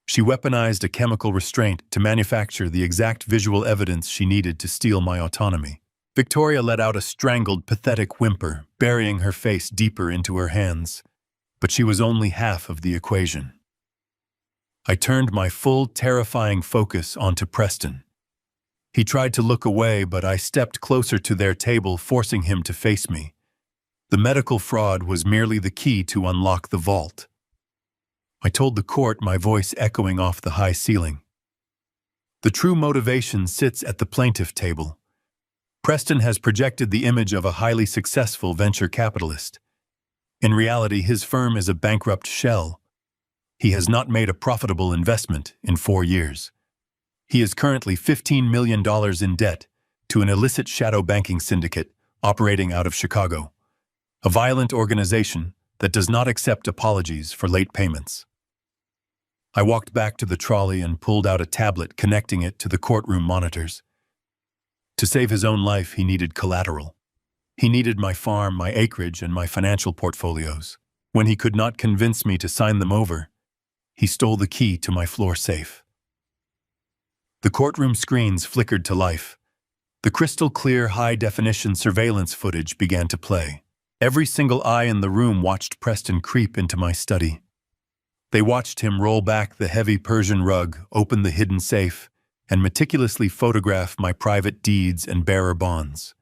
She weaponized a chemical restraint to manufacture the exact visual evidence she needed to steal my autonomy." Victoria let out a strangled, pathetic whimper, burying her face deeper into her hands. But she was only half of the equation. I turned my full, terrifying focus onto Preston. He tried to look away, but I stepped closer to their table, forcing him to face me. The medical fraud was merely the key to unlock the vault. I told the court, my voice echoing off the high ceiling. The true motivation sits at the plaintiff table. Preston has projected the image of a highly successful venture capitalist. In reality, his firm is a bankrupt shell. He has not made a profitable investment in 4 years. He is currently $15 million in debt to an illicit shadow banking syndicate operating out of Chicago, a violent organization that does not accept apologies for late payments. I walked back to the trolley and pulled out a tablet, connecting it to the courtroom monitors. To save his own life, he needed collateral. He needed my farm, my acreage, and my financial portfolios. When he could not convince me to sign them over, he stole the key to my floor safe. The courtroom screens flickered to life. The crystal-clear, high-definition surveillance footage began to play. Every single eye in the room watched Preston creep into my study. They watched him roll back the heavy Persian rug, open the hidden safe, and meticulously photograph my private deeds and bearer bonds.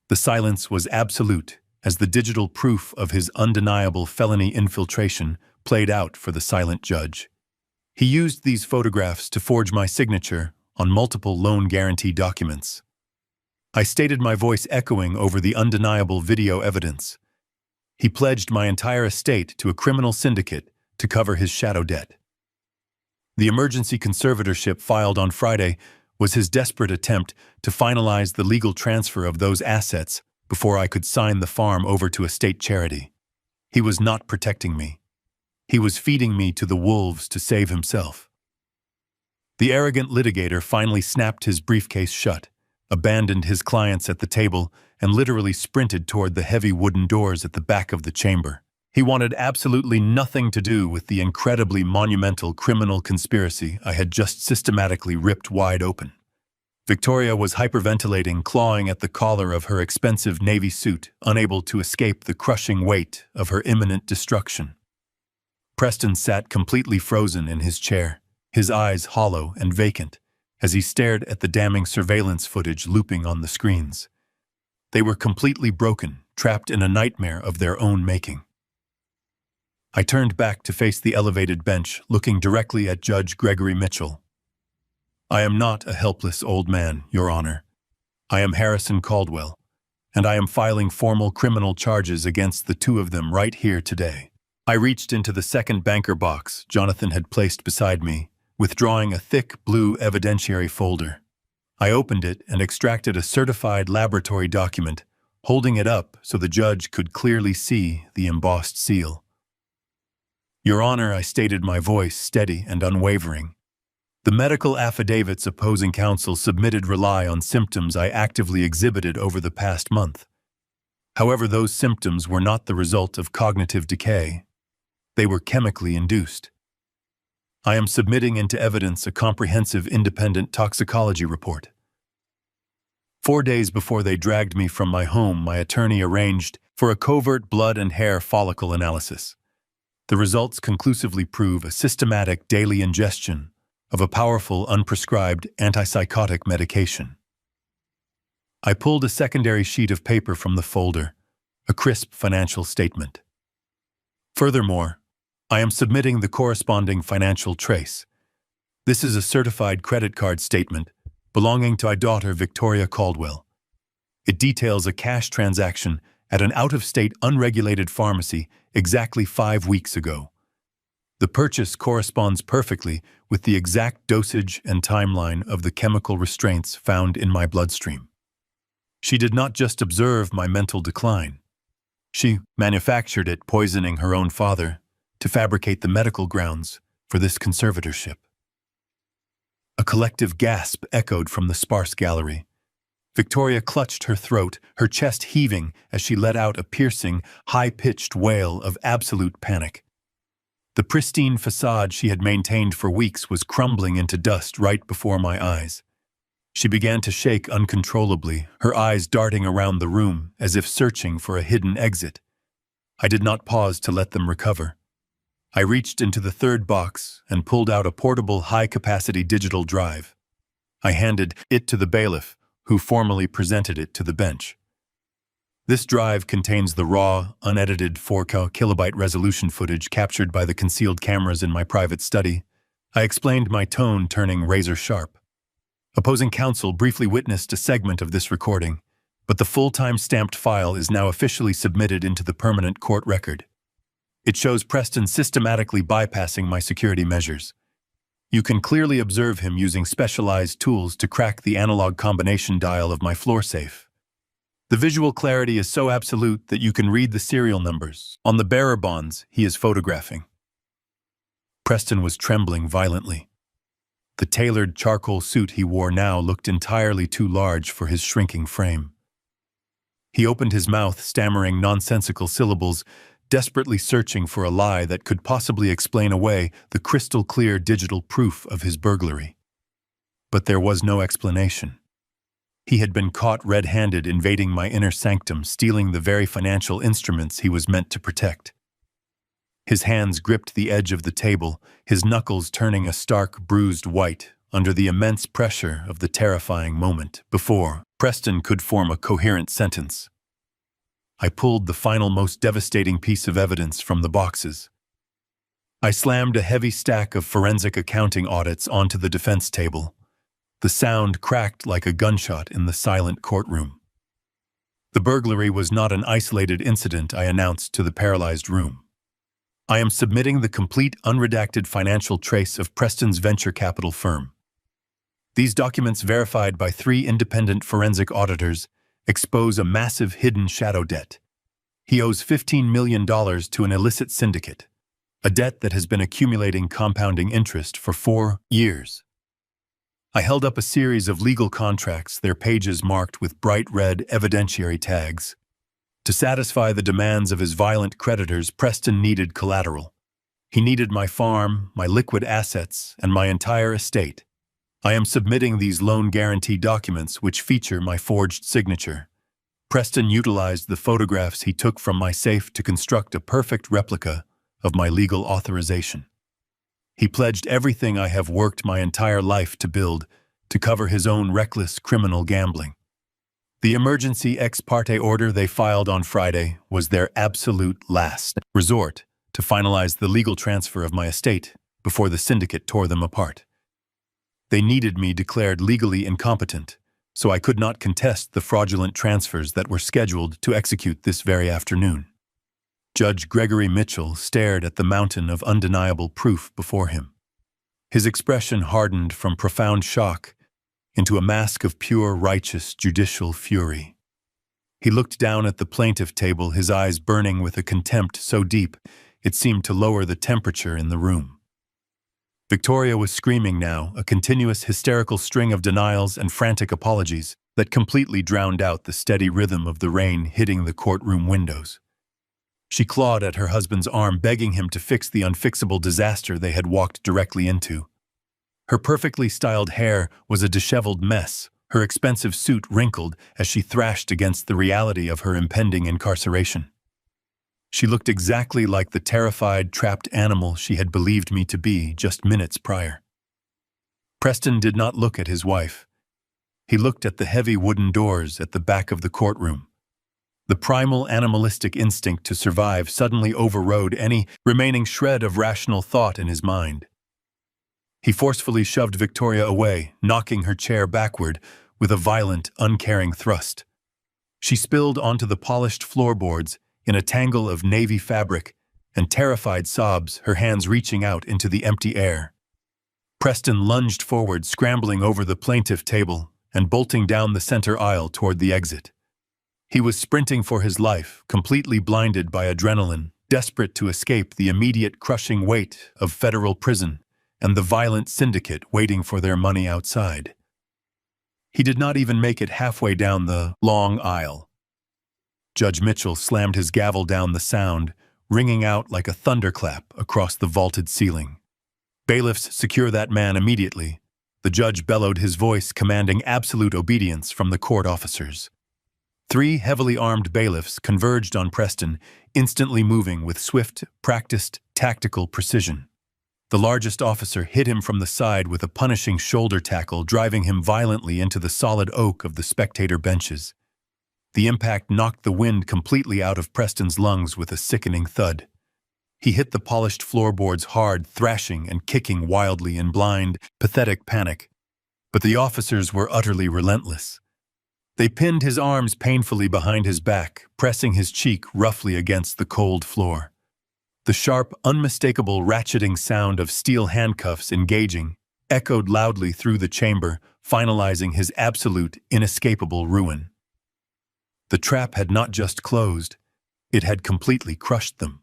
The silence was absolute as the digital proof of his undeniable felony infiltration played out for the silent judge. He used these photographs to forge my signature on multiple loan guarantee documents. I stated, my voice echoing over the undeniable video evidence. He pledged my entire estate to a criminal syndicate to cover his shadow debt. The emergency conservatorship filed on Friday was his desperate attempt to finalize the legal transfer of those assets before I could sign the farm over to a state charity. He was not protecting me. He was feeding me to the wolves to save himself. The arrogant litigator finally snapped his briefcase shut, abandoned his clients at the table, and literally sprinted toward the heavy wooden doors at the back of the chamber. He wanted absolutely nothing to do with the incredibly monumental criminal conspiracy I had just systematically ripped wide open. Victoria was hyperventilating, clawing at the collar of her expensive navy suit, unable to escape the crushing weight of her imminent destruction. Preston sat completely frozen in his chair, his eyes hollow and vacant, as he stared at the damning surveillance footage looping on the screens. They were completely broken, trapped in a nightmare of their own making. I turned back to face the elevated bench, looking directly at Judge Gregory Mitchell. I am not a helpless old man, Your Honor. I am Harrison Caldwell, and I am filing formal criminal charges against the two of them right here today. I reached into the second banker box Jonathan had placed beside me, withdrawing a thick blue evidentiary folder. I opened it and extracted a certified laboratory document, holding it up so the judge could clearly see the embossed seal. Your Honor, I stated, my voice steady and unwavering. The medical affidavits opposing counsel submitted rely on symptoms I actively exhibited over the past month. However, those symptoms were not the result of cognitive decay. They were chemically induced. I am submitting into evidence a comprehensive independent toxicology report. 4 days before they dragged me from my home, my attorney arranged for a covert blood and hair follicle analysis. The results conclusively prove a systematic daily ingestion of a powerful, unprescribed antipsychotic medication. I pulled a secondary sheet of paper from the folder, a crisp financial statement. Furthermore, I am submitting the corresponding financial trace. This is a certified credit card statement belonging to my daughter Victoria Caldwell. It details a cash transaction at an out-of-state unregulated pharmacy exactly 5 weeks ago. The purchase corresponds perfectly with the exact dosage and timeline of the chemical restraints found in my bloodstream. She did not just observe my mental decline. She manufactured it, poisoning her own father to fabricate the medical grounds for this conservatorship. A collective gasp echoed from the sparse gallery. Victoria clutched her throat, her chest heaving as she let out a piercing, high-pitched wail of absolute panic. The pristine facade she had maintained for weeks was crumbling into dust right before my eyes. She began to shake uncontrollably, her eyes darting around the room as if searching for a hidden exit. I did not pause to let them recover. I reached into the third box and pulled out a portable high-capacity digital drive. I handed it to the bailiff, who formally presented it to the bench. This drive contains the raw, unedited 4K resolution footage captured by the concealed cameras in my private study. I explained, my tone turning razor-sharp. Opposing counsel briefly witnessed a segment of this recording, but the full-time stamped file is now officially submitted into the permanent court record. It shows Preston systematically bypassing my security measures. You can clearly observe him using specialized tools to crack the analog combination dial of my floor safe. The visual clarity is so absolute that you can read the serial numbers on the bearer bonds he is photographing. Preston was trembling violently. The tailored charcoal suit he wore now looked entirely too large for his shrinking frame. He opened his mouth, stammering nonsensical syllables, desperately searching for a lie that could possibly explain away the crystal-clear digital proof of his burglary. But there was no explanation. He had been caught red-handed invading my inner sanctum, stealing the very financial instruments he was meant to protect. His hands gripped the edge of the table, his knuckles turning a stark, bruised white under the immense pressure of the terrifying moment before Preston could form a coherent sentence. I pulled the final, most devastating piece of evidence from the boxes. I slammed a heavy stack of forensic accounting audits onto the defense table. The sound cracked like a gunshot in the silent courtroom. The burglary was not an isolated incident, I announced to the paralyzed room. I am submitting the complete, unredacted financial trace of Preston's venture capital firm. These documents, verified by 3 independent forensic auditors, expose a massive hidden shadow debt. He owes $15 million to an illicit syndicate, a debt that has been accumulating compounding interest for 4 years. I held up a series of legal contracts, their pages marked with bright red evidentiary tags. To satisfy the demands of his violent creditors, Preston needed collateral. He needed my farm, my liquid assets, and my entire estate. I am submitting these loan guarantee documents, which feature my forged signature. Preston utilized the photographs he took from my safe to construct a perfect replica of my legal authorization. He pledged everything I have worked my entire life to build to cover his own reckless criminal gambling. The emergency ex parte order they filed on Friday was their absolute last resort to finalize the legal transfer of my estate before the syndicate tore them apart. They needed me declared legally incompetent, so I could not contest the fraudulent transfers that were scheduled to execute this very afternoon. Judge Gregory Mitchell stared at the mountain of undeniable proof before him. His expression hardened from profound shock into a mask of pure, righteous, judicial fury. He looked down at the plaintiff table, his eyes burning with a contempt so deep it seemed to lower the temperature in the room. Victoria was screaming now, a continuous hysterical string of denials and frantic apologies that completely drowned out the steady rhythm of the rain hitting the courtroom windows. She clawed at her husband's arm, begging him to fix the unfixable disaster they had walked directly into. Her perfectly styled hair was a disheveled mess, her expensive suit wrinkled as she thrashed against the reality of her impending incarceration. She looked exactly like the terrified, trapped animal she had believed me to be just minutes prior. Preston did not look at his wife. He looked at the heavy wooden doors at the back of the courtroom. The primal animalistic instinct to survive suddenly overrode any remaining shred of rational thought in his mind. He forcefully shoved Victoria away, knocking her chair backward with a violent, uncaring thrust. She spilled onto the polished floorboards in a tangle of navy fabric and terrified sobs, her hands reaching out into the empty air. Preston lunged forward, scrambling over the plaintiff table and bolting down the center aisle toward the exit. He was sprinting for his life, completely blinded by adrenaline, desperate to escape the immediate crushing weight of federal prison and the violent syndicate waiting for their money outside. He did not even make it halfway down the long aisle. Judge Mitchell slammed his gavel down, the sound ringing out like a thunderclap across the vaulted ceiling. "Bailiffs, secure that man immediately." The judge bellowed, his voice commanding absolute obedience from the court officers. Three heavily armed bailiffs converged on Preston, instantly moving with swift, practiced, tactical precision. The largest officer hit him from the side with a punishing shoulder tackle, driving him violently into the solid oak of the spectator benches. The impact knocked the wind completely out of Preston's lungs with a sickening thud. He hit the polished floorboards hard, thrashing and kicking wildly in blind, pathetic panic. But the officers were utterly relentless. They pinned his arms painfully behind his back, pressing his cheek roughly against the cold floor. The sharp, unmistakable ratcheting sound of steel handcuffs engaging echoed loudly through the chamber, finalizing his absolute, inescapable ruin. The trap had not just closed, it had completely crushed them.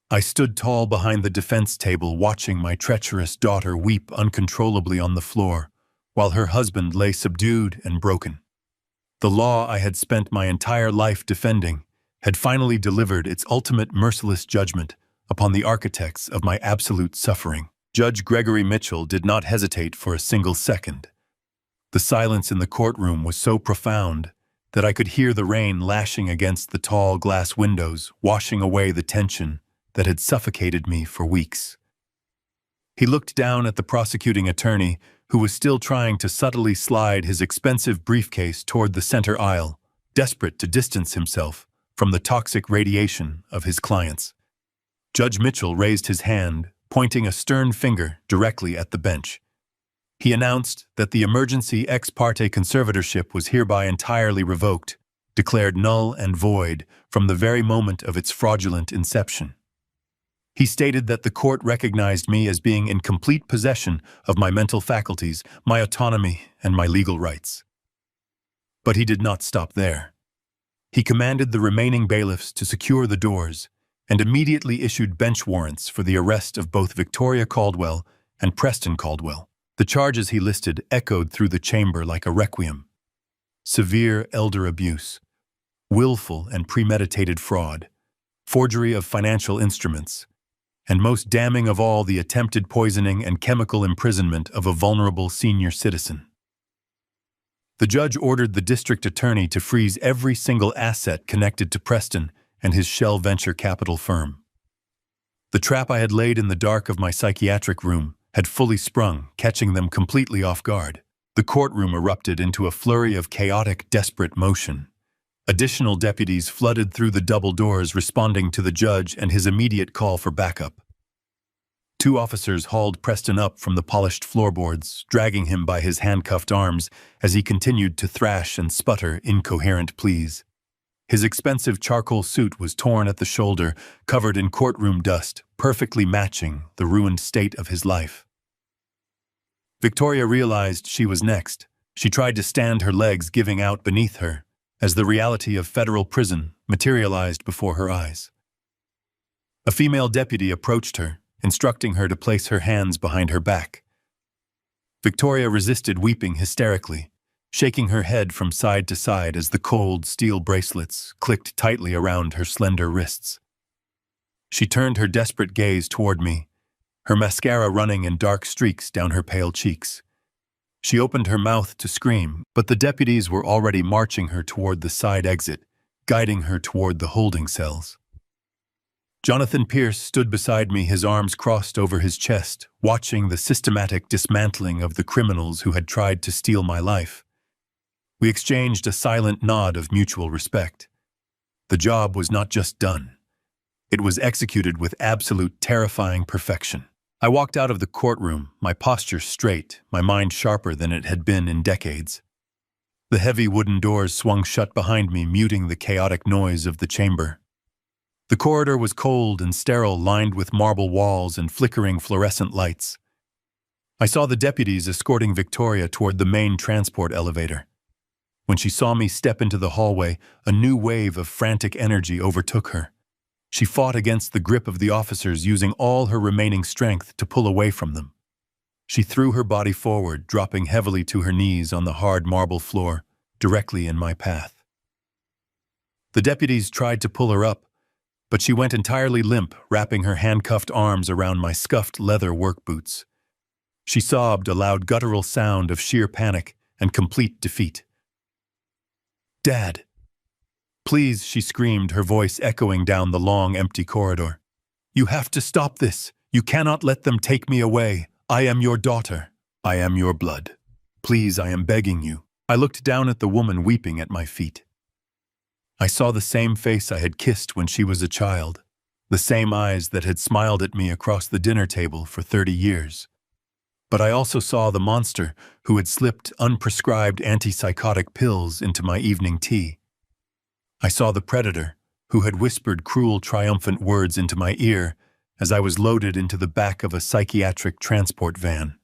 I stood tall behind the defense table, watching my treacherous daughter weep uncontrollably on the floor, while her husband lay subdued and broken. The law I had spent my entire life defending had finally delivered its ultimate merciless judgment upon the architects of my absolute suffering. Judge Gregory Mitchell did not hesitate for a single second. The silence in the courtroom was so profound that I could hear the rain lashing against the tall glass windows, washing away the tension that had suffocated me for weeks. He looked down at the prosecuting attorney, who was still trying to subtly slide his expensive briefcase toward the center aisle, desperate to distance himself from the toxic radiation of his clients. Judge Mitchell raised his hand, pointing a stern finger directly at the bench. He announced that the emergency ex parte conservatorship was hereby entirely revoked, declared null and void from the very moment of its fraudulent inception. He stated that the court recognized me as being in complete possession of my mental faculties, my autonomy, and my legal rights. But he did not stop there. He commanded the remaining bailiffs to secure the doors and immediately issued bench warrants for the arrest of both Victoria Caldwell and Preston Caldwell. The charges he listed echoed through the chamber like a requiem. Severe elder abuse, willful and premeditated fraud, forgery of financial instruments, and most damning of all, the attempted poisoning and chemical imprisonment of a vulnerable senior citizen. The judge ordered the district attorney to freeze every single asset connected to Preston and his shell venture capital firm. The trap I had laid in the dark of my psychiatric room had fully sprung, catching them completely off guard. The courtroom erupted into a flurry of chaotic, desperate motion. Additional deputies flooded through the double doors, responding to the judge and his immediate call for backup. Two officers hauled Preston up from the polished floorboards, dragging him by his handcuffed arms as he continued to thrash and sputter incoherent pleas. His expensive charcoal suit was torn at the shoulder, covered in courtroom dust, perfectly matching the ruined state of his life. Victoria realized she was next. She tried to stand her legs giving out beneath her, as the reality of federal prison materialized before her eyes. A female deputy approached her, instructing her to place her hands behind her back. Victoria resisted, weeping hysterically, shaking her head from side to side as the cold steel bracelets clicked tightly around her slender wrists. She turned her desperate gaze toward me, her mascara running in dark streaks down her pale cheeks. She opened her mouth to scream, but the deputies were already marching her toward the side exit, guiding her toward the holding cells. Jonathan Pierce stood beside me, his arms crossed over his chest, watching the systematic dismantling of the criminals who had tried to steal my life. We exchanged a silent nod of mutual respect. The job was not just done. It was executed with absolute terrifying perfection. I walked out of the courtroom, my posture straight, my mind sharper than it had been in decades. The heavy wooden doors swung shut behind me, muting the chaotic noise of the chamber. The corridor was cold and sterile, lined with marble walls and flickering fluorescent lights. I saw the deputies escorting Victoria toward the main transport elevator. When she saw me step into the hallway, a new wave of frantic energy overtook her. She fought against the grip of the officers, using all her remaining strength to pull away from them. She threw her body forward, dropping heavily to her knees on the hard marble floor, directly in my path. The deputies tried to pull her up, but she went entirely limp, wrapping her handcuffed arms around my scuffed leather work boots. She sobbed, a loud guttural sound of sheer panic and complete defeat. Dad! Please, she screamed, her voice echoing down the long, empty corridor. You have to stop this. You cannot let them take me away. I am your daughter. I am your blood. Please, I am begging you. I looked down at the woman weeping at my feet. I saw the same face I had kissed when she was a child, the same eyes that had smiled at me across the dinner table for 30 years. But I also saw the monster who had slipped unprescribed antipsychotic pills into my evening tea. I saw the predator who had whispered cruel, triumphant words into my ear as I was loaded into the back of a psychiatric transport van.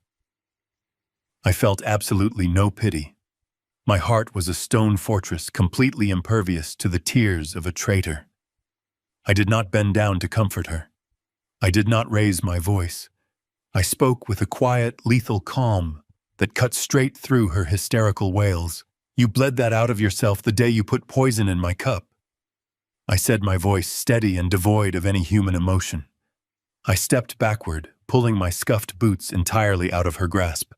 I felt absolutely no pity. My heart was a stone fortress completely impervious to the tears of a traitor. I did not bend down to comfort her. I did not raise my voice. I spoke with a quiet, lethal calm that cut straight through her hysterical wails. You bled that out of yourself the day you put poison in my cup. I said, my voice steady and devoid of any human emotion. I stepped backward, pulling my scuffed boots entirely out of her grasp.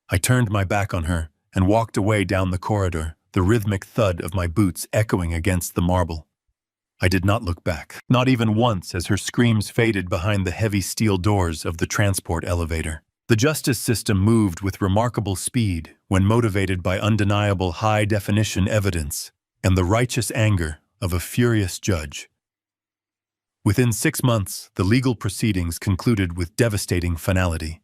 I turned my back on her and walked away down the corridor, the rhythmic thud of my boots echoing against the marble. I did not look back, not even once, as her screams faded behind the heavy steel doors of the transport elevator. The justice system moved with remarkable speed when motivated by undeniable high-definition evidence and the righteous anger of a furious judge. Within 6 months, the legal proceedings concluded with devastating finality.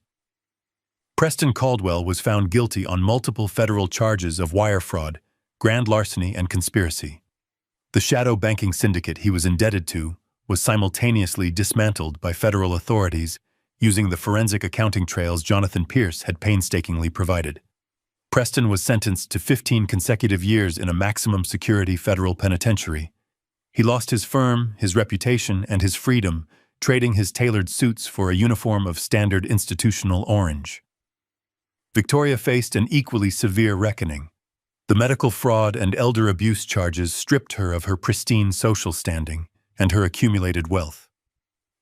Preston Caldwell was found guilty on multiple federal charges of wire fraud, grand larceny, and conspiracy. The shadow banking syndicate he was indebted to was simultaneously dismantled by federal authorities using the forensic accounting trails Jonathan Pierce had painstakingly provided. Preston was sentenced to 15 consecutive years in a maximum security federal penitentiary. He lost his firm, his reputation, and his freedom, trading his tailored suits for a uniform of standard institutional orange. Victoria faced an equally severe reckoning. The medical fraud and elder abuse charges stripped her of her pristine social standing and her accumulated wealth.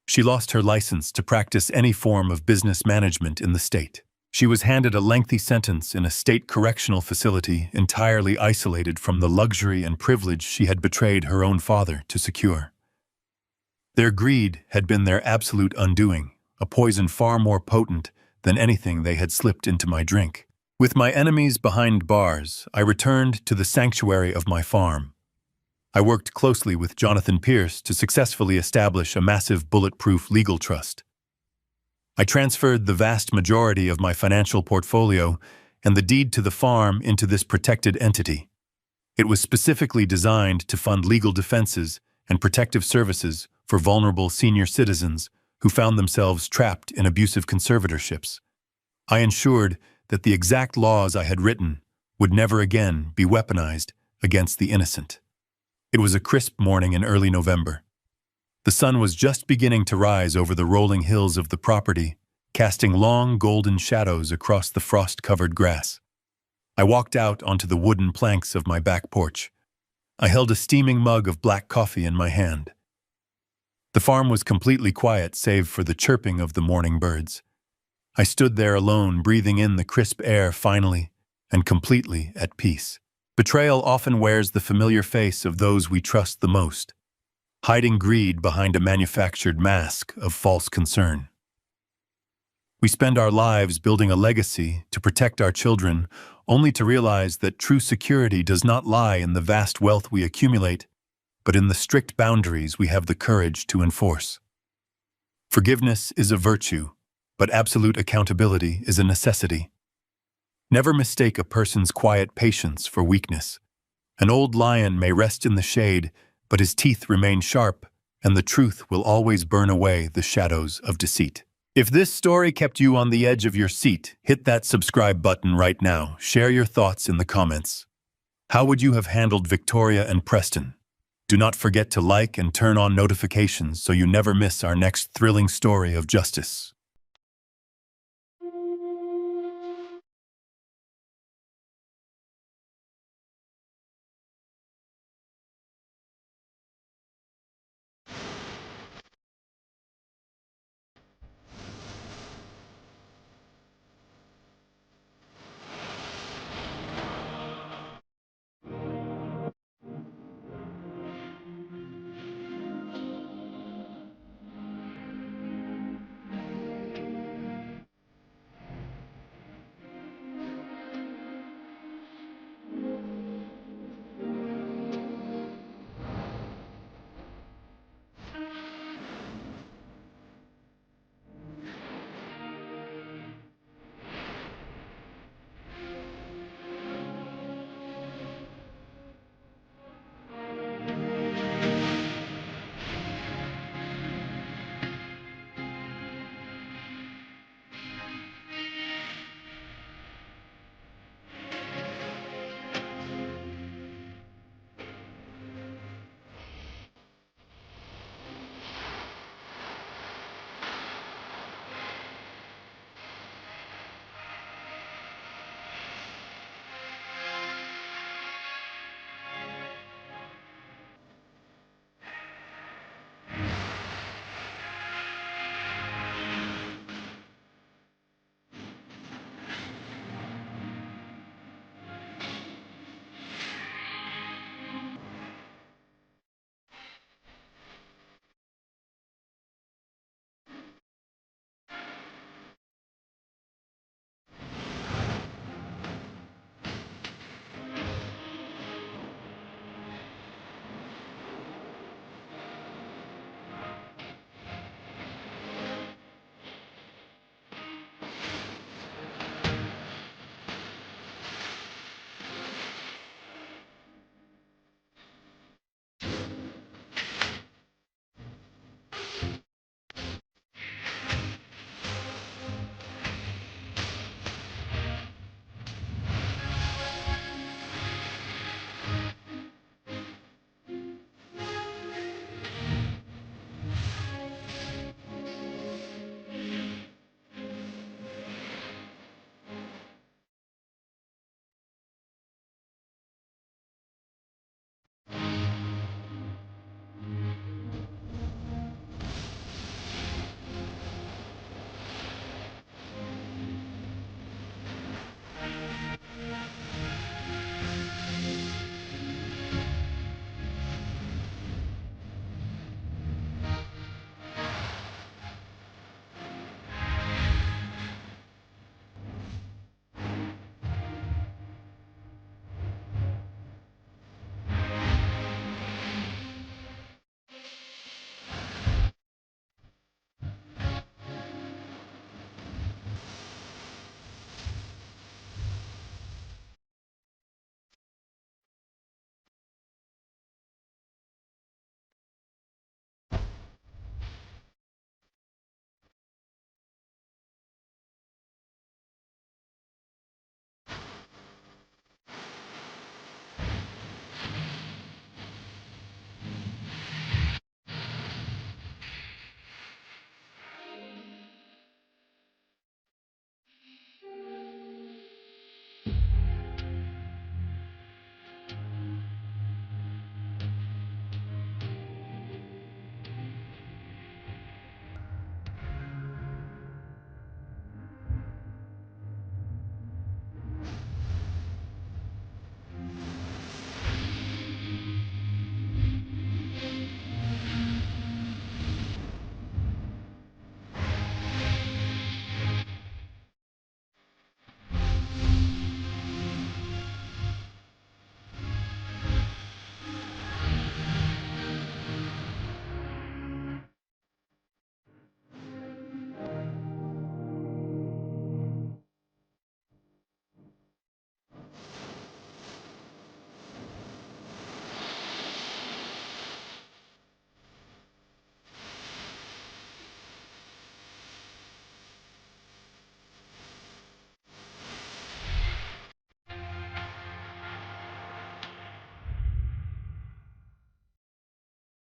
She lost her license to practice any form of business management in the state. She was handed a lengthy sentence in a state correctional facility entirely isolated from the luxury and privilege she had betrayed her own father to secure. Their greed had been their absolute undoing, a poison far more potent than anything they had slipped into my drink. With my enemies behind bars, I returned to the sanctuary of my farm. I worked closely with Jonathan Pierce to successfully establish a massive bulletproof legal trust. I transferred the vast majority of my financial portfolio and the deed to the farm into this protected entity. It was specifically designed to fund legal defenses and protective services for vulnerable senior citizens who found themselves trapped in abusive conservatorships. I ensured that the exact laws I had written would never again be weaponized against the innocent. It was a crisp morning in early November. The sun was just beginning to rise over the rolling hills of the property, casting long golden shadows across the frost-covered grass. I walked out onto the wooden planks of my back porch. I held a steaming mug of black coffee in my hand. The farm was completely quiet save for the chirping of the morning birds. I stood there alone, breathing in the crisp air finally and completely at peace. Betrayal often wears the familiar face of those we trust the most, hiding greed behind a manufactured mask of false concern. We spend our lives building a legacy to protect our children, only to realize that true security does not lie in the vast wealth we accumulate, but in the strict boundaries we have the courage to enforce. Forgiveness is a virtue, but absolute accountability is a necessity. Never mistake a person's quiet patience for weakness. An old lion may rest in the shade, but his teeth remain sharp, and the truth will always burn away the shadows of deceit. If this story kept you on the edge of your seat, hit that subscribe button right now. Share your thoughts in the comments. How would you have handled Victoria and Preston? Do not forget to like and turn on notifications so you never miss our next thrilling story of justice.